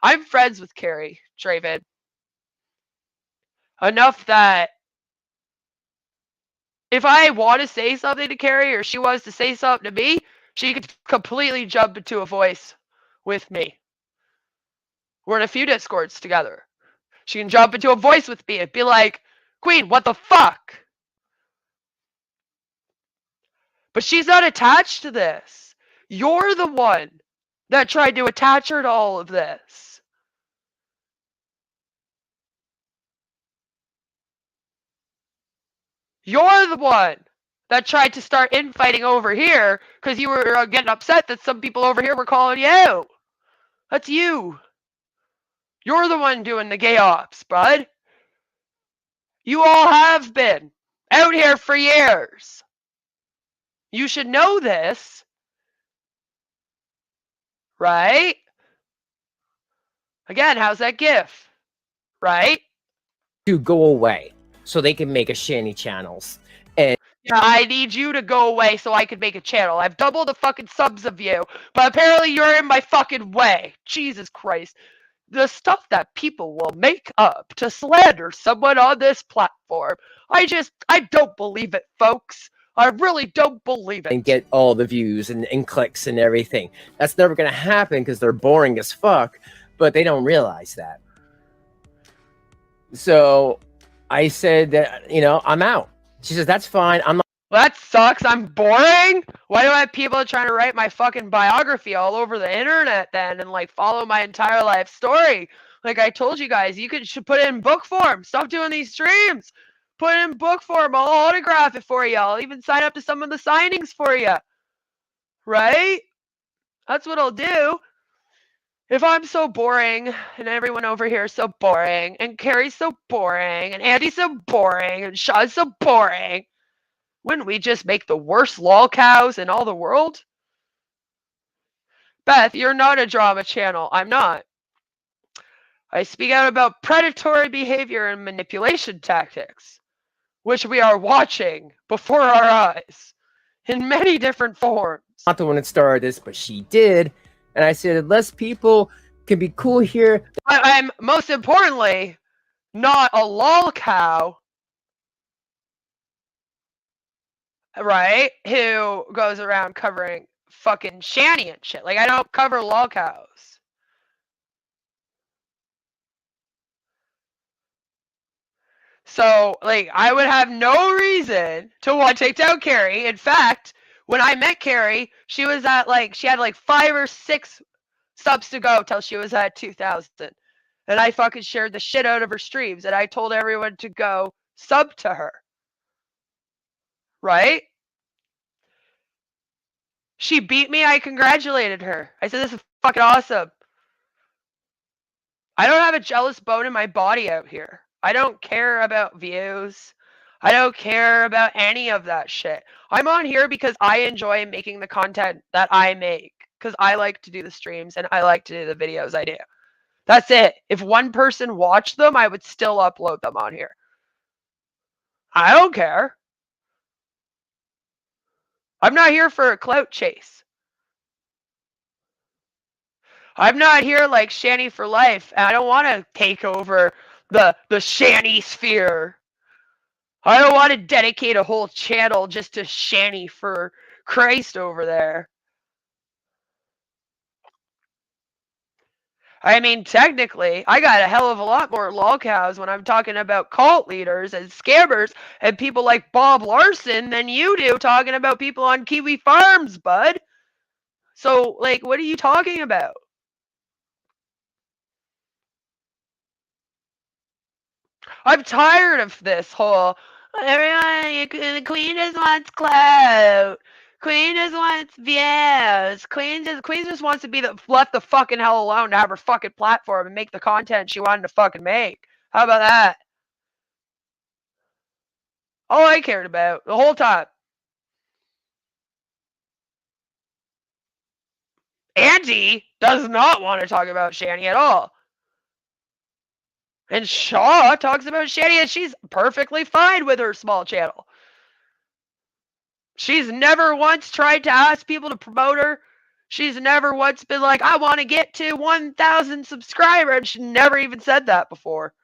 I'm friends with Carrie, Draven. Enough that if I want to say something to Carrie or she wants to say something to me, she could completely jump into a voice with me. We're in a few Discords together. She can jump into a voice with me and be like, Queen, what the fuck? But she's not attached to this. You're the one that tried to attach her to all of this. You're the one that tried to start infighting over here because you were getting upset that some people over here were calling you out. That's you. You're the one doing the gay ops, bud. You all have been. out here for years. You should know this, right? Again, how's that gif? Right? To go away so they can make a Shanny channels. And yeah, I need you to go away so I can make a channel. I've doubled the fucking subs of you, but apparently you're in my fucking way. Jesus Christ. The stuff that people will make up to slander someone on this platform. I don't believe it, folks. I really don't believe it. And get all the views and clicks and everything. That's never going to happen because they're boring as fuck, but they don't realize that. So I said that, I'm out. She says, that's fine. I'm not. Well, that sucks. I'm boring. Why do I have people trying to write my fucking biography all over the internet then and like follow my entire life story? Like I told you guys, should put it in book form. Stop doing these streams. Put it in book form. I'll autograph it for you. I'll even sign up to some of the signings for you. Right? That's what I'll do. If I'm so boring, and everyone over here is so boring, and Carrie's so boring, and Andy's so boring, and Shaw's so boring, wouldn't we just make the worst lolcows in all the world? Beth, you're not a drama channel. I'm not. I speak out about predatory behavior and manipulation tactics, which we are watching before our eyes in many different forms. Not the one that started this, but she did. And I said, less people can be cool here. I'm most importantly not a lolcow, right? Who goes around covering fucking Shanny and shit. Like, I don't cover lolcows. So, like, I would have no reason to want to take down Carrie. In fact, when I met Carrie, she was at she had 5 or 6 subs to go till she was at 2,000. And I fucking shared the shit out of her streams and I told everyone to go sub to her. Right? She beat me. I congratulated her. I said, this is fucking awesome. I don't have a jealous bone in my body out here. I don't care about views. I don't care about any of that shit. I'm on here because I enjoy making the content that I make. Because I like to do the streams and I like to do the videos I do. That's it. If one person watched them, I would still upload them on here. I don't care. I'm not here for a clout chase. I'm not here like Shanny for life. And I don't want to take over the Shanny sphere. I don't want to dedicate a whole channel just to Shanny for Christ over there. I mean, technically, I got a hell of a lot more lolcows when I'm talking about cult leaders and scammers and people like Bob Larson than you do talking about people on Kiwi Farms, bud. So, like, what are you talking about? I'm tired of this whole, everyone, the queen just wants clout. Queen just wants views. Queen just wants to be left the fucking hell alone to have her fucking platform and make the content she wanted to fucking make. How about that? All I cared about the whole time. Andy does not want to talk about Shanny at all. And Shaw talks about Shanny and she's perfectly fine with her small channel. She's never once tried to ask people to promote her. She's never once been like, I want to get to 1,000 subscribers. She never even said that before.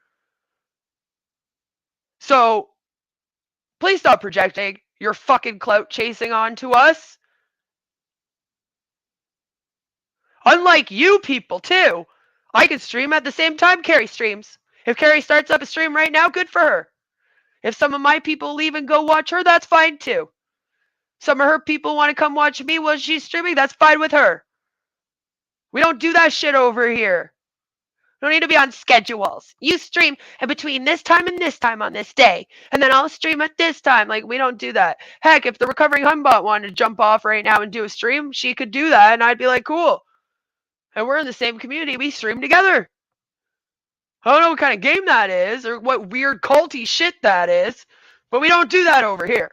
So, please stop projecting your fucking clout chasing onto us. Unlike you people, too. I can stream at the same time Carrie streams. If Carrie starts up a stream right now, good for her. If some of my people leave and go watch her, that's fine, too. Some of her people want to come watch me while she's streaming. That's fine with her. We don't do that shit over here. We don't need to be on schedules. You stream in between this time and this time on this day. And then I'll stream at this time. Like, we don't do that. Heck, if the recovering Humbot wanted to jump off right now and do a stream, she could do that. And I'd be like, cool. And we're in the same community. We stream together. I don't know what kind of game that is or what weird culty shit that is. But we don't do that over here.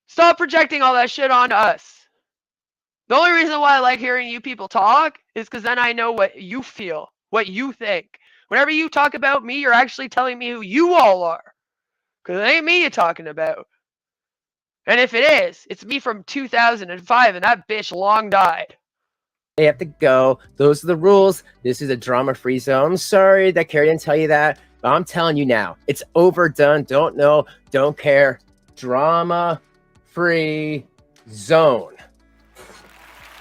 Stop projecting all that shit onto us. The only reason why I like hearing you people talk is because then I know what you feel, what you think. Whenever you talk about me, you're actually telling me who you all are. Because it ain't me you're talking about. And if it is, it's me from 2005, and that bitch long died. They have to go. Those are the rules. This is a drama-free zone. I'm sorry that Carrie didn't tell you that, but I'm telling you now. It's overdone. Don't know. Don't care. Drama-free zone.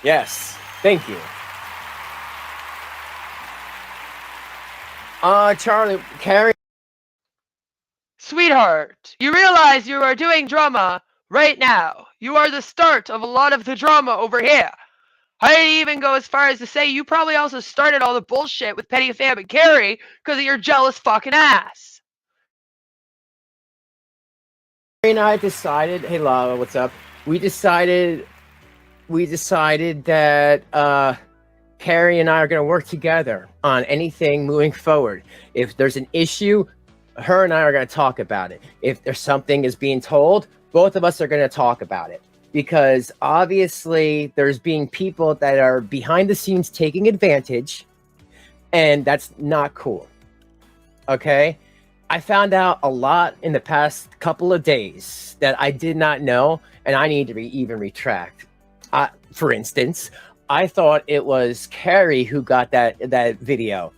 Yes. Thank you. Charlie, Carrie. Sweetheart, you realize you are doing drama right now. You are the start of a lot of the drama over here. I didn't even go as far as to say you probably also started all the bullshit with Petty Fam and Carrie because of your jealous fucking ass. Carrie and I decided, hey Lava, what's up? We decided that Carrie and I are going to work together on anything moving forward. If there's an issue, her and I are going to talk about it. If there's something is being told, both of us are going to talk about it. Because obviously there's being people that are behind the scenes taking advantage, and that's not cool. Okay? I found out a lot in the past couple of days that I did not know, and I need to even retract. For instance, I thought it was Carrie who got that video,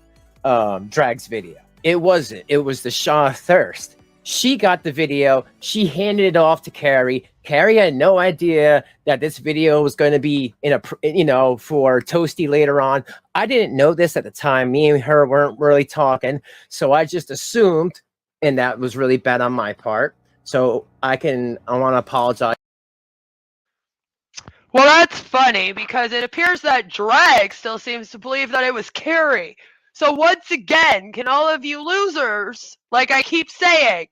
Drag's video. It wasn't. It was the Shaw Thirst. She got the video. She handed it off to Carrie. Carrie had no idea that this video was going to be for Toasty later on. I didn't know this at the time. Me and her weren't really talking, so I just assumed, and that was really bad on my part. So I want to apologize. Well, that's funny because it appears that Drag still seems to believe that it was Carrie. So once again, can all of you losers, like I keep saying,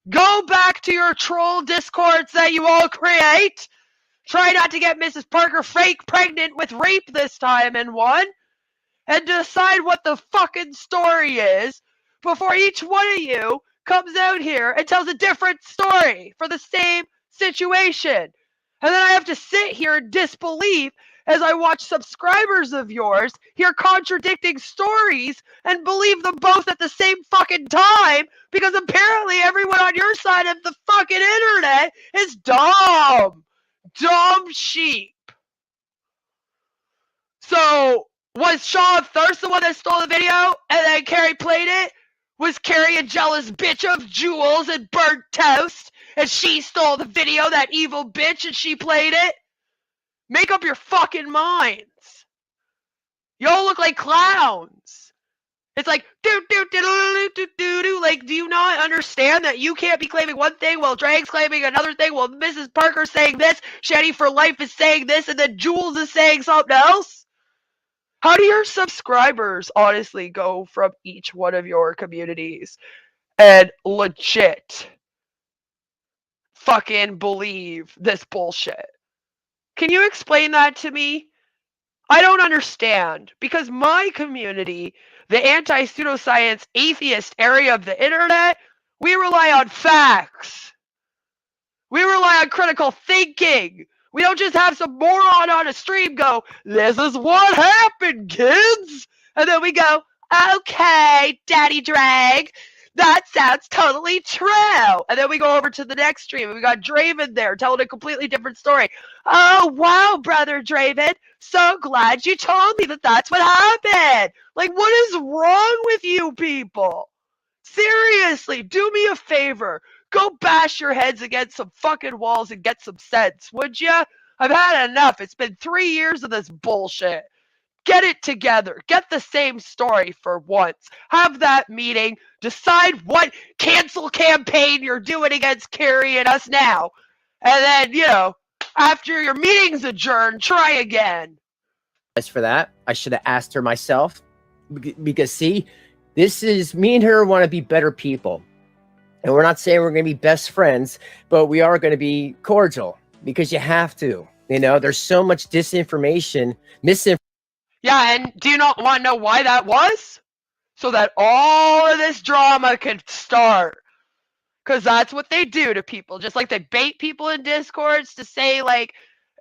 go back to your troll discords that you all create. Try not to get Mrs. Parker fake pregnant with rape this time and one. And decide what the fucking story is before each one of you comes out here and tells a different story for the same situation. And then I have to sit here in disbelief as I watch subscribers of yours hear contradicting stories and believe them both at the same fucking time because apparently everyone on your side of the fucking internet is dumb. Dumb sheep. So, was Shaw Thirst the one that stole the video and then Carrie played it? Was Carrie a jealous bitch of jewels and burnt toast and she stole the video, that evil bitch, and she played it? Make up your fucking minds. Y'all look like clowns. It's like, like, do you not understand that you can't be claiming one thing while Drag's claiming another thing while Mrs. Parker's saying this, Shanny for Life is saying this, and then Jules is saying something else? How do your subscribers honestly go from each one of your communities and legit fucking believe this bullshit? Can you explain that to me? I don't understand, because my community, the anti-pseudoscience atheist area of the internet, we rely on facts. We rely on critical thinking. We don't just have some moron on a stream go, this is what happened, kids. And then we go, okay, Daddy Drag, that sounds totally true. And then we go over to the next stream and we got Draven there telling a completely different story. Oh, wow, brother Draven. So glad you told me that that's what happened. Like, what is wrong with you people? Seriously, do me a favor. Go bash your heads against some fucking walls and get some sense, would ya? I've had enough. It's been 3 years of this bullshit. Get it together. Get the same story for once. Have that meeting. Decide what cancel campaign you're doing against Carrie and us now. And then, after your meeting's adjourned, try again. As for that, I should have asked her myself. Because, see, this is, me and her want to be better people. And we're not saying we're going to be best friends, but we are going to be cordial. Because you have to. There's so much disinformation, misinformation. Yeah, and do you not want to know why that was? So that all of this drama could start. Because that's what they do to people. Just like they bait people in Discords to say, like,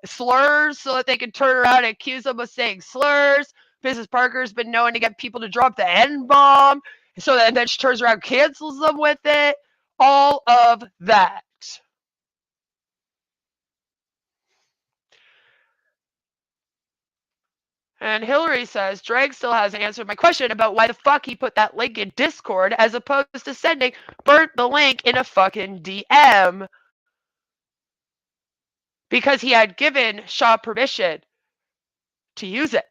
slurs so that they can turn around and accuse them of saying slurs. Mrs. Parker's been known to get people to drop the N-bomb. So that, and then she turns around and cancels them with it. All of that. And Hillary says, Drag still hasn't answered my question about why the fuck he put that link in Discord as opposed to sending Bert the link in a fucking DM. Because he had given Shaw permission to use it.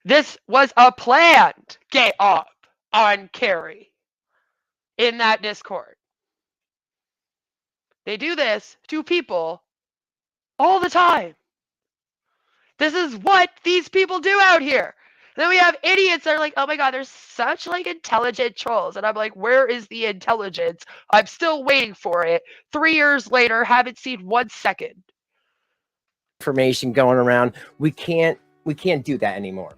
This was a planned get up on Carrie in that Discord. They do this to people all the time. This is what these people do out here. And then we have idiots that are like, oh my god, there's such like intelligent trolls. And I'm like, where is the intelligence? I'm still waiting for it. 3 years later, haven't seen 1 second. Information going around. We can't do that anymore.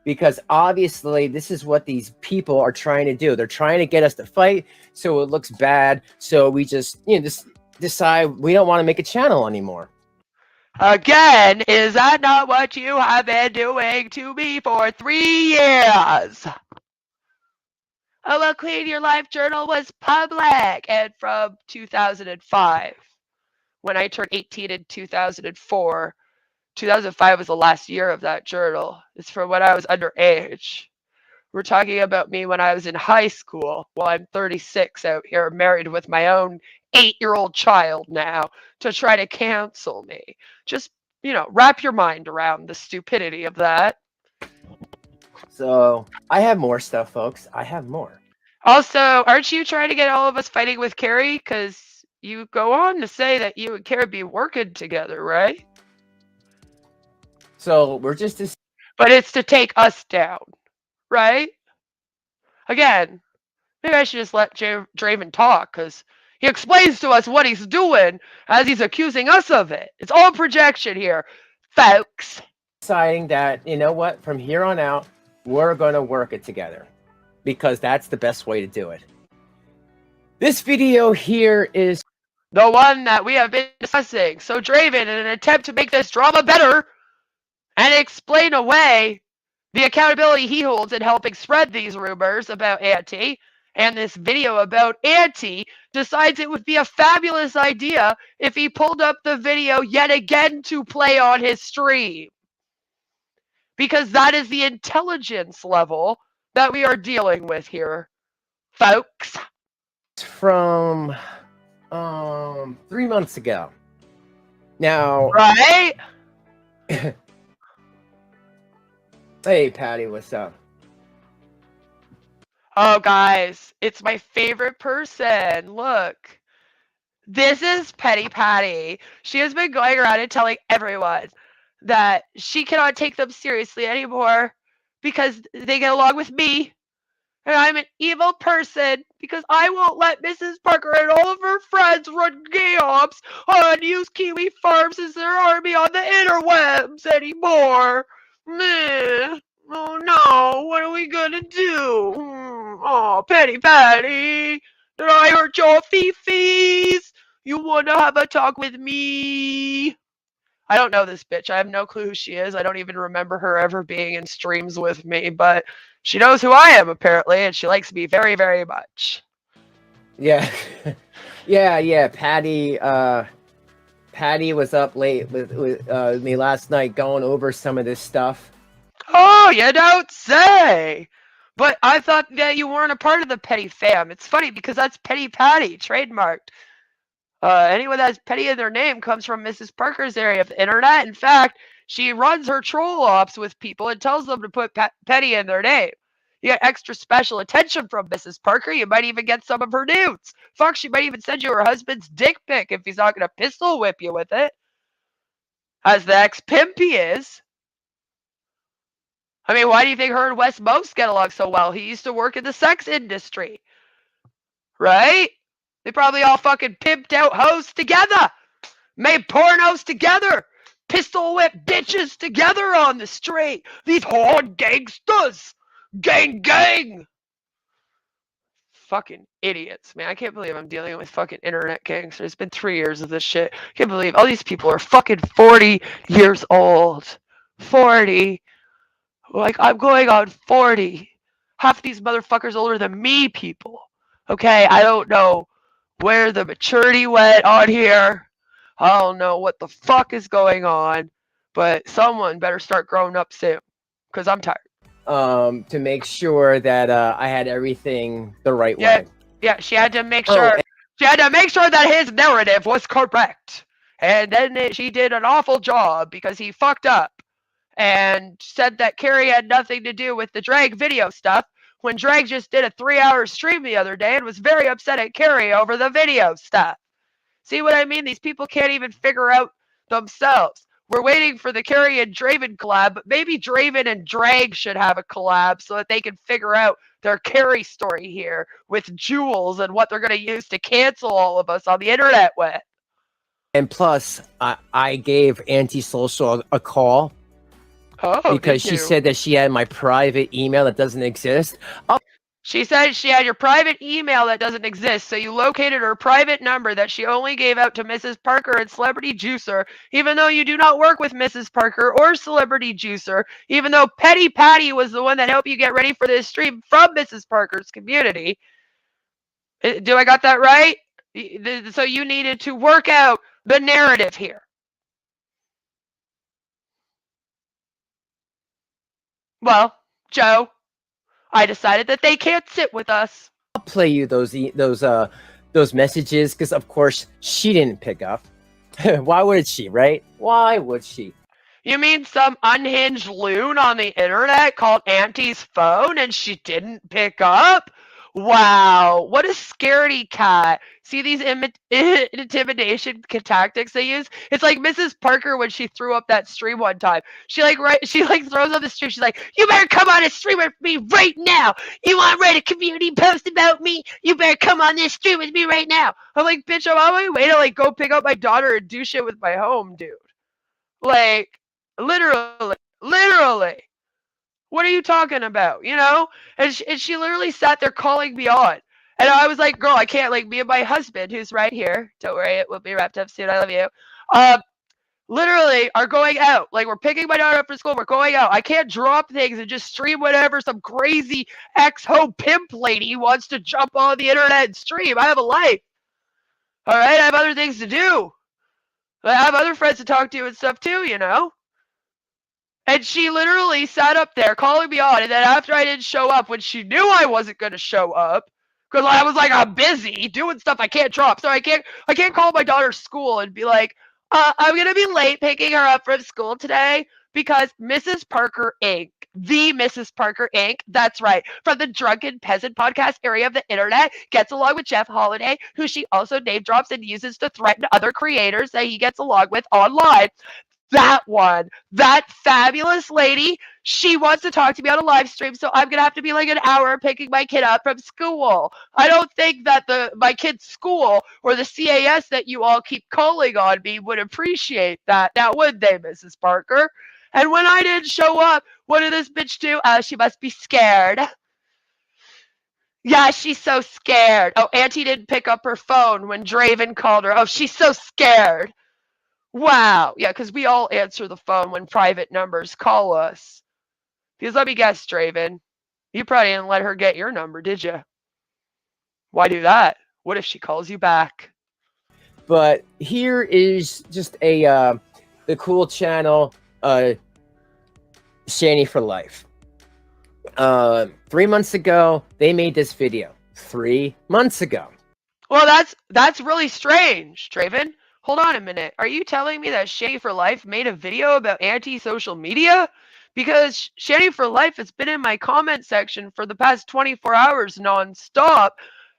Because obviously this is what these people are trying to do. They're trying to get us to fight so it looks bad. So we just, just decide we don't want to make a channel anymore. Again, is that not what you have been doing to me for 3 years? Oh, well, Clean Your Life Journal was public. And from 2005, when I turned 18 in 2004, 2005 was the last year of that journal. It's from when I was underage. We're talking about me when I was in high school. Well, I'm 36 out here, married with my own 8-year-old child now, to try to cancel me. Just, wrap your mind around the stupidity of that. So I have more stuff, folks. I have more. Also, aren't you trying to get all of us fighting with Carrie? Because you go on to say that you and Carrie be working together, right? So we're just... But it's to take us down, right? Again, maybe I should just let Draven talk, because he explains to us what he's doing as he's accusing us of it. It's all projection here, folks. Deciding that, you know what, from here on out, we're going to work it together. Because that's the best way to do it. This video here is the one that we have been discussing. So Draven, in an attempt to make this drama better and explain away the accountability he holds in helping spread these rumors about Auntie and this video about Auntie, decides it would be a fabulous idea if he pulled up the video yet again to play on his stream. Because that is the intelligence level that we are dealing with here, folks. From 3 months ago. Now, right? Hey, Patty, what's up? Oh, guys, it's my favorite person. Look, this is Petty Patty. She has been going around and telling everyone that she cannot take them seriously anymore because they get along with me. And I'm an evil person because I won't let Mrs. Parker and all of her friends run gay ops and use Kiwi Farms as their army on the interwebs anymore. Meh. Oh no, what are we gonna do? Oh, Petty Patty, did I hurt your fifis? You wanna have a talk with me? I don't know this bitch. I have no clue who she is. I don't even remember her ever being in streams with me, but she knows who I am, apparently, and she likes me very, very much. Yeah. yeah, Patty, Patty was up late with me last night going over some of this stuff. Oh, you don't say! But I thought that you weren't a part of the Petty fam. It's funny because that's Petty Patty, trademarked. Anyone that has Petty in their name comes from Mrs. Parker's area of the internet. In fact, she runs her troll ops with people and tells them to put Petty in their name. You get extra special attention from Mrs. Parker. You might even get some of her nudes. Fuck, she might even send you her husband's dick pic if he's not going to pistol whip you with it. As the ex-pimp he is. I mean, why do you think her and Wes Most get along so well? He used to work in the sex industry. Right? They probably all fucking pimped out hoes together. Made pornos together. Pistol whip bitches together on the street. These hard gangsters. Gang, gang. fucking idiots, man. I can't believe I'm dealing with fucking internet gangsters. It's been 3 years of this shit. I can't believe all these people are fucking 40 years old. 40. Like, I'm going on 40. Half these motherfuckers older than me, people. Okay, I don't know where the maturity went on here. I don't know what the fuck is going on, but someone better start growing up soon, because I'm tired. To make sure that I had everything the right way. Yeah, she had to make sure. She had to make sure that his narrative was correct, and then she did an awful job because he fucked up and said that Carrie had nothing to do with the drag video stuff. When Drag just did a 3-hour stream the other day and was very upset at Carrie over the video stuff. See what I mean? These people can't even figure out themselves. We're waiting for the Carrie and Draven collab, but maybe Draven and Drag should have a collab so that they can figure out their Carrie story here with Jules and what they're going to use to cancel all of us on the internet with. And plus, I gave Antisocial a call. Oh, because she said that she had my private email that doesn't exist. She said she had your private email that doesn't exist, so you located her private number that she only gave out to Mrs. Parker and Celebrity Juicer, even though you do not work with Mrs. Parker or Celebrity Juicer, even though Petty Patty was the one that helped you get ready for this stream from Mrs. Parker's community. Do I got that right? So you needed to work out the narrative here. Well, Joe, I decided that they can't sit with us. I'll play you those messages because, of course, she didn't pick up. Why would she, right? Why would she? You mean some unhinged loon on the internet called Auntie's phone and she didn't pick up? Wow, what a scaredy cat. See these intimidation tactics they use? It's like Mrs. Parker when she threw up that stream one time. She throws up the stream. She's like, you better come on a stream with me right now. You want to write a community post about me? You better come on this stream with me right now. I'm like, bitch, I'm on my way to go pick up my daughter and do shit with my home, dude. Like, literally. What are you talking about, you know? And she literally sat there calling me on. And I was like, girl, I can't, me and my husband, who's right here, don't worry, it will be wrapped up soon, I love you, literally are going out. We're picking my daughter up for school, we're going out. I can't drop things and just stream whatever some crazy ex-ho pimp lady wants to jump on the internet and stream. I have a life. All right, I have other things to do. I have other friends to talk to and stuff too, you know? And she literally sat up there calling me on, and then after I didn't show up, when she knew I wasn't going to show up, because I was like, I'm busy doing stuff I can't drop, so I can't call my daughter's school and be like, I'm going to be late picking her up from school today because Mrs. Parker Inc., the Mrs. Parker Inc., that's right, from the Drunken Peasant podcast area of the internet, gets along with Jeff Holiday, who she also name drops and uses to threaten other creators that he gets along with online. That one, that fabulous lady, she wants to talk to me on a live stream, so I'm going to have to be an hour picking my kid up from school. I don't think that my kid's school or the CAS that you all keep calling on me would appreciate that. Now, would they, Mrs. Parker? And when I didn't show up, what did this bitch do? She must be scared. Yeah, she's so scared. Oh, Auntie didn't pick up her phone when Draven called her. Oh, she's so scared. Wow. Yeah, because we all answer the phone when private numbers call us. Because let me guess, Draven, you probably didn't let her get your number, did you? Why do that? What if she calls you back? But here is just the cool channel, Shanny for Life. 3 months ago, they made this video. 3 months ago. Well, that's really strange, Draven. Hold on a minute. Are you telling me that Shanny for Life made a video about anti-social media? Because Shanny for Life has been in my comment section for the past 24 hours nonstop,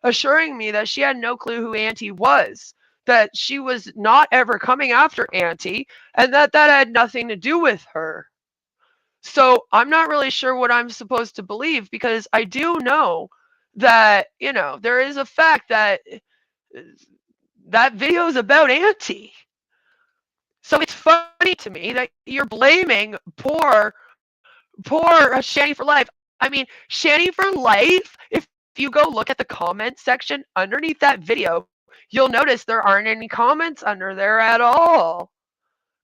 assuring me that she had no clue who Auntie was, that she was not ever coming after Auntie, and that had nothing to do with her. So I'm not really sure what I'm supposed to believe, because I do know that, there is a fact that that video is about Auntie. So it's funny to me that you're blaming poor Shanny for Life. I mean, Shanny for Life, if you go look at the comment section underneath that video, you'll notice there aren't any comments under there at all.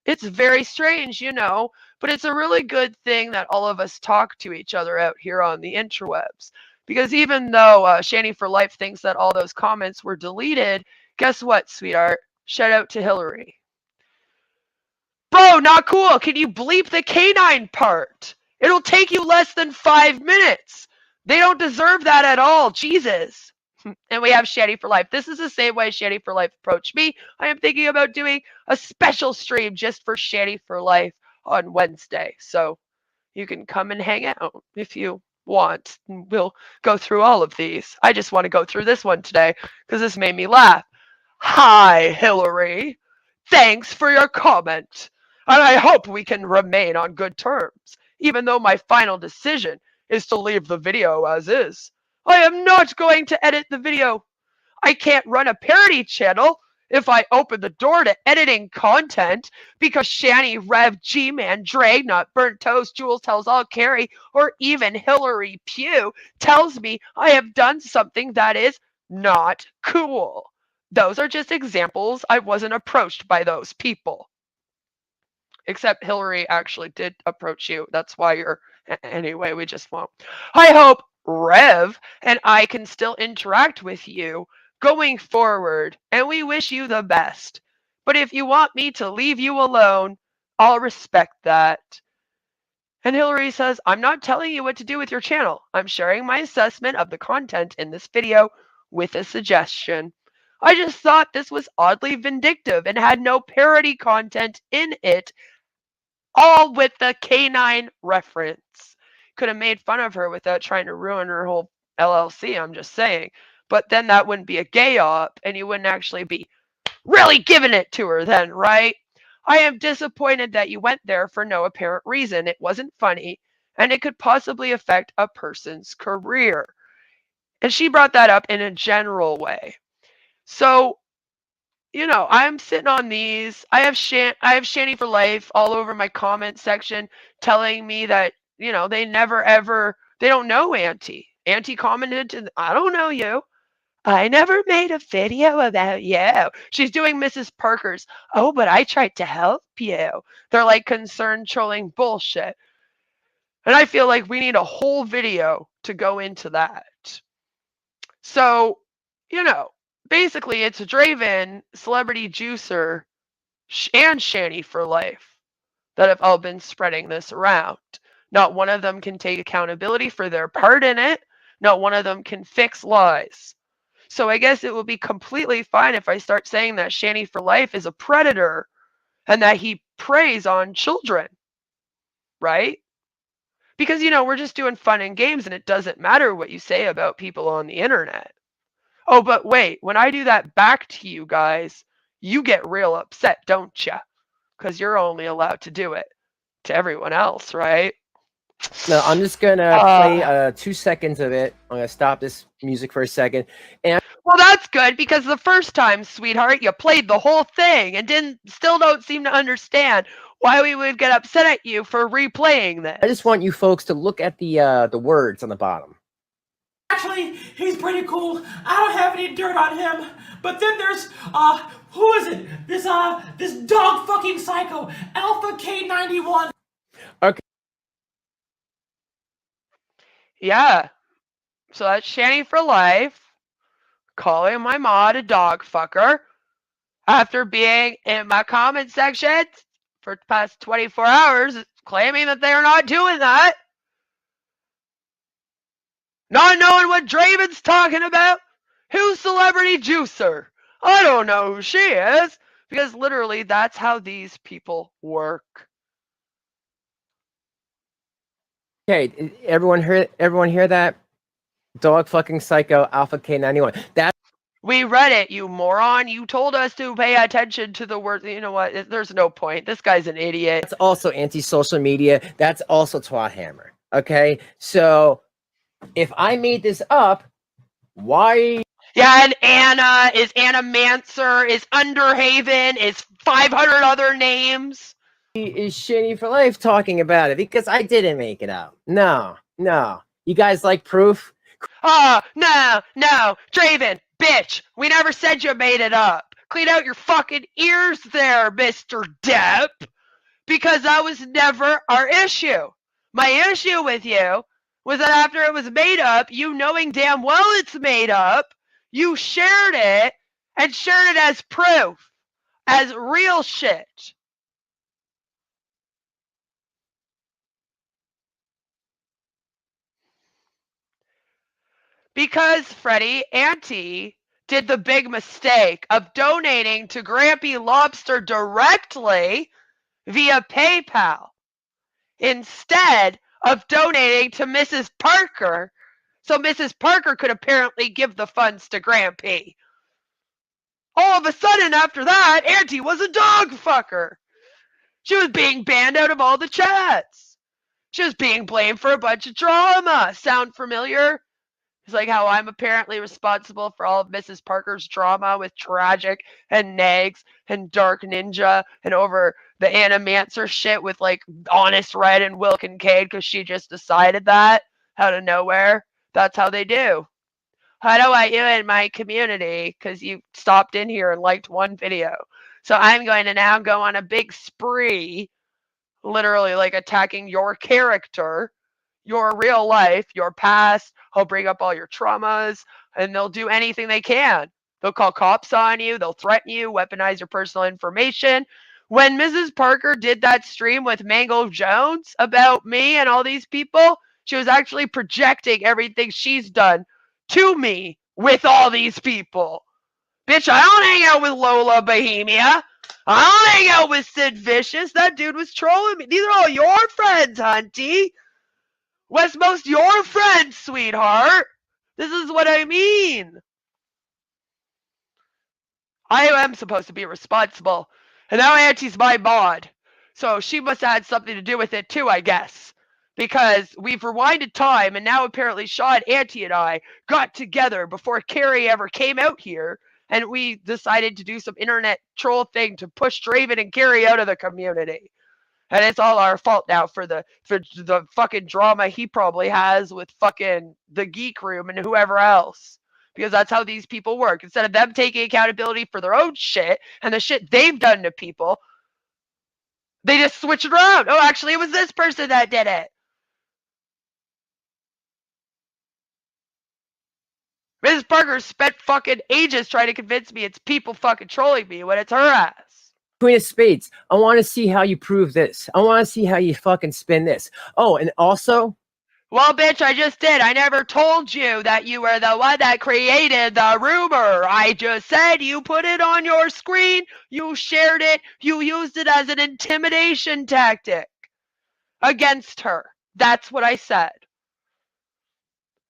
It's very strange, you know, but it's a really good thing that all of us talk to each other out here on the interwebs. Because even though Shanny for Life thinks that all those comments were deleted, guess what, sweetheart? Shout out to Hillary. Bro, not cool. Can you bleep the canine part? It'll take you less than 5 minutes. They don't deserve that at all. Jesus. And we have Shanny for Life. This is the same way Shanny for Life approached me. I am thinking about doing a special stream just for Shanny for Life on Wednesday. So you can come and hang out if you want. We'll go through all of these. I just want to go through this one today because this made me laugh. Hi, Hillary. Thanks for your comment. And I hope we can remain on good terms, even though my final decision is to leave the video as is. I am not going to edit the video. I can't run a parody channel if I open the door to editing content because Shanny, Rev, G-Man, Dragnut, Burnt Toast, Jules Tells All Carrie, or even Hillary Pugh tells me I have done something that is not cool. Those are just examples. I wasn't approached by those people. Except Hillary actually did approach you. That's why you're... Anyway, we just won't. I hope Rev and I can still interact with you going forward, and we wish you the best. But if you want me to leave you alone, I'll respect that. And Hillary says, I'm not telling you what to do with your channel. I'm sharing my assessment of the content in this video with a suggestion. I just thought this was oddly vindictive and had no parody content in it, all with the canine reference. Could have made fun of her without trying to ruin her whole LLC, I'm just saying. But then that wouldn't be a gay op, and you wouldn't actually be really giving it to her then, right? I am disappointed that you went there for no apparent reason. It wasn't funny, and it could possibly affect a person's career. And she brought that up in a general way. So, you know, I'm sitting on these. I have Shanny for Life all over my comment section telling me that, you know, they don't know Auntie. Auntie commented to, I don't know you. I never made a video about you. She's doing Mrs. Parker's. Oh, but I tried to help you. They're like concerned trolling bullshit. And I feel like we need a whole video to go into that. So, you know, basically it's Draven, Celebrity Juicer, and Shanny for Life that have all been spreading this around. Not one of them can take accountability for their part in it. Not one of them can fix lies. So I guess it will be completely fine if I start saying that Shanny for Life is a predator and that he preys on children, right? Because, you know, we're just doing fun and games and it doesn't matter what you say about people on the internet. Oh, but wait, when I do that back to you guys, you get real upset, don't you? Because you're only allowed to do it to everyone else, right? No, I'm just gonna play 2 seconds of it. I'm gonna stop this music for a second. And well, that's good because the first time, sweetheart, you played the whole thing and still don't seem to understand why we would get upset at you for replaying this. I just want you folks to look at the words on the bottom. Actually, he's pretty cool. I don't have any dirt on him. But then there's who is it? This dog fucking psycho, Alpha K91. Okay. Yeah. So that's Shanny for Life calling my mod a dog fucker after being in my comment section for the past 24 hours claiming that they are not doing that. Not knowing what Draven's talking about. Who's Celebrity Juicer? I don't know who she is because literally that's how these people work. Okay, everyone hear that? Dog fucking psycho Alpha K91. We read it, you moron. You told us to pay attention to the words. You know what? There's no point. This guy's an idiot. That's also anti-social media. That's also Twat Hammer. Okay, so if I made this up, why? Yeah, and Anna is Anna Manser, is Underhaven, is 500 other names. Is Shanny for Life talking about it? Because I didn't make it up. No. You guys like proof? No, Draven, bitch, we never said you made it up. Clean out your fucking ears there, Mr. Depp, because that was never our issue. My issue with you was that after it was made up, you knowing damn well it's made up, you shared it and shared it as proof, as real shit. Because, Freddie, Auntie did the big mistake of donating to Grampy Lobster directly via PayPal instead of donating to Mrs. Parker, so Mrs. Parker could apparently give the funds to Grampy. All of a sudden, after that, Auntie was a dog fucker. She was being banned out of all the chats. She was being blamed for a bunch of drama. Sound familiar? It's like how I'm apparently responsible for all of Mrs. Parker's drama with Tragic and Nags and Dark Ninja and over the Animancer shit with like Honest Red and Will Kincaid because she just decided that out of nowhere. That's how they do. I don't want you in my community because you stopped in here and liked one video. So I'm going to now go on a big spree, literally like attacking your character, your real life, your past. I'll bring up all your traumas, and they'll do anything they can. They'll call cops on you. They'll threaten you, weaponize your personal information. When Mrs. Parker did that stream with Mango Jones about me and all these people, she was actually projecting everything she's done to me with all these people. Bitch, I don't hang out with Lola Bohemia. I don't hang out with Sid Vicious. That dude was trolling me. These are all your friends, Hunty. Westmost, your friends, sweetheart. This is what I mean. I am supposed to be responsible. And now Auntie's my mod. So she must have had something to do with it too, I guess. Because we've rewinded time, and now apparently Sean, Auntie, and I got together before Carrie ever came out here, and we decided to do some internet troll thing to push Draven and Carrie out of the community. And it's all our fault now for the fucking drama he probably has with fucking the Geek Room and whoever else. Because that's how these people work. Instead of them taking accountability for their own shit and the shit they've done to people, they just switch it around. Oh, actually, it was this person that did it. Mrs. Parker spent fucking ages trying to convince me it's people fucking trolling me when it's her ass. Queen of Spades, I want to see how you prove this. I want to see how you fucking spin this. Oh, and also... Well, bitch, I just did. I never told you that you were the one that created the rumor. I just said you put it on your screen, you shared it, you used it as an intimidation tactic against her. That's what I said.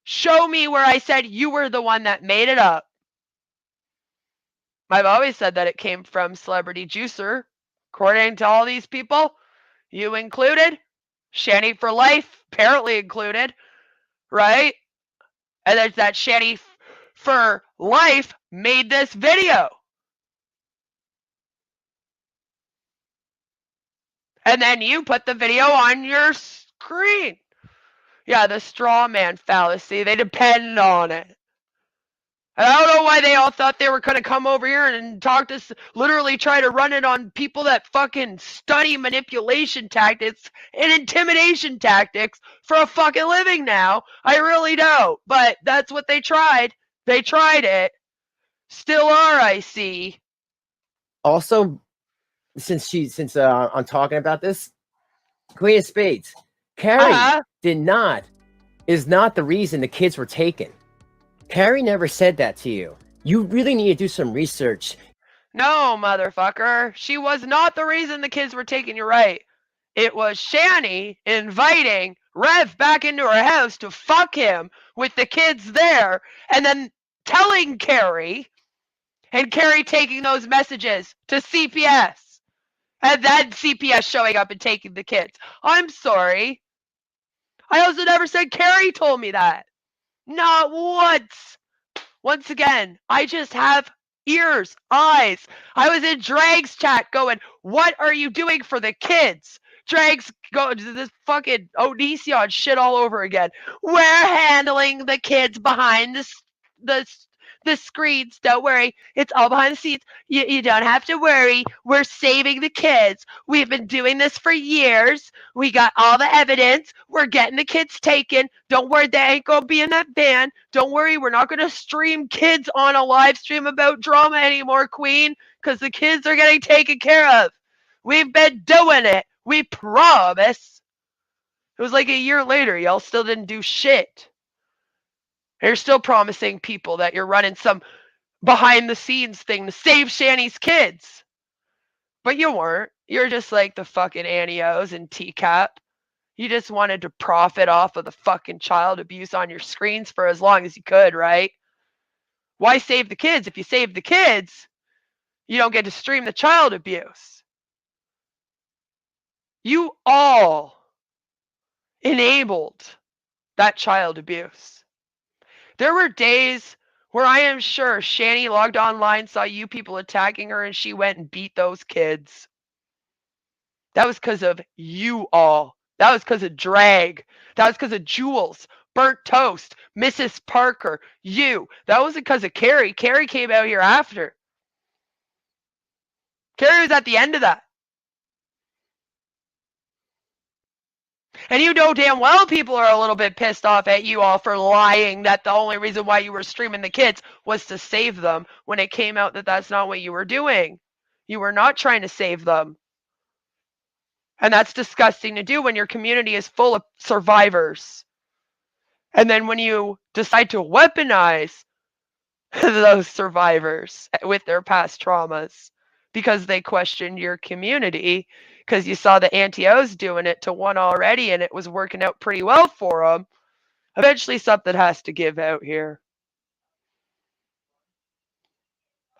Show me where I said you were the one that made it up. I've always said that it came from Celebrity Juicer. According to all these people, you included, Shanny for life, apparently included, right? And there's that Shanny for life made this video. And then you put the video on your screen. Yeah, the straw man fallacy. They depend on it. And I don't know why they all thought they were going to come over here and talk to us, literally try to run it on people that fucking study manipulation tactics and intimidation tactics for a fucking living now. I really don't. But that's what they tried. They tried it. Still are, I see. Also, since I'm talking about this, Queen of Spades, Carrie is not the reason the kids were taken. Carrie never said that to you. You really need to do some research. No, motherfucker. She was not the reason the kids were taken. You're right. It was Shanny inviting Rev back into her house to fuck him with the kids there, and then telling Carrie, and Carrie taking those messages to CPS. And then CPS showing up and taking the kids. I'm sorry. I also never said Carrie told me that. Not once. Once again, I just have ears, eyes. I was in Drag's chat going, what are you doing for the kids? Drag's go to this fucking Onision shit all over again. We're handling the kids behind the screens. Don't worry. It's all behind the scenes. You don't have to worry. We're saving the kids. We've been doing this for years. We got all the evidence. We're getting the kids taken. Don't worry, they ain't gonna be in that van. Don't worry, we're not gonna stream kids on a live stream about drama anymore, Queen, because the kids are getting taken care of. We've been doing it. We promise. It was like a year later. Y'all still didn't do shit. You're still promising people that you're running some behind the scenes thing to save Shanny's kids. But you weren't. You're just like the fucking Annios and TCAP. You just wanted to profit off of the fucking child abuse on your screens for as long as you could, right? Why save the kids? If you save the kids, you don't get to stream the child abuse. You all enabled that child abuse. There were days where I am sure Shanny logged online, saw you people attacking her, and she went and beat those kids. That was because of you all. That was because of Drag. That was because of Jules, Burnt Toast, Mrs. Parker, you. That wasn't because of Carrie. Carrie came out here after. Carrie was at the end of that. And you know damn well people are a little bit pissed off at you all for lying that the only reason why you were streaming the kids was to save them when it came out that that's not what you were doing. You were not trying to save them. And that's disgusting to do when your community is full of survivors. And then when you decide to weaponize those survivors with their past traumas because they questioned your community, because you saw the anti-O's doing it to one already and it was working out pretty well for them, eventually something has to give out here.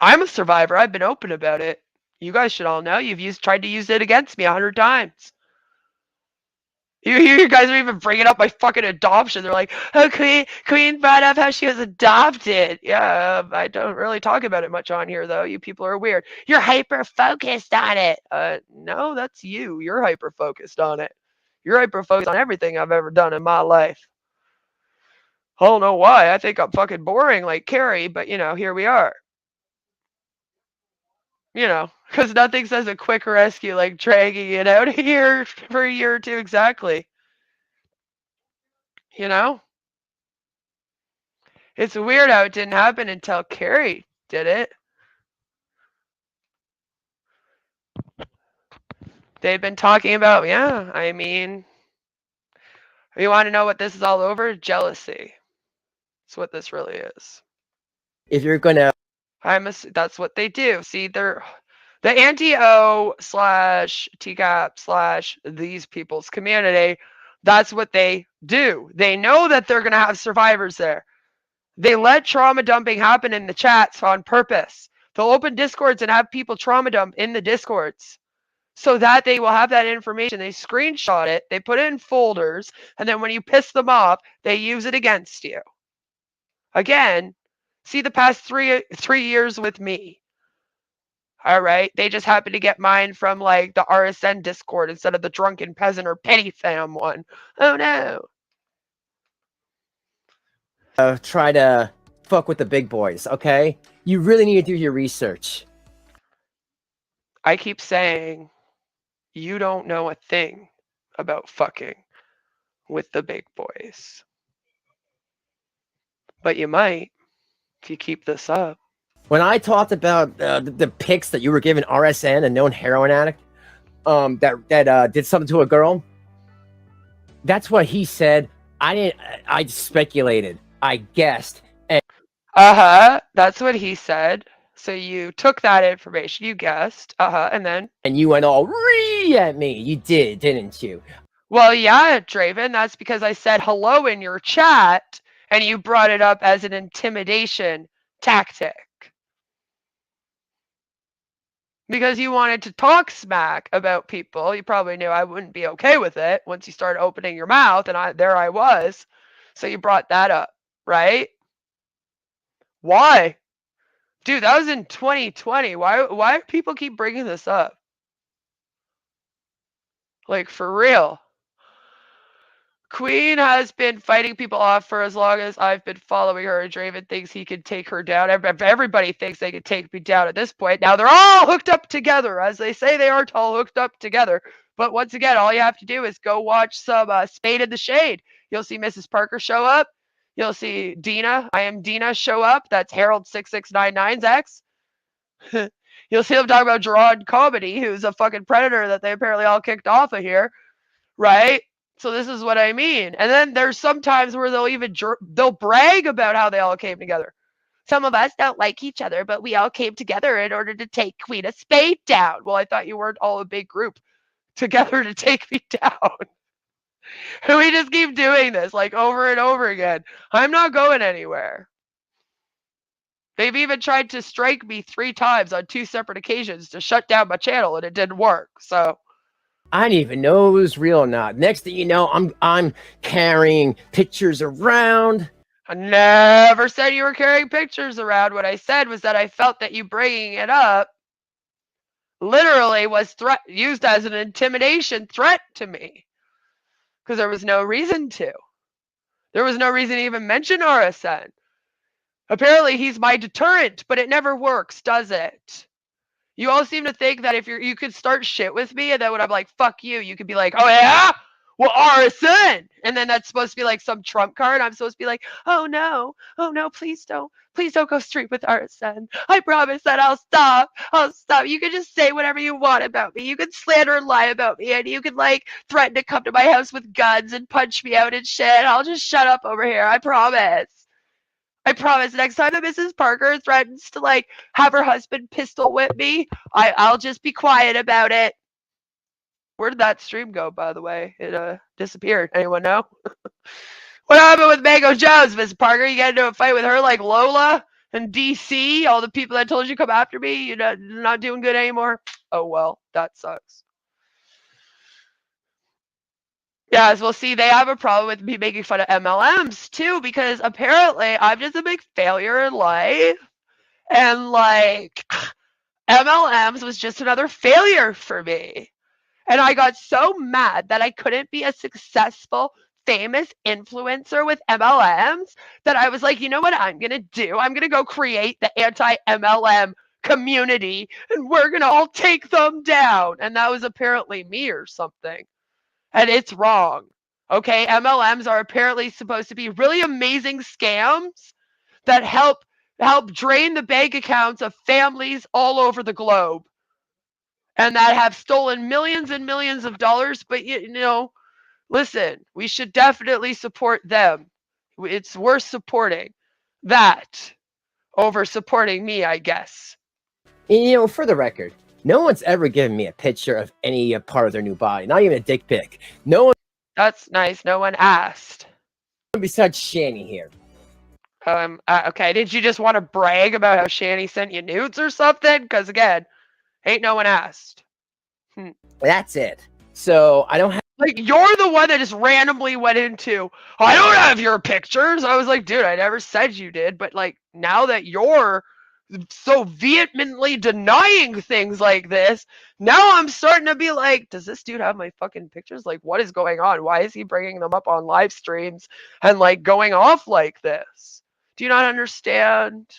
I'm a survivor. I've been open about it. You guys should all know. You've tried to use it against me 100 times. You guys are even bringing up my fucking adoption. They're like, oh, Queen brought up how she was adopted. Yeah, I don't really talk about it much on here, though. You people are weird. You're hyper-focused on it. No, that's you. You're hyper-focused on it. You're hyper-focused on everything I've ever done in my life. I don't know why. I think I'm fucking boring like Carrie, but, here we are. Because nothing says a quick rescue like dragging it out of here for a year or two exactly. It's weird how it didn't happen until Carrie did it. They've been talking about, you want to know what this is all over? Jealousy. That's what this really is. If you're gonna, that's what they do. See, they're the anti-O / TCAP / these people's community. That's what they do. They know that they're gonna have survivors there. They let trauma dumping happen in the chats on purpose. They'll open Discords and have people trauma dump in the Discords so that they will have that information. They screenshot it, they put it in folders, and then when you piss them off, they use it against you. Again, see the past three years with me. All right, they just happened to get mine from like the RSN Discord instead of the Drunken Peasant or Petty Fam one. Oh no. try to fuck with the big boys, okay? You really need to do your research. I keep saying you don't know a thing about fucking with the big boys. But you might if you keep this up. When I talked about the pics that you were giving RSN, a known heroin addict, that did something to a girl, that's what he said. I speculated. I guessed. And that's what he said. So you took that information, you guessed, and then? And you went all ree at me. You did, didn't you? Well, yeah, Draven, that's because I said hello in your chat, and you brought it up as an intimidation tactic. Because you wanted to talk smack about people. You probably knew I wouldn't be okay with it once you started opening your mouth, and there I was. So you brought that up, right? Why? Dude, that was in 2020. Why do people keep bringing this up? Like, for real. Queen has been fighting people off for as long as I've been following her. Draven thinks he can take her down. Everybody thinks they can take me down at this point. Now they're all hooked up together. As they say, they aren't all hooked up together. But once again, all you have to do is go watch some Spade in the Shade. You'll see Mrs. Parker show up. You'll see Dina, I am Dina, show up. That's Harold6699's ex. You'll see them talk about Gerard Comedy, who's a fucking predator that they apparently all kicked off of here. Right? So this is what I mean. And then there's some times where they'll brag about how they all came together. Some of us don't like each other, but we all came together in order to take Queen of Spade down. Well, I thought you weren't all a big group together to take me down. And we just keep doing this like over and over again. I'm not going anywhere. They've even tried to strike me 3 times on 2 separate occasions to shut down my channel, and it didn't work. So I didn't even know it was real or not. Next thing you know, I'm carrying pictures around. I never said you were carrying pictures around. What I said was that I felt that you bringing it up literally was used as an intimidation threat to me. Because there was no reason to. There was no reason to even mention RSN. Apparently he's my deterrent, but it never works, does it? You all seem to think that if you could start shit with me, and then when I'm like, fuck you, you could be like, oh yeah? Well, RSN! And then that's supposed to be like some trump card. I'm supposed to be like, oh no, please don't go stream with RSN. I promise that I'll stop. You can just say whatever you want about me. You can slander and lie about me, and you can like threaten to come to my house with guns and punch me out and shit. I'll just shut up over here. I promise. I promise next time that Mrs. Parker threatens to like have her husband pistol whip me, I'll just be quiet about it. Where did that stream go, by the way? It disappeared. Anyone know? What happened with Mango Jones, Mrs. Parker? You got into a fight with her like Lola and DC? All the people that told you to come after me? You're not doing good anymore? Oh, well, that sucks. Yeah, as we'll see, they have a problem with me making fun of MLMs too, because apparently I'm just a big failure in life. And like, MLMs was just another failure for me. And I got so mad that I couldn't be a successful, famous influencer with MLMs that I was like, you know what I'm going to do? I'm going to go create the anti-MLM community and we're going to all take them down. And that was apparently me or something. And it's wrong. Okay, MLMs are apparently supposed to be really amazing scams that help drain the bank accounts of families all over the globe. And that have stolen millions and millions of dollars, but you know, listen, we should definitely support them. It's worth supporting that over supporting me, I guess. You know, for the record, no one's ever given me a picture of any part of their new body, not even a dick pic. No one. That's nice. No one asked. Besides Shanny here. Okay. Did you just want to brag about how Shanny sent you nudes or something? Because again, ain't no one asked. That's it. So I don't have. Like, you're the one that just randomly went into, I don't have your pictures. I was like, dude, I never said you did. But like, now that you're so vehemently denying things like this, now I'm starting to be like, does this dude have my fucking pictures? Like, what is going on? Why is he bringing them up on live streams and like going off like this? Do you not understand?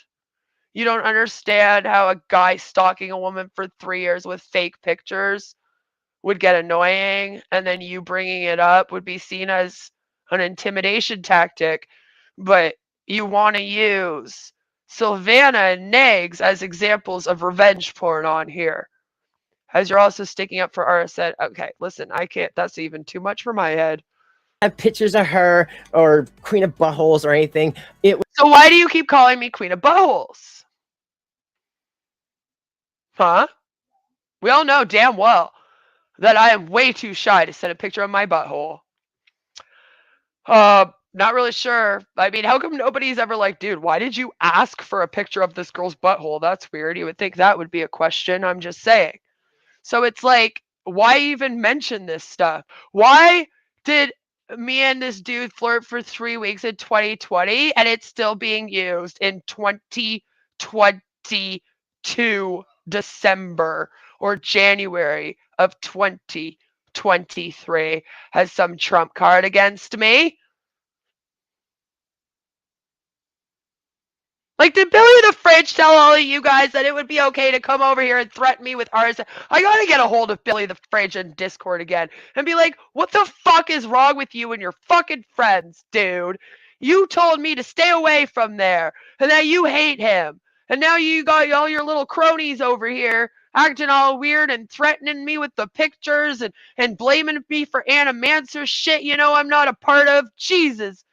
You don't understand how a guy stalking a woman for 3 years with fake pictures would get annoying, and then you bringing it up would be seen as an intimidation tactic. But you want to use Sylvana and Nags as examples of revenge porn on here, as you're also sticking up for RSN. Okay, listen, I can't. That's even too much for my head. Have pictures of her or Queen of Buttholes or anything. So why do you keep calling me Queen of Buttholes? Huh? We all know damn well that I am way too shy to send a picture of my butthole. Not really sure. I mean, how come nobody's ever like, dude, why did you ask for a picture of this girl's butthole? That's weird. You would think that would be a question. I'm just saying. So it's like, why even mention this stuff? Why did me and this dude flirt for 3 weeks in 2020 and it's still being used in 2021? 2022 December or January of 2023 has some trump card against me? Like, did Billy the Fridge tell all of you guys that it would be okay to come over here and threaten me with arson? I gotta get a hold of Billy the Fridge in Discord again and be like, what the fuck is wrong with you and your fucking friends, dude? You told me to stay away from there, and now you hate him. And now you got all your little cronies over here acting all weird and threatening me with the pictures and blaming me for Animancer shit I'm not a part of. Jesus.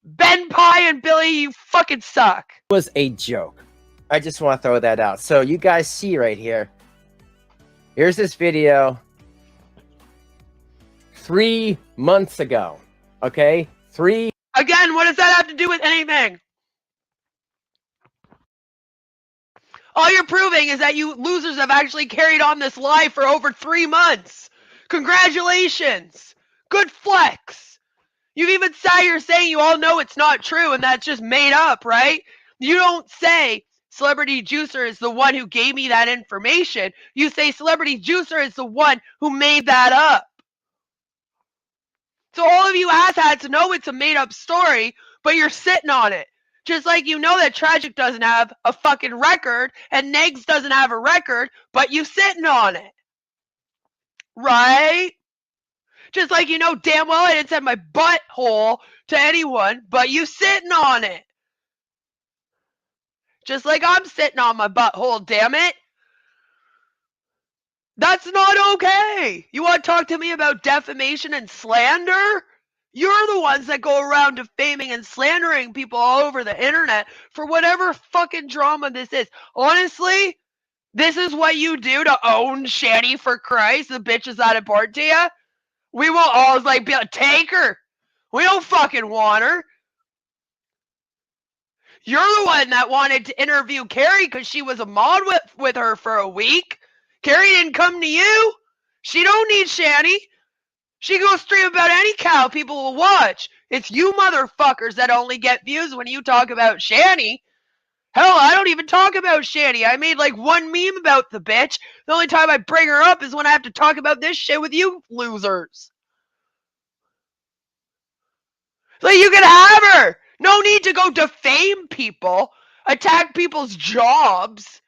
Ben Pie and Billy, you fucking suck. Was a joke. I just want to throw that out. So you guys see right here. Here's this video 3 months ago. Okay? Again, what does that have to do with anything? All you're proving is that you losers have actually carried on this lie for over 3 months. Congratulations. Good flex. You've even sat here saying you all know it's not true and that's just made up, right? You don't say Celebrity Juicer is the one who gave me that information. You say Celebrity Juicer is the one who made that up. So all of you asshats know it's a made up story, but you're sitting on it. Just like you know that Tragic doesn't have a fucking record and Negs doesn't have a record, but you sitting on it. Right? Just like you know damn well I didn't send my butthole to anyone, but you sitting on it. Just like I'm sitting on my butthole, damn it. That's not okay. You want to talk to me about defamation and slander? You're the ones that go around defaming and slandering people all over the internet for whatever fucking drama this is. Honestly, this is what you do to own Shanny, for Christ. The bitch is that important to you? We will always be like, take her. We don't fucking want her. You're the one that wanted to interview Carrie because she was a mod with her for a week. Carrie didn't come to you. She don't need Shanny. She can go stream about any cow people will watch. It's you motherfuckers that only get views when you talk about Shanny. Hell, I don't even talk about Shanny. I made one meme about the bitch. The only time I bring her up is when I have to talk about this shit with you losers. So you can have her. No need to go defame people, attack people's jobs,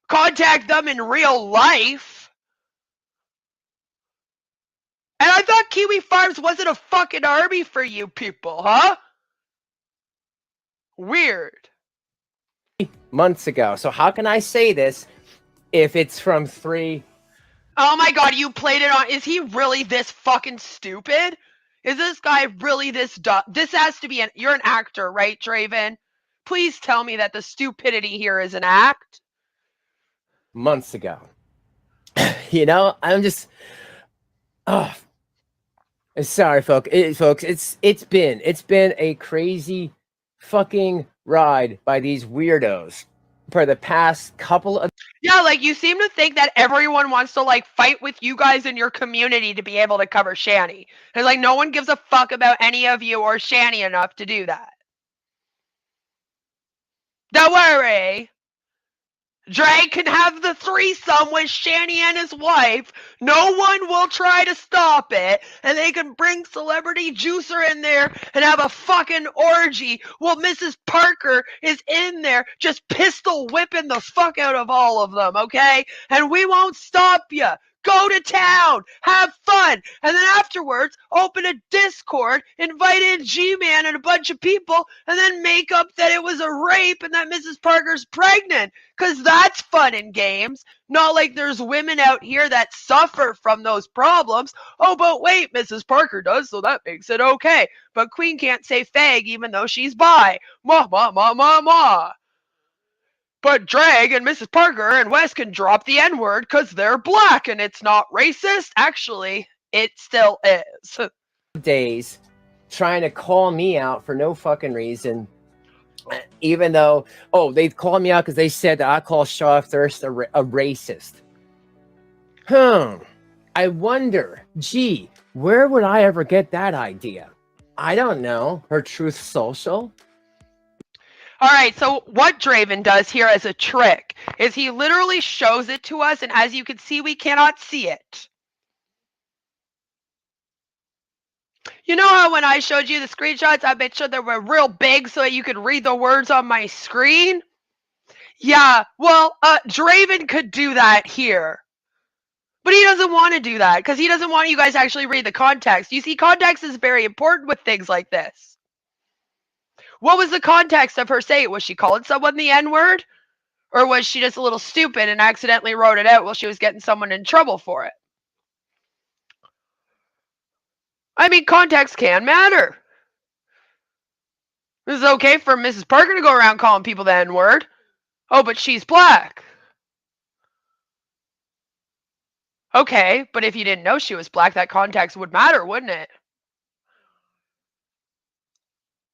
contact them in real life. And I thought Kiwi Farms wasn't a fucking army for you people, huh? Weird. Months ago. So how can I say this if it's from 3? Oh my god, you played it on. Is he really this fucking stupid? Is this guy really this dumb? This has to be you're an actor, right, Draven? Please tell me that the stupidity here is an act. Months ago. I'm just sorry, folks. It's been a crazy fucking ride by these weirdos for the past couple of. Yeah, you seem to think that everyone wants to fight with you guys in your community to be able to cover Shanny. And no one gives a fuck about any of you or Shanny enough to do that. Don't worry. Drake can have the threesome with Shanny and his wife. No one will try to stop it. And they can bring Celebrity Juicer in there and have a fucking orgy while Mrs. Parker is in there just pistol whipping the fuck out of all of them, okay? And we won't stop you. Go to town, have fun, and then afterwards open a Discord, invite in G-Man and a bunch of people, and then make up that it was a rape and that Mrs. Parker's pregnant, because that's fun in games. Not like there's women out here that suffer from those problems. Oh, but wait, Mrs. Parker does, so that makes it okay. But Queen can't say fag even though she's bi. Ma, ma, ma, ma, ma. But Drag and Mrs. Parker and Wes can drop the N-word because they're black and it's not racist. Actually, it still is. Days trying to call me out for no fucking reason. Even though, they called me out because they said that I call Shaw of Thirst a racist. I wonder, where would I ever get that idea? I don't know. Her Truth Social? All right, so what Draven does here as a trick is he literally shows it to us, and as you can see, we cannot see it. You know how when I showed you the screenshots, I made sure they were real big so that you could read the words on my screen? Yeah, well, Draven could do that here. But he doesn't want to do that because he doesn't want you guys to actually read the context. You see, context is very important with things like this. What was the context of her saying? Was she calling someone the N-word? Or was she just a little stupid and accidentally wrote it out while she was getting someone in trouble for it? I mean, context can matter. This is okay for Mrs. Parker to go around calling people the N-word. Oh, but she's black. Okay, but if you didn't know she was black, that context would matter, wouldn't it?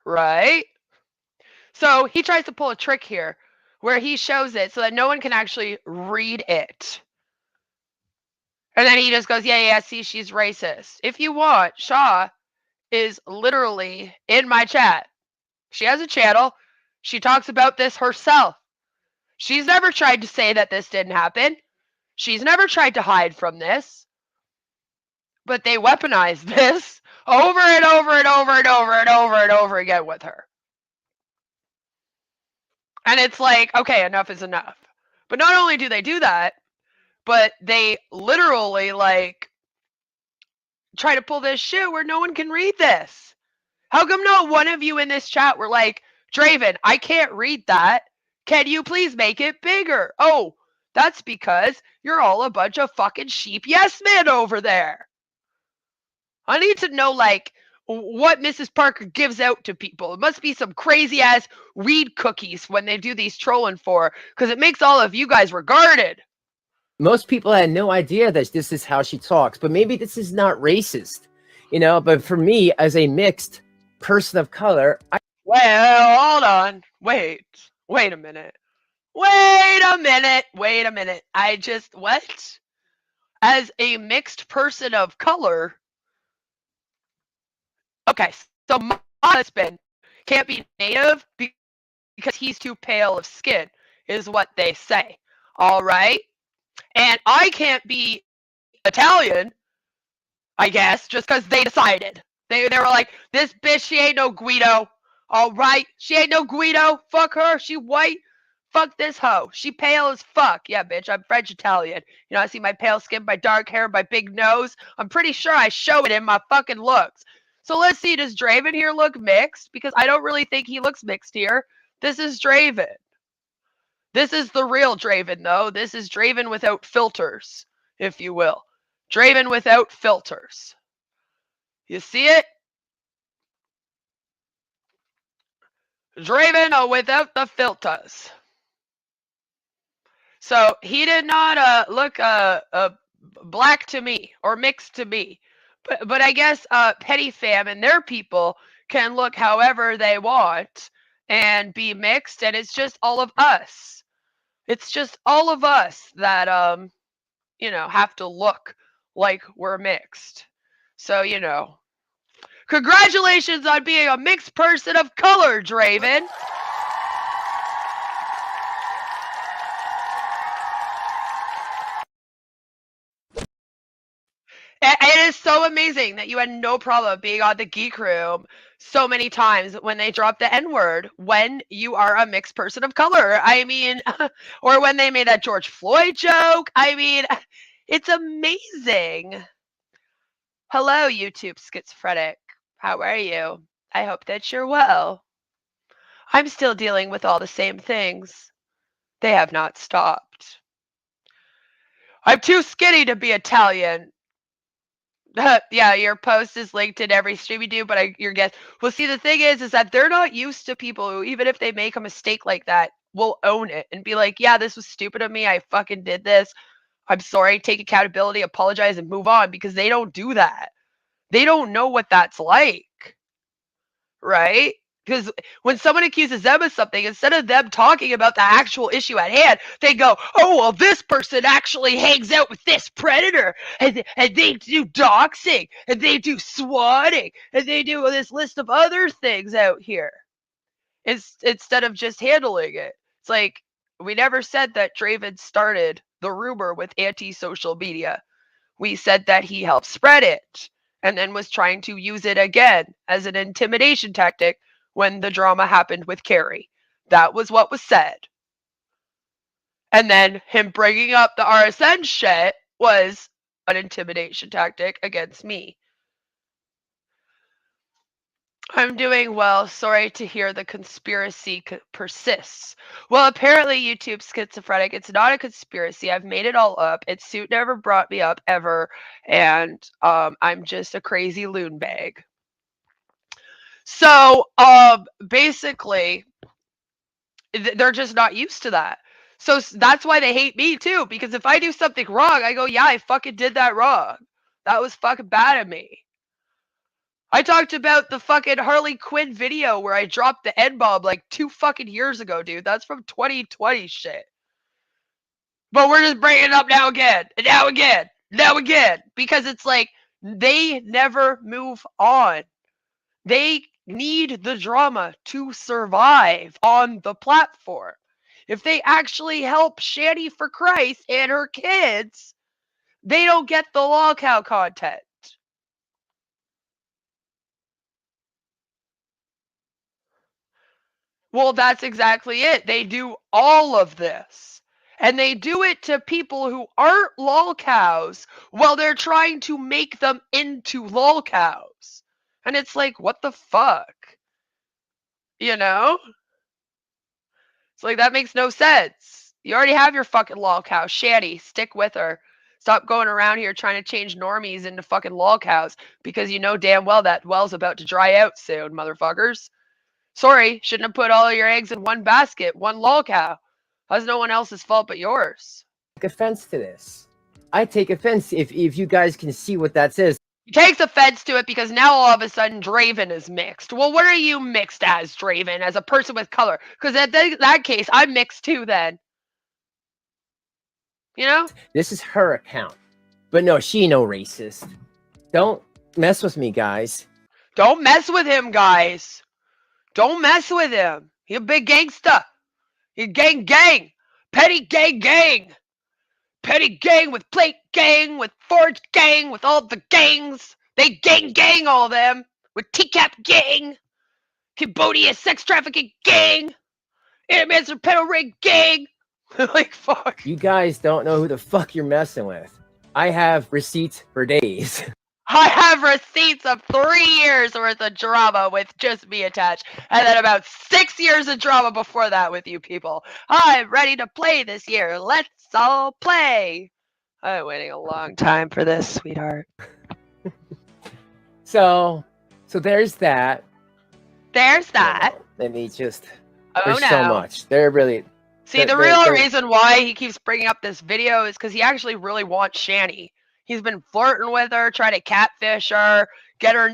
Right? So he tries to pull a trick here where he shows it so that no one can actually read it. And then he just goes, yeah, see, she's racist. If you want, Shaw is literally in my chat. She has a channel. She talks about this herself. She's never tried to say that this didn't happen. She's never tried to hide from this. But they weaponize this over and over and over and over and over and over again with her. And it's like, okay, enough is enough. But not only do they do that, but they literally like try to pull this shit where no one can read this. How come not one of you in this chat were like, Draven, I can't read that. Can you please make it bigger? Oh, that's because you're all a bunch of fucking sheep yes men over there. I need to know, like, what Mrs. Parker gives out to people. It must be some crazy ass weed cookies when they do these trolling for, because it makes all of you guys regarded. Most people had no idea that this is how she talks, but maybe this is not racist, you know. But for me, as a mixed person of color, Well, hold on. Wait a minute. Wait a minute. What? As a mixed person of color. Okay, so my husband can't be native because he's too pale of skin, is what they say. All right? And I can't be Italian, I guess, just because they decided. They were like, this bitch, she ain't no Guido. All right? She ain't no Guido. Fuck her. She white. Fuck this hoe. She pale as fuck. Yeah, bitch, I'm French Italian. You know, I see my pale skin, my dark hair, my big nose. I'm pretty sure I show it in my fucking looks. So let's see, does Draven here look mixed? Because I don't really think he looks mixed here. This is Draven. This is the real Draven, though. This is Draven without filters, if you will. Draven without filters. You see it? Draven without the filters. So he did not look black to me or mixed to me. But I guess Petty Fam and their people can look however they want and be mixed, and it's just all of us. It's just all of us that you know, have to look like we're mixed. So, you know, congratulations on being a mixed person of color, Draven. It is so amazing that you had no problem being on the Geek Room so many times when they drop the N-word when you are a mixed person of color. I mean, or when they made that George Floyd joke. I mean, it's amazing. Hello, YouTube schizophrenic. How are you? I hope that you're well. I'm still dealing with all the same things. They have not stopped. I'm too skinny to be Italian. Yeah, your post is linked in every stream you do, but your guess. Well, see, the thing is that they're not used to people who, even if they make a mistake like that, will own it and be like, yeah, this was stupid of me. I fucking did this. I'm sorry. Take accountability, apologize, and move on, because they don't do that. They don't know what that's like. Right? Because when someone accuses them of something, instead of them talking about the actual issue at hand, they go, oh, well, this person actually hangs out with this predator, and they do doxing, and they do swatting, and they do this list of other things out here. instead of just handling it. It's like, we never said that Draven started the rumor with anti-social media. We said that he helped spread it and then was trying to use it again as an intimidation tactic when the drama happened with Carrie. That was what was said. And then him bringing up the RSN shit was an intimidation tactic against me. I'm doing well. Sorry to hear the conspiracy persists. Well, apparently YouTube's schizophrenic. It's not a conspiracy. I've made it all up. Its suit never brought me up ever, and I'm just a crazy loon bag. So basically, they're just not used to that. So that's why they hate me too. Because if I do something wrong, I go, yeah, I fucking did that wrong. That was fucking bad of me. I talked about the fucking Harley Quinn video where I dropped the N-bomb like 2 fucking years ago, dude. That's from 2020 shit. But we're just bringing it up now again, and now again, now again. Because it's like, they never move on. They need the drama to survive on the platform. If they actually help Shanny for Christ and her kids, they don't get the lolcow content. Well, that's exactly it. They do all of this. And they do it to people who aren't lolcows while they're trying to make them into lolcows. And it's like, what the fuck? You know? It's like, that makes no sense. You already have your fucking lolcow. Shanny, stick with her. Stop going around here trying to change normies into fucking lolcows because you know damn well that well's about to dry out soon, motherfuckers. Sorry, shouldn't have put all your eggs in one basket, one lolcow. That's no one else's fault but yours. Take offense to this. I take offense if you guys can see what that says. He takes offense to it because now all of a sudden Draven is mixed. Well, what are you mixed as, Draven, as a person with color? Because in that case, I'm mixed too then. You know? This is her account. But no, she no racist. Don't mess with me, guys. Don't mess with him, guys. Don't mess with him. He a big gangster. He gang. Petty gang. Petty gang with plate gang, with forge gang, with all the gangs. They gang all of them. With TCAP gang. Cambodia sex trafficking gang. Intermancer pedal rig gang. Like, fuck. You guys don't know who the fuck you're messing with. I have receipts for days. I have receipts of 3 years worth of drama with just me attached. And then about 6 years of drama before that with you people. I'm ready to play this year. Let's all play. I've been waiting a long time for this, sweetheart. So there's that. There's that. Let me just... Oh, there's no. so much. They're really... See, the real reason why he keeps bringing up this video is because he actually really wants Shanny. He's been flirting with her, trying to catfish her,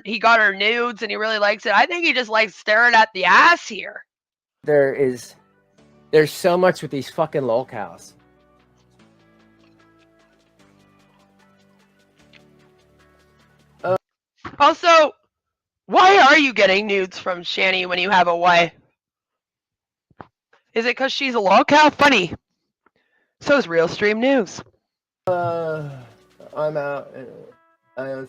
he got her nudes, and he really likes it. I think he just likes staring at the ass here. There's so much with these fucking lolcows. Also, why are you getting nudes from Shanny when you have a wife? Is it because she's a lolcow? Funny. So is Real Stream News. I'm out. I'm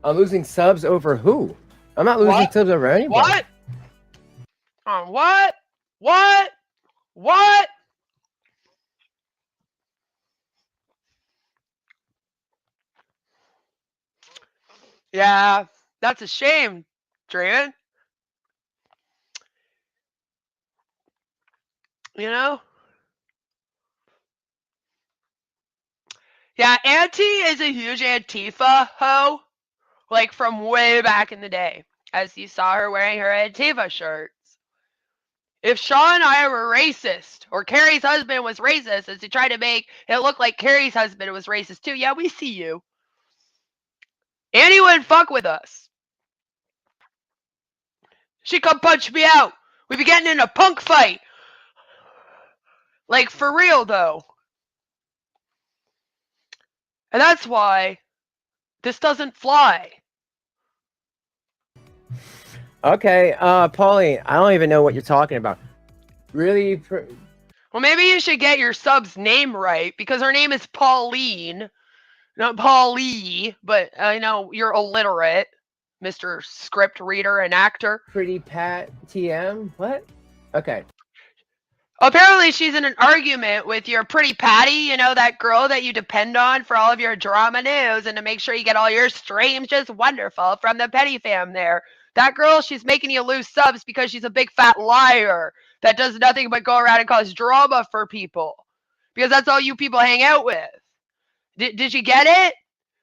losing subs over who? I'm not losing subs over anybody. What? What? What? What? Yeah, that's a shame, Draven. You know? Yeah, Auntie is a huge Antifa hoe, like from way back in the day, as you saw her wearing her Antifa shirts. If Shaw and I were racist, or Carrie's husband was racist, as he tried to make it look like Carrie's husband was racist too, yeah, we see you. Annie wouldn't fuck with us. She come punch me out. We'd be getting in a punk fight. Like, for real, though. And that's why this doesn't fly. Okay, Pauline, I don't even know what you're talking about. Really? Well, maybe you should get your sub's name right, because her name is Pauline, not Paulie, but I know you're illiterate, Mr. Script Reader and Actor. Pretty Pat TM? What? Okay. Apparently she's in an argument with your Pretty Patty, you know, that girl that you depend on for all of your drama news and to make sure you get all your streams just wonderful from the Petty fam there. That girl, she's making you lose subs because she's a big fat liar that does nothing but go around and cause drama for people. Because that's all you people hang out with. Did you get it?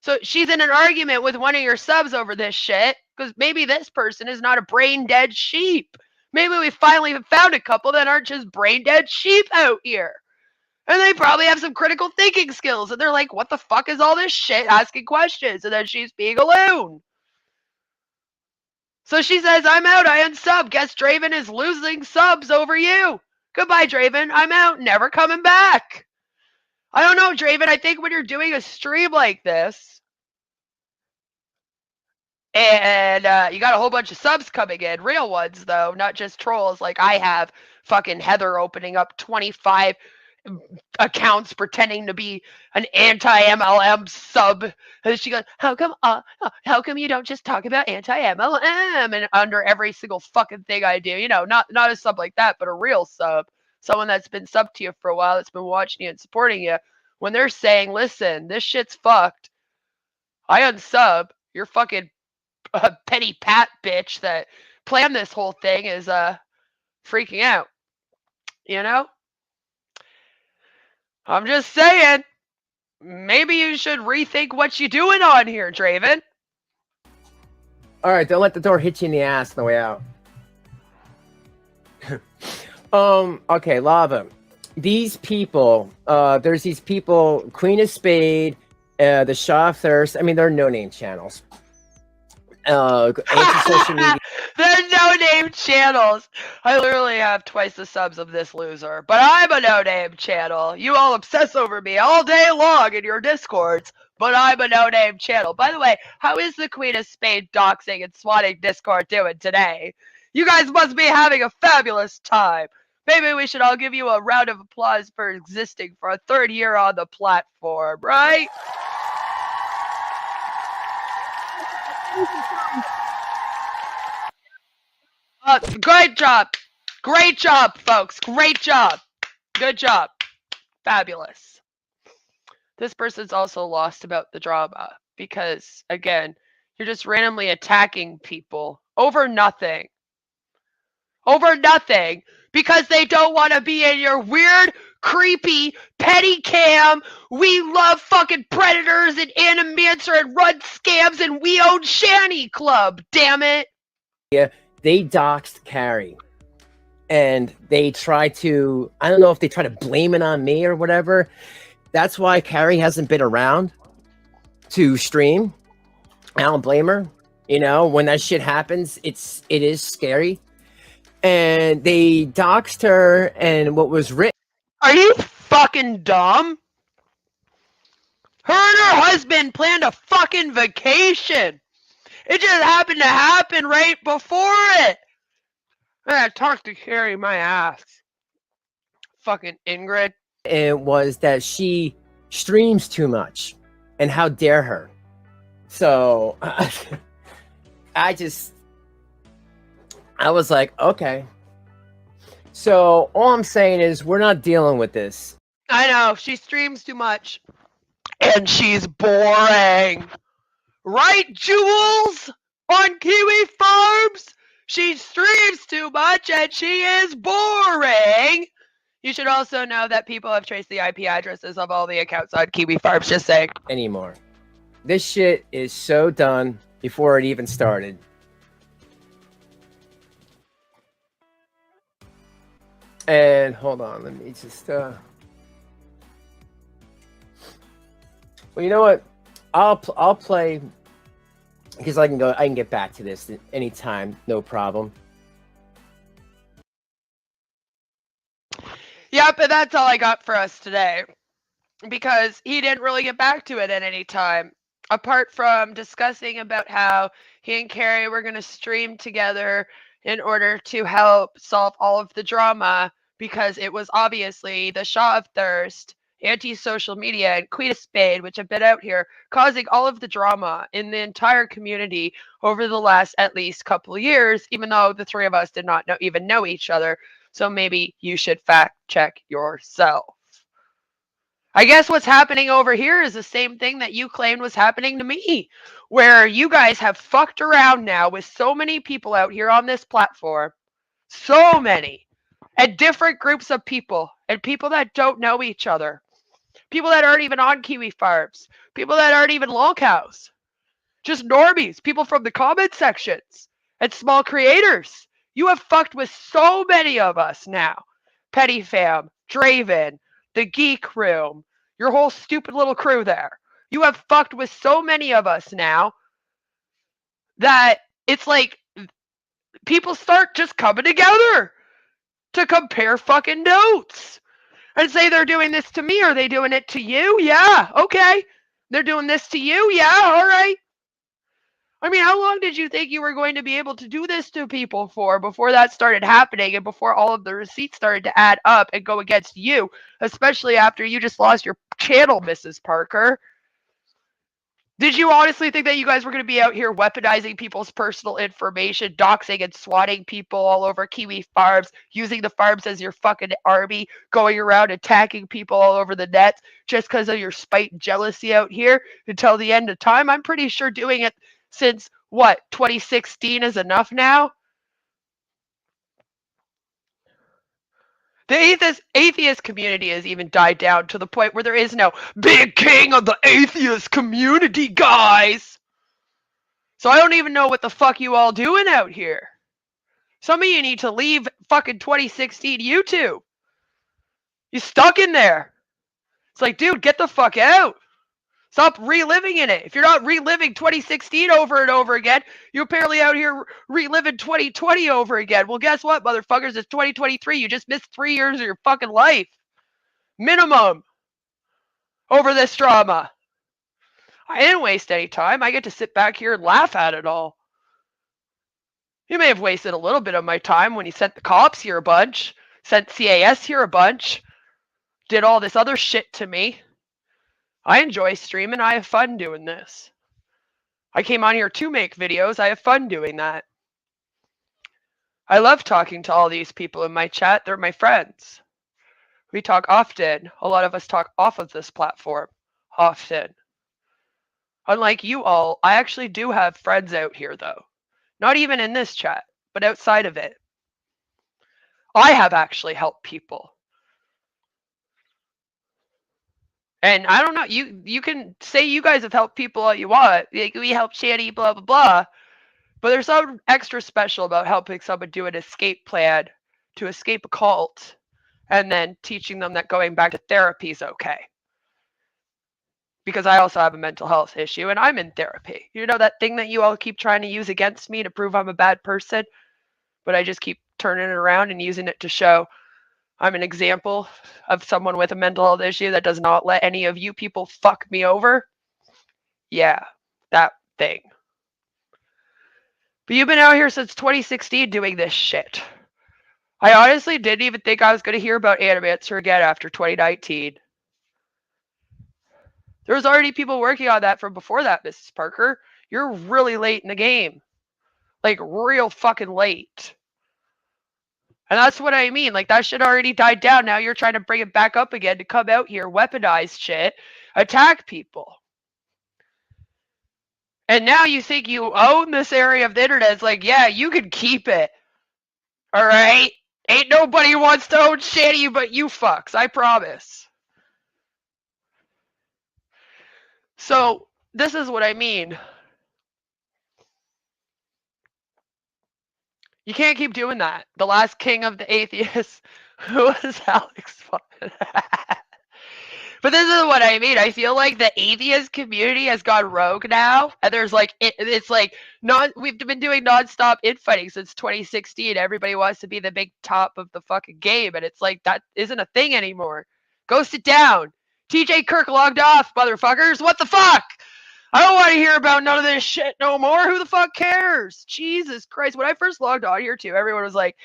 So she's in an argument with one of your subs over this shit because maybe this person is not a brain dead sheep. Maybe we finally have found a couple that aren't just brain dead sheep out here. And they probably have some critical thinking skills. And they're like, what the fuck is all this shit? Asking questions. And then she's being a loon. So she says, I'm out. I unsub. Guess Draven is losing subs over you. Goodbye, Draven. I'm out. Never coming back. I don't know, Draven. I think when you're doing a stream like this, and you got a whole bunch of subs coming in, real ones though, not just trolls like I have fucking Heather opening up 25 accounts pretending to be an anti-MLM sub. And she goes, how come you don't just talk about anti-MLM and under every single fucking thing I do? You know, not a sub like that, but a real sub. Someone that's been subbed to you for a while, that's been watching you and supporting you. When they're saying, listen, this shit's fucked, I unsub, you're fucking a petty pat bitch that planned this whole thing is freaking out. You know? I'm just saying, maybe you should rethink what you're doing on here, Draven. Alright, don't let the door hit you in the ass on the way out. Okay, Lava. These people, there's these people, Queen of Spade, the Shaw of Thirst, I mean, they're no-name channels. Anti-social media. They're no-name channels. I literally have twice the subs of this loser, but I'm a no-name channel. You all obsess over me all day long in your Discords, but I'm a no-name channel. By the way, how is the Queen of Spade doxing and swatting Discord doing today? You guys must be having a fabulous time. Maybe we should all give you a round of applause for existing for a third year on the platform, right? Great job. Great job, folks. Great job. Good job. Fabulous. This person's also lost about the drama because, again, you're just randomly attacking people over nothing. Over nothing. Because they don't want to be in your weird, creepy, petty cam. We love fucking predators and Animancer and run scams and we own Shanny club. Damn it. Yeah, they doxed Carrie. And they try to, I don't know if they try to blame it on me or whatever. That's why Carrie hasn't been around to stream. I don't blame her. You know, when that shit happens, it is scary. And they doxed her, and what was written. Are you fucking dumb? Her and her husband planned a fucking vacation. It just happened to happen right before it. I talked to Carrie my ass. Fucking Ingrid. It was that she streams too much, and how dare her. So I was like, okay. So all I'm saying is we're not dealing with this. I know, she streams too much. And she's boring. Right, Jules? On Kiwi Farms? She streams too much and she is boring. You should also know that people have traced the IP addresses of all the accounts on Kiwi Farms, just saying. Anymore. This shit is so done before it even started. And hold on, let me just well, you know what? I'll play because I can get back to this anytime, no problem. Yep, and that's all I got for us today. Because he didn't really get back to it at any time. apart from discussing about how he and Carrie were going to stream together in order to help solve all of the drama, because it was obviously the Shaw of Thirst, anti-social media, and Queen of Spade, which have been out here causing all of the drama in the entire community over the last at least couple of years, even though the three of us did not even know each other. So maybe you should fact check yourself. I guess what's happening over here is the same thing that you claimed was happening to me, where you guys have fucked around now with so many people out here on this platform. So many. And different groups of people. And people that don't know each other. People that aren't even on Kiwi Farms. People that aren't even lolcows. Just normies. People from the comment sections. And small creators. You have fucked with so many of us now. Petty Fam, Draven, the Geek Room, your whole stupid little crew there. You have fucked with so many of us now that it's like people start just coming together to compare fucking notes and say they're doing this to me. Are they doing it to you? Yeah, okay. They're doing this to you? Yeah, all right. I mean, how long did you think you were going to be able to do this to people for before that started happening and before all of the receipts started to add up and go against you, especially after you just lost your channel, Mrs. Parker? Did you honestly think that you guys were going to be out here weaponizing people's personal information, doxing and swatting people all over Kiwi Farms, using the farms as your fucking army, going around attacking people all over the net just because of your spite and jealousy out here until the end of time? I'm pretty sure doing it since, what, 2016 is enough now? The atheist community has even died down to the point where there is no big king of the atheist community, guys. So I don't even know what the fuck you all doing out here. Some of you need to leave fucking 2016 YouTube. You stuck in there. It's like, dude, get the fuck out. Stop reliving in it. If you're not reliving 2016 over and over again, you're apparently out here reliving 2020 over again. Well, guess what, motherfuckers? It's 2023. You just missed 3 years of your fucking life. Minimum. Over this drama. I didn't waste any time. I get to sit back here and laugh at it all. You may have wasted a little bit of my time when you sent the cops here a bunch, sent CAS here a bunch, did all this other shit to me. I enjoy streaming. I have fun doing this. I came on here to make videos. I have fun doing that. I love talking to all these people in my chat. They're my friends. We talk often. A lot of us talk off of this platform. Often. Unlike you all, I actually do have friends out here, though. Not even in this chat, but outside of it. I have actually helped people. And I don't know, you can say you guys have helped people all you want. Like, we helped Shanny, blah, blah, blah. But there's something extra special about helping someone do an escape plan to escape a cult and then teaching them that going back to therapy is okay. Because I also have a mental health issue and I'm in therapy. You know that thing that you all keep trying to use against me to prove I'm a bad person? But I just keep turning it around and using it to show I'm an example of someone with a mental health issue that does not let any of you people fuck me over. Yeah, that thing. But you've been out here since 2016 doing this shit. I honestly didn't even think I was going to hear about Animancer again after 2019. There was already people working on that from before that, Mrs. Parker. You're really late in the game. Like, real fucking late. And that's what I mean. Like, that shit already died down. Now you're trying to bring it back up again to come out here, weaponize shit, attack people. And now you think you own this area of the internet. It's like, yeah, you can keep it. All right? Ain't nobody wants to own Shanny but you fucks. I promise. So, this is what I mean. You can't keep doing that. The last king of the atheists was Alex. But this is what I mean. I feel like the atheist community has gone rogue now, and there's like it's like we've been doing nonstop infighting since 2016. Everybody wants to be the big top of the fucking game, and it's like that isn't a thing anymore. Go sit down. TJ Kirk logged off, motherfuckers. What the fuck? I don't want to hear about none of this shit no more. Who the fuck cares? Jesus Christ. When I first logged on here too, everyone was like,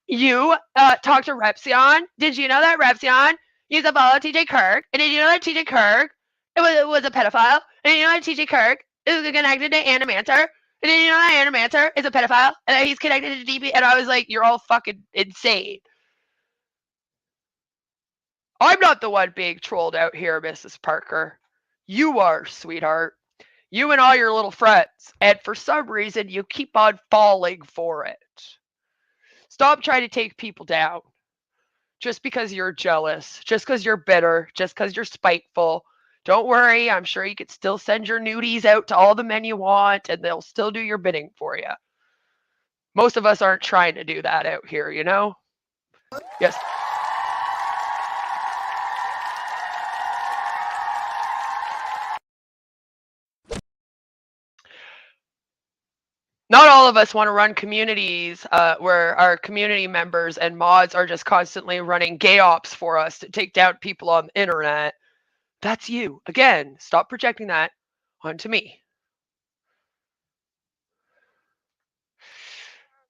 you talked to Repsion? Did you know that Repsion used to follow TJ Kirk? And did you know that TJ Kirk was a pedophile? And did you know that TJ Kirk is connected to Animancer? And did you know that Animancer is a pedophile? And that he's connected to DP? And I was like, you're all fucking insane. I'm not the one being trolled out here, Mrs. Parker. You are, sweetheart. You and all your little friends. And for some reason, you keep on falling for it. Stop trying to take people down. Just because you're jealous. Just because you're bitter. Just because you're spiteful. Don't worry. I'm sure you could still send your nudies out to all the men you want, and they'll still do your bidding for you. Most of us aren't trying to do that out here, you know? Yes. Not all of us want to run communities where our community members and mods are just constantly running gay ops for us to take down people on the internet. That's you. Again, stop projecting that onto me.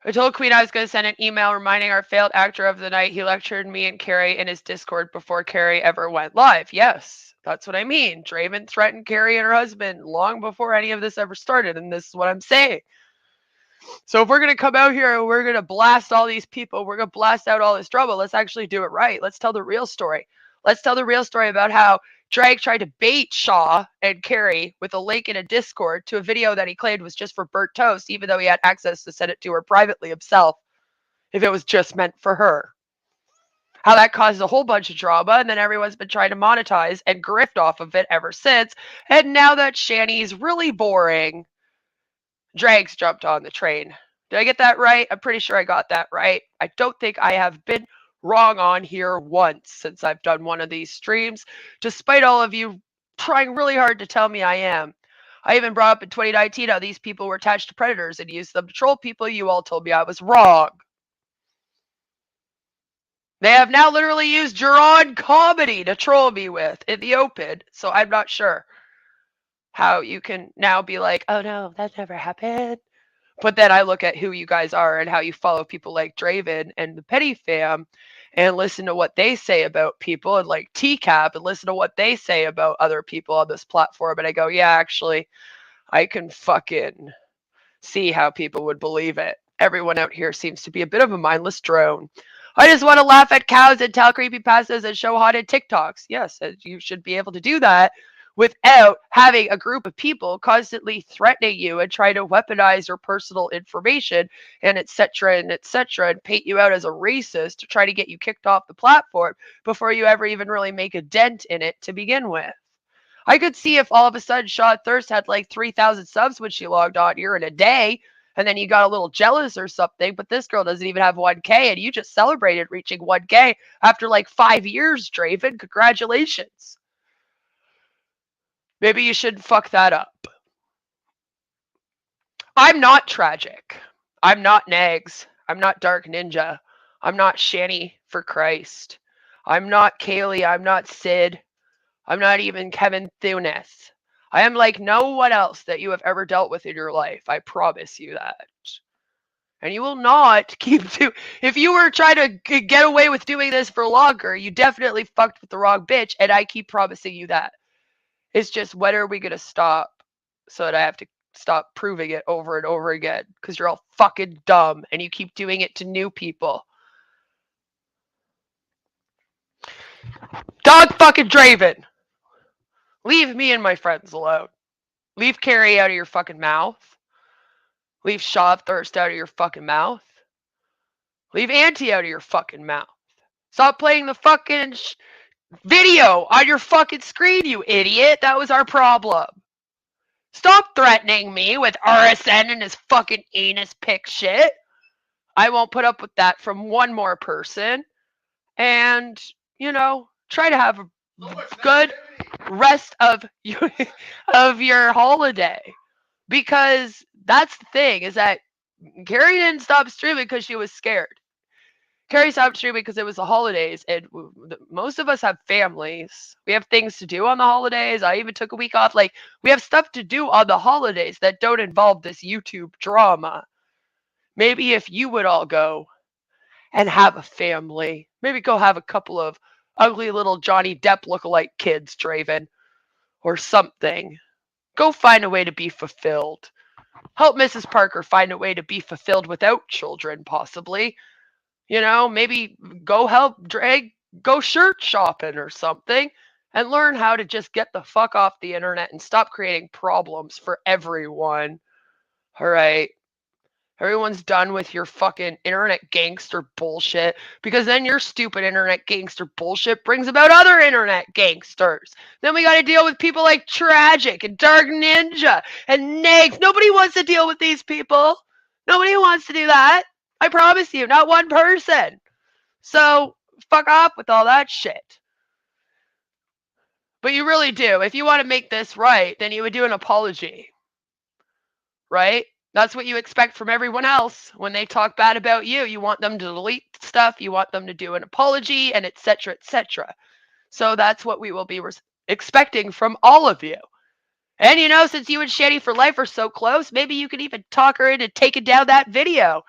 I told Queen I was going to send an email reminding our failed actor of the night he lectured me and Carrie in his Discord before Carrie ever went live. Yes, that's what I mean. Draven threatened Carrie and her husband long before any of this ever started, and this is what I'm saying. So if we're going to come out here and we're going to blast all these people, we're going to blast out all this trouble, let's actually do it right. Let's tell the real story. Let's tell the real story about how Drake tried to bait Shaw and Carrie with a link in a Discord to a video that he claimed was just for burnt toast, even though he had access to send it to her privately himself if it was just meant for her. How that caused a whole bunch of drama, and then everyone's been trying to monetize and grift off of it ever since. And now that Shanny's really boring, Drags jumped on the train. Did I get that right? I'm pretty sure I got that right. I don't think I have been wrong on here once since I've done one of these streams, despite all of you trying really hard to tell me I am. I even brought up in 2019 how these people were attached to predators and used them to troll people. You all told me I was wrong. They have now literally used Geron comedy to troll me with in the open, so I'm not sure how you can now be like, oh no, that never happened. But then I look at who you guys are and how you follow people like Draven and the Petty Fam and listen to what they say about people, and like TCAP and listen to what they say about other people on this platform. And I go, yeah, actually, I can fucking see how people would believe it. Everyone out here seems to be a bit of a mindless drone. I just want to laugh at cows and tell creepypastas and show haunted TikToks. Yes, you should be able to do that without having a group of people constantly threatening you and trying to weaponize your personal information and et cetera, and paint you out as a racist to try to get you kicked off the platform before you ever even really make a dent in it to begin with. I could see if all of a sudden Shaw Thirst had like 3,000 subs when she logged on here in a day, and then you got a little jealous or something, but this girl doesn't even have 1K, and you just celebrated reaching 1K after like 5 years, Draven. Congratulations. Maybe you shouldn't fuck that up. I'm not tragic. I'm not Nags. I'm not Dark Ninja. I'm not Shanny, for Christ. I'm not Kaylee. I'm not Sid. I'm not even Kevin Thunes. I am like no one else that you have ever dealt with in your life. I promise you that. And you will not keep if you were trying to get away with doing this for longer, you definitely fucked with the wrong bitch, and I keep promising you that. It's just, when are we going to stop so that I have to stop proving it over and over again? Because you're all fucking dumb and you keep doing it to new people. Dog fucking Draven. Leave me and my friends alone. Leave Carrie out of your fucking mouth. Leave Shaw Thirst out of your fucking mouth. Leave Auntie out of your fucking mouth. Stop playing the fucking video on your fucking screen, you idiot. That was our problem. Stop threatening me with RSN and his fucking anus pick shit. I won't put up with that from one more person. And, you know, try to have a good rest of your holiday. Because that's the thing, is that Carrie didn't stop streaming because she was scared. Carrie stopped streaming because it was the holidays, and most of us have families. We have things to do on the holidays. I even took a week off. Like, we have stuff to do on the holidays that don't involve this YouTube drama. Maybe if you would all go and have a family, maybe go have a couple of ugly little Johnny Depp lookalike kids, Draven, or something. Go find a way to be fulfilled. Help Mrs. Parker find a way to be fulfilled without children, possibly. You know, maybe go help go shirt shopping or something, and learn how to just get the fuck off the internet and stop creating problems for everyone. All right. Everyone's done with your fucking internet gangster bullshit, because then your stupid internet gangster bullshit brings about other internet gangsters. Then we got to deal with people like Tragic and Dark Ninja and Nags. Nobody wants to deal with these people. Nobody wants to do that. I promise you, not one person. So fuck off with all that shit. But you really do. If you want to make this right, then you would do an apology. Right? That's what you expect from everyone else when they talk bad about you. You want them to delete stuff. You want them to do an apology, and etc., etc. So that's what we will be expecting from all of you. And, you know, since you and Shanny for Life are so close, maybe you could even talk her into taking down that video.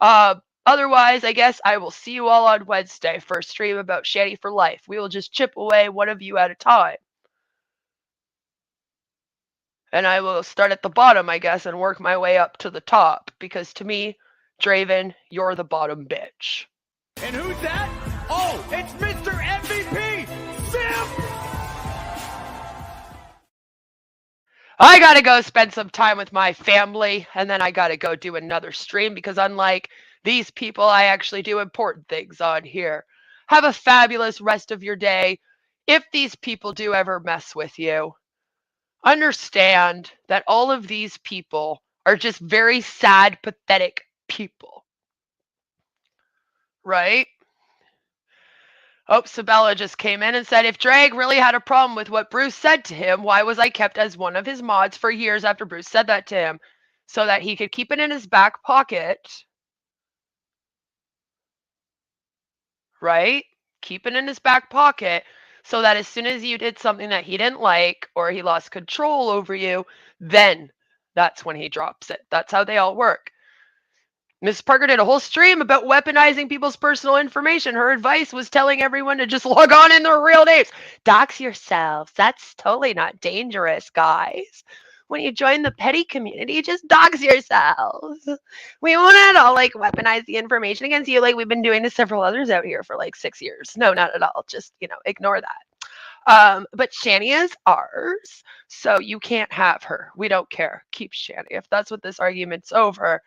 Otherwise, I guess I will see you all on Wednesday for a stream about Shanny for Life. We will just chip away one of you at a time. And I will start at the bottom, I guess, and work my way up to the top. Because to me, Draven, you're the bottom bitch. And who's that? Oh, it's Mr. MVP, Sim! I gotta go spend some time with my family, and then I gotta go do another stream, because unlike these people, I actually do important things on here. Have a fabulous rest of your day. If these people do ever mess with you, understand that all of these people are just very sad, pathetic people. Right? Oh, Sabella just came in and said, if Drag really had a problem with what Bruce said to him, why was I kept as one of his mods for years after Bruce said that to him? So that he could keep it in his back pocket. Right? Keep it in his back pocket so that as soon as you did something that he didn't like or he lost control over you, then that's when he drops it. That's how they all work. Mrz Parker did a whole stream about weaponizing people's personal information. Her advice was telling everyone to just log on in their real names. Dox yourselves. That's totally not dangerous, guys. When you join the petty community, just dox yourselves. We won't at all like weaponize the information against you like we've been doing to several others out here for like 6 years. No, not at all. Just, you know, ignore that. But Shanny is ours, so you can't have her. We don't care. Keep Shanny. If that's what this argument's over,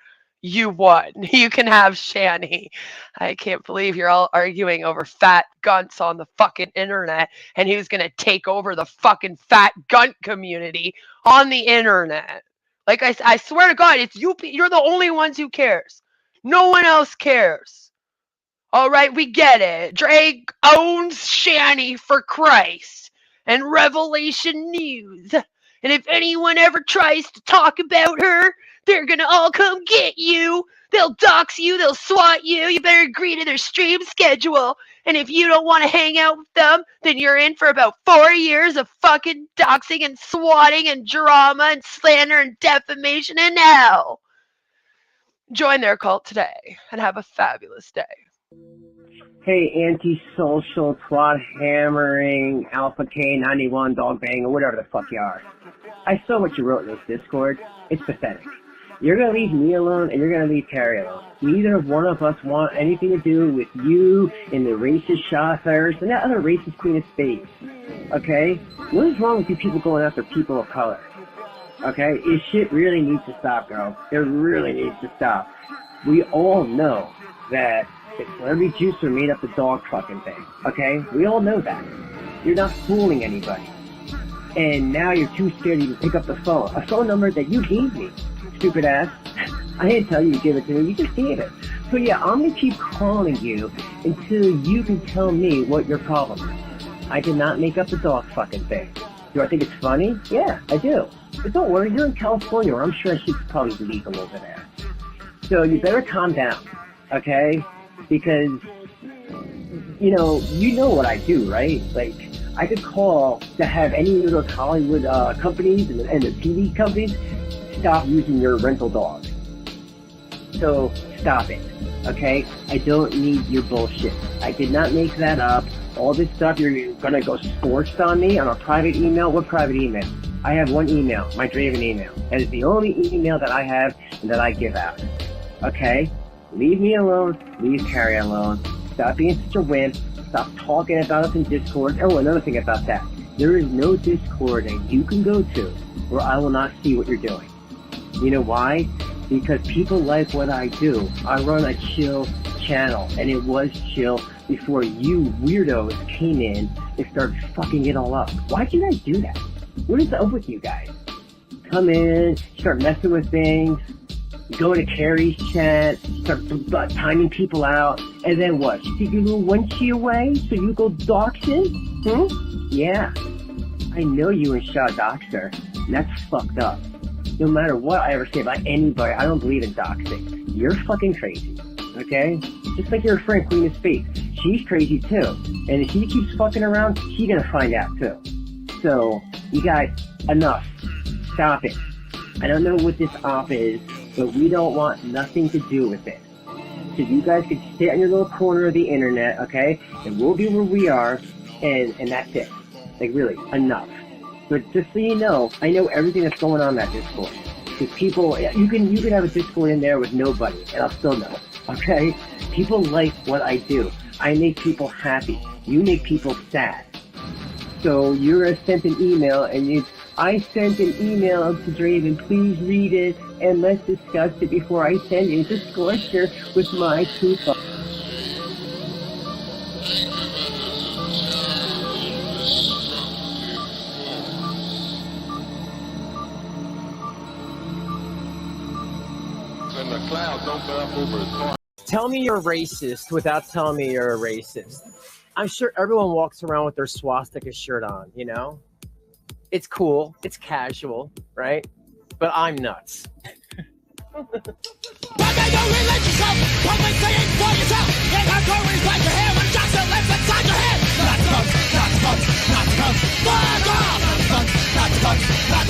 you won. You can have Shanny. I can't believe you're all arguing over fat gunts on the fucking internet and who's going to take over the fucking fat gunt community on the internet. Like I swear to God, it's you. You're the only ones who cares. No one else cares. All right, we get it. Drake owns Shanny for Christ and Revelation News. And if anyone ever tries to talk about her, they're gonna all come get you. They'll dox you. They'll SWAT you. You better agree to their stream schedule. And if you don't want to hang out with them, then you're in for about 4 years of fucking doxing and swatting and drama and slander and defamation and hell. Join their cult today and have a fabulous day. Hey, anti-social, twat hammering, Alpha K91, dog bang, or whatever the fuck you are. I saw what you wrote in this Discord. It's pathetic. You're gonna leave me alone, and you're gonna leave Terry alone. Neither of one of us want anything to do with you and the racist chauffeurs and that other racist queen of spades. Okay? What is wrong with you people going after people of color? Okay? This shit really needs to stop, girl. It really needs to stop. We all know that the celebrity juice are made up the dog fucking thing. Okay? We all know that. You're not fooling anybody. And now you're too scared to even pick up the phone. A phone number that you gave me. Stupid ass. I didn't tell you to give it to me. You just gave it. So yeah, I'm gonna keep calling you until you can tell me what your problem is. I did not make up the dog fucking thing. Do I think it's funny? Yeah, I do. But don't worry, you're in California, where I'm sure shit's probably legal over there. So you better calm down, okay? because, you know what I do, right? Like, I could call to have any of those Hollywood companies and the TV companies stop using your rental dogs. So stop it, okay? I don't need your bullshit. I did not make that up. All this stuff, you're gonna go scorched on me on a private email? What private email? I have one email, my Draven email. That is the only email that I have and that I give out. Okay? Leave me alone. Leave Carrie alone. Stop being such a wimp. Stop talking about us in Discord. Oh, another thing about that. There is no Discord that you can go to where I will not see what you're doing. You know why? Because people like what I do. I run a chill channel, and it was chill before you weirdos came in and started fucking it all up. Why'd you guys do that? What is up with you guys? Come in, start messing with things, go into Carrie's chat, start timing people out, and then what? You take your little one-chi away so you go doxing? Yeah. I know you and Shaw doxer, and that's fucked up. No matter what I ever say about anybody, I don't believe in doxing. You're fucking crazy, okay? Just like your friend Queen of Space. She's crazy too. And if she keeps fucking around, she's gonna find out too. So, you guys, enough. Stop it. I don't know what this op is, but we don't want nothing to do with it. So you guys can sit in your little corner of the internet, okay? And we'll be where we are, and that's it. Like, really, enough. But just so you know, I know everything that's going on in that Discord. Because people, you can have a Discord in there with nobody, and I'll still know, okay? People like what I do. I make people happy. You make people sad. So you're sent an email, and I sent an email to Draven, please read it, and let's discuss it before I send it. It's a scorcher with my coupon. And the clouds open up over his heart. Tell me you're racist without telling me you're a racist. I'm sure everyone walks around with their swastika shirt on, you know? It's cool, it's casual, right? But I'm nuts. But they don't relate yourself. Public saying for yourself. They got stories like your hair when Johnson lives inside your head. Not to coach, not to coach, not to coach. Fuck off! Not to coach, not to coach, not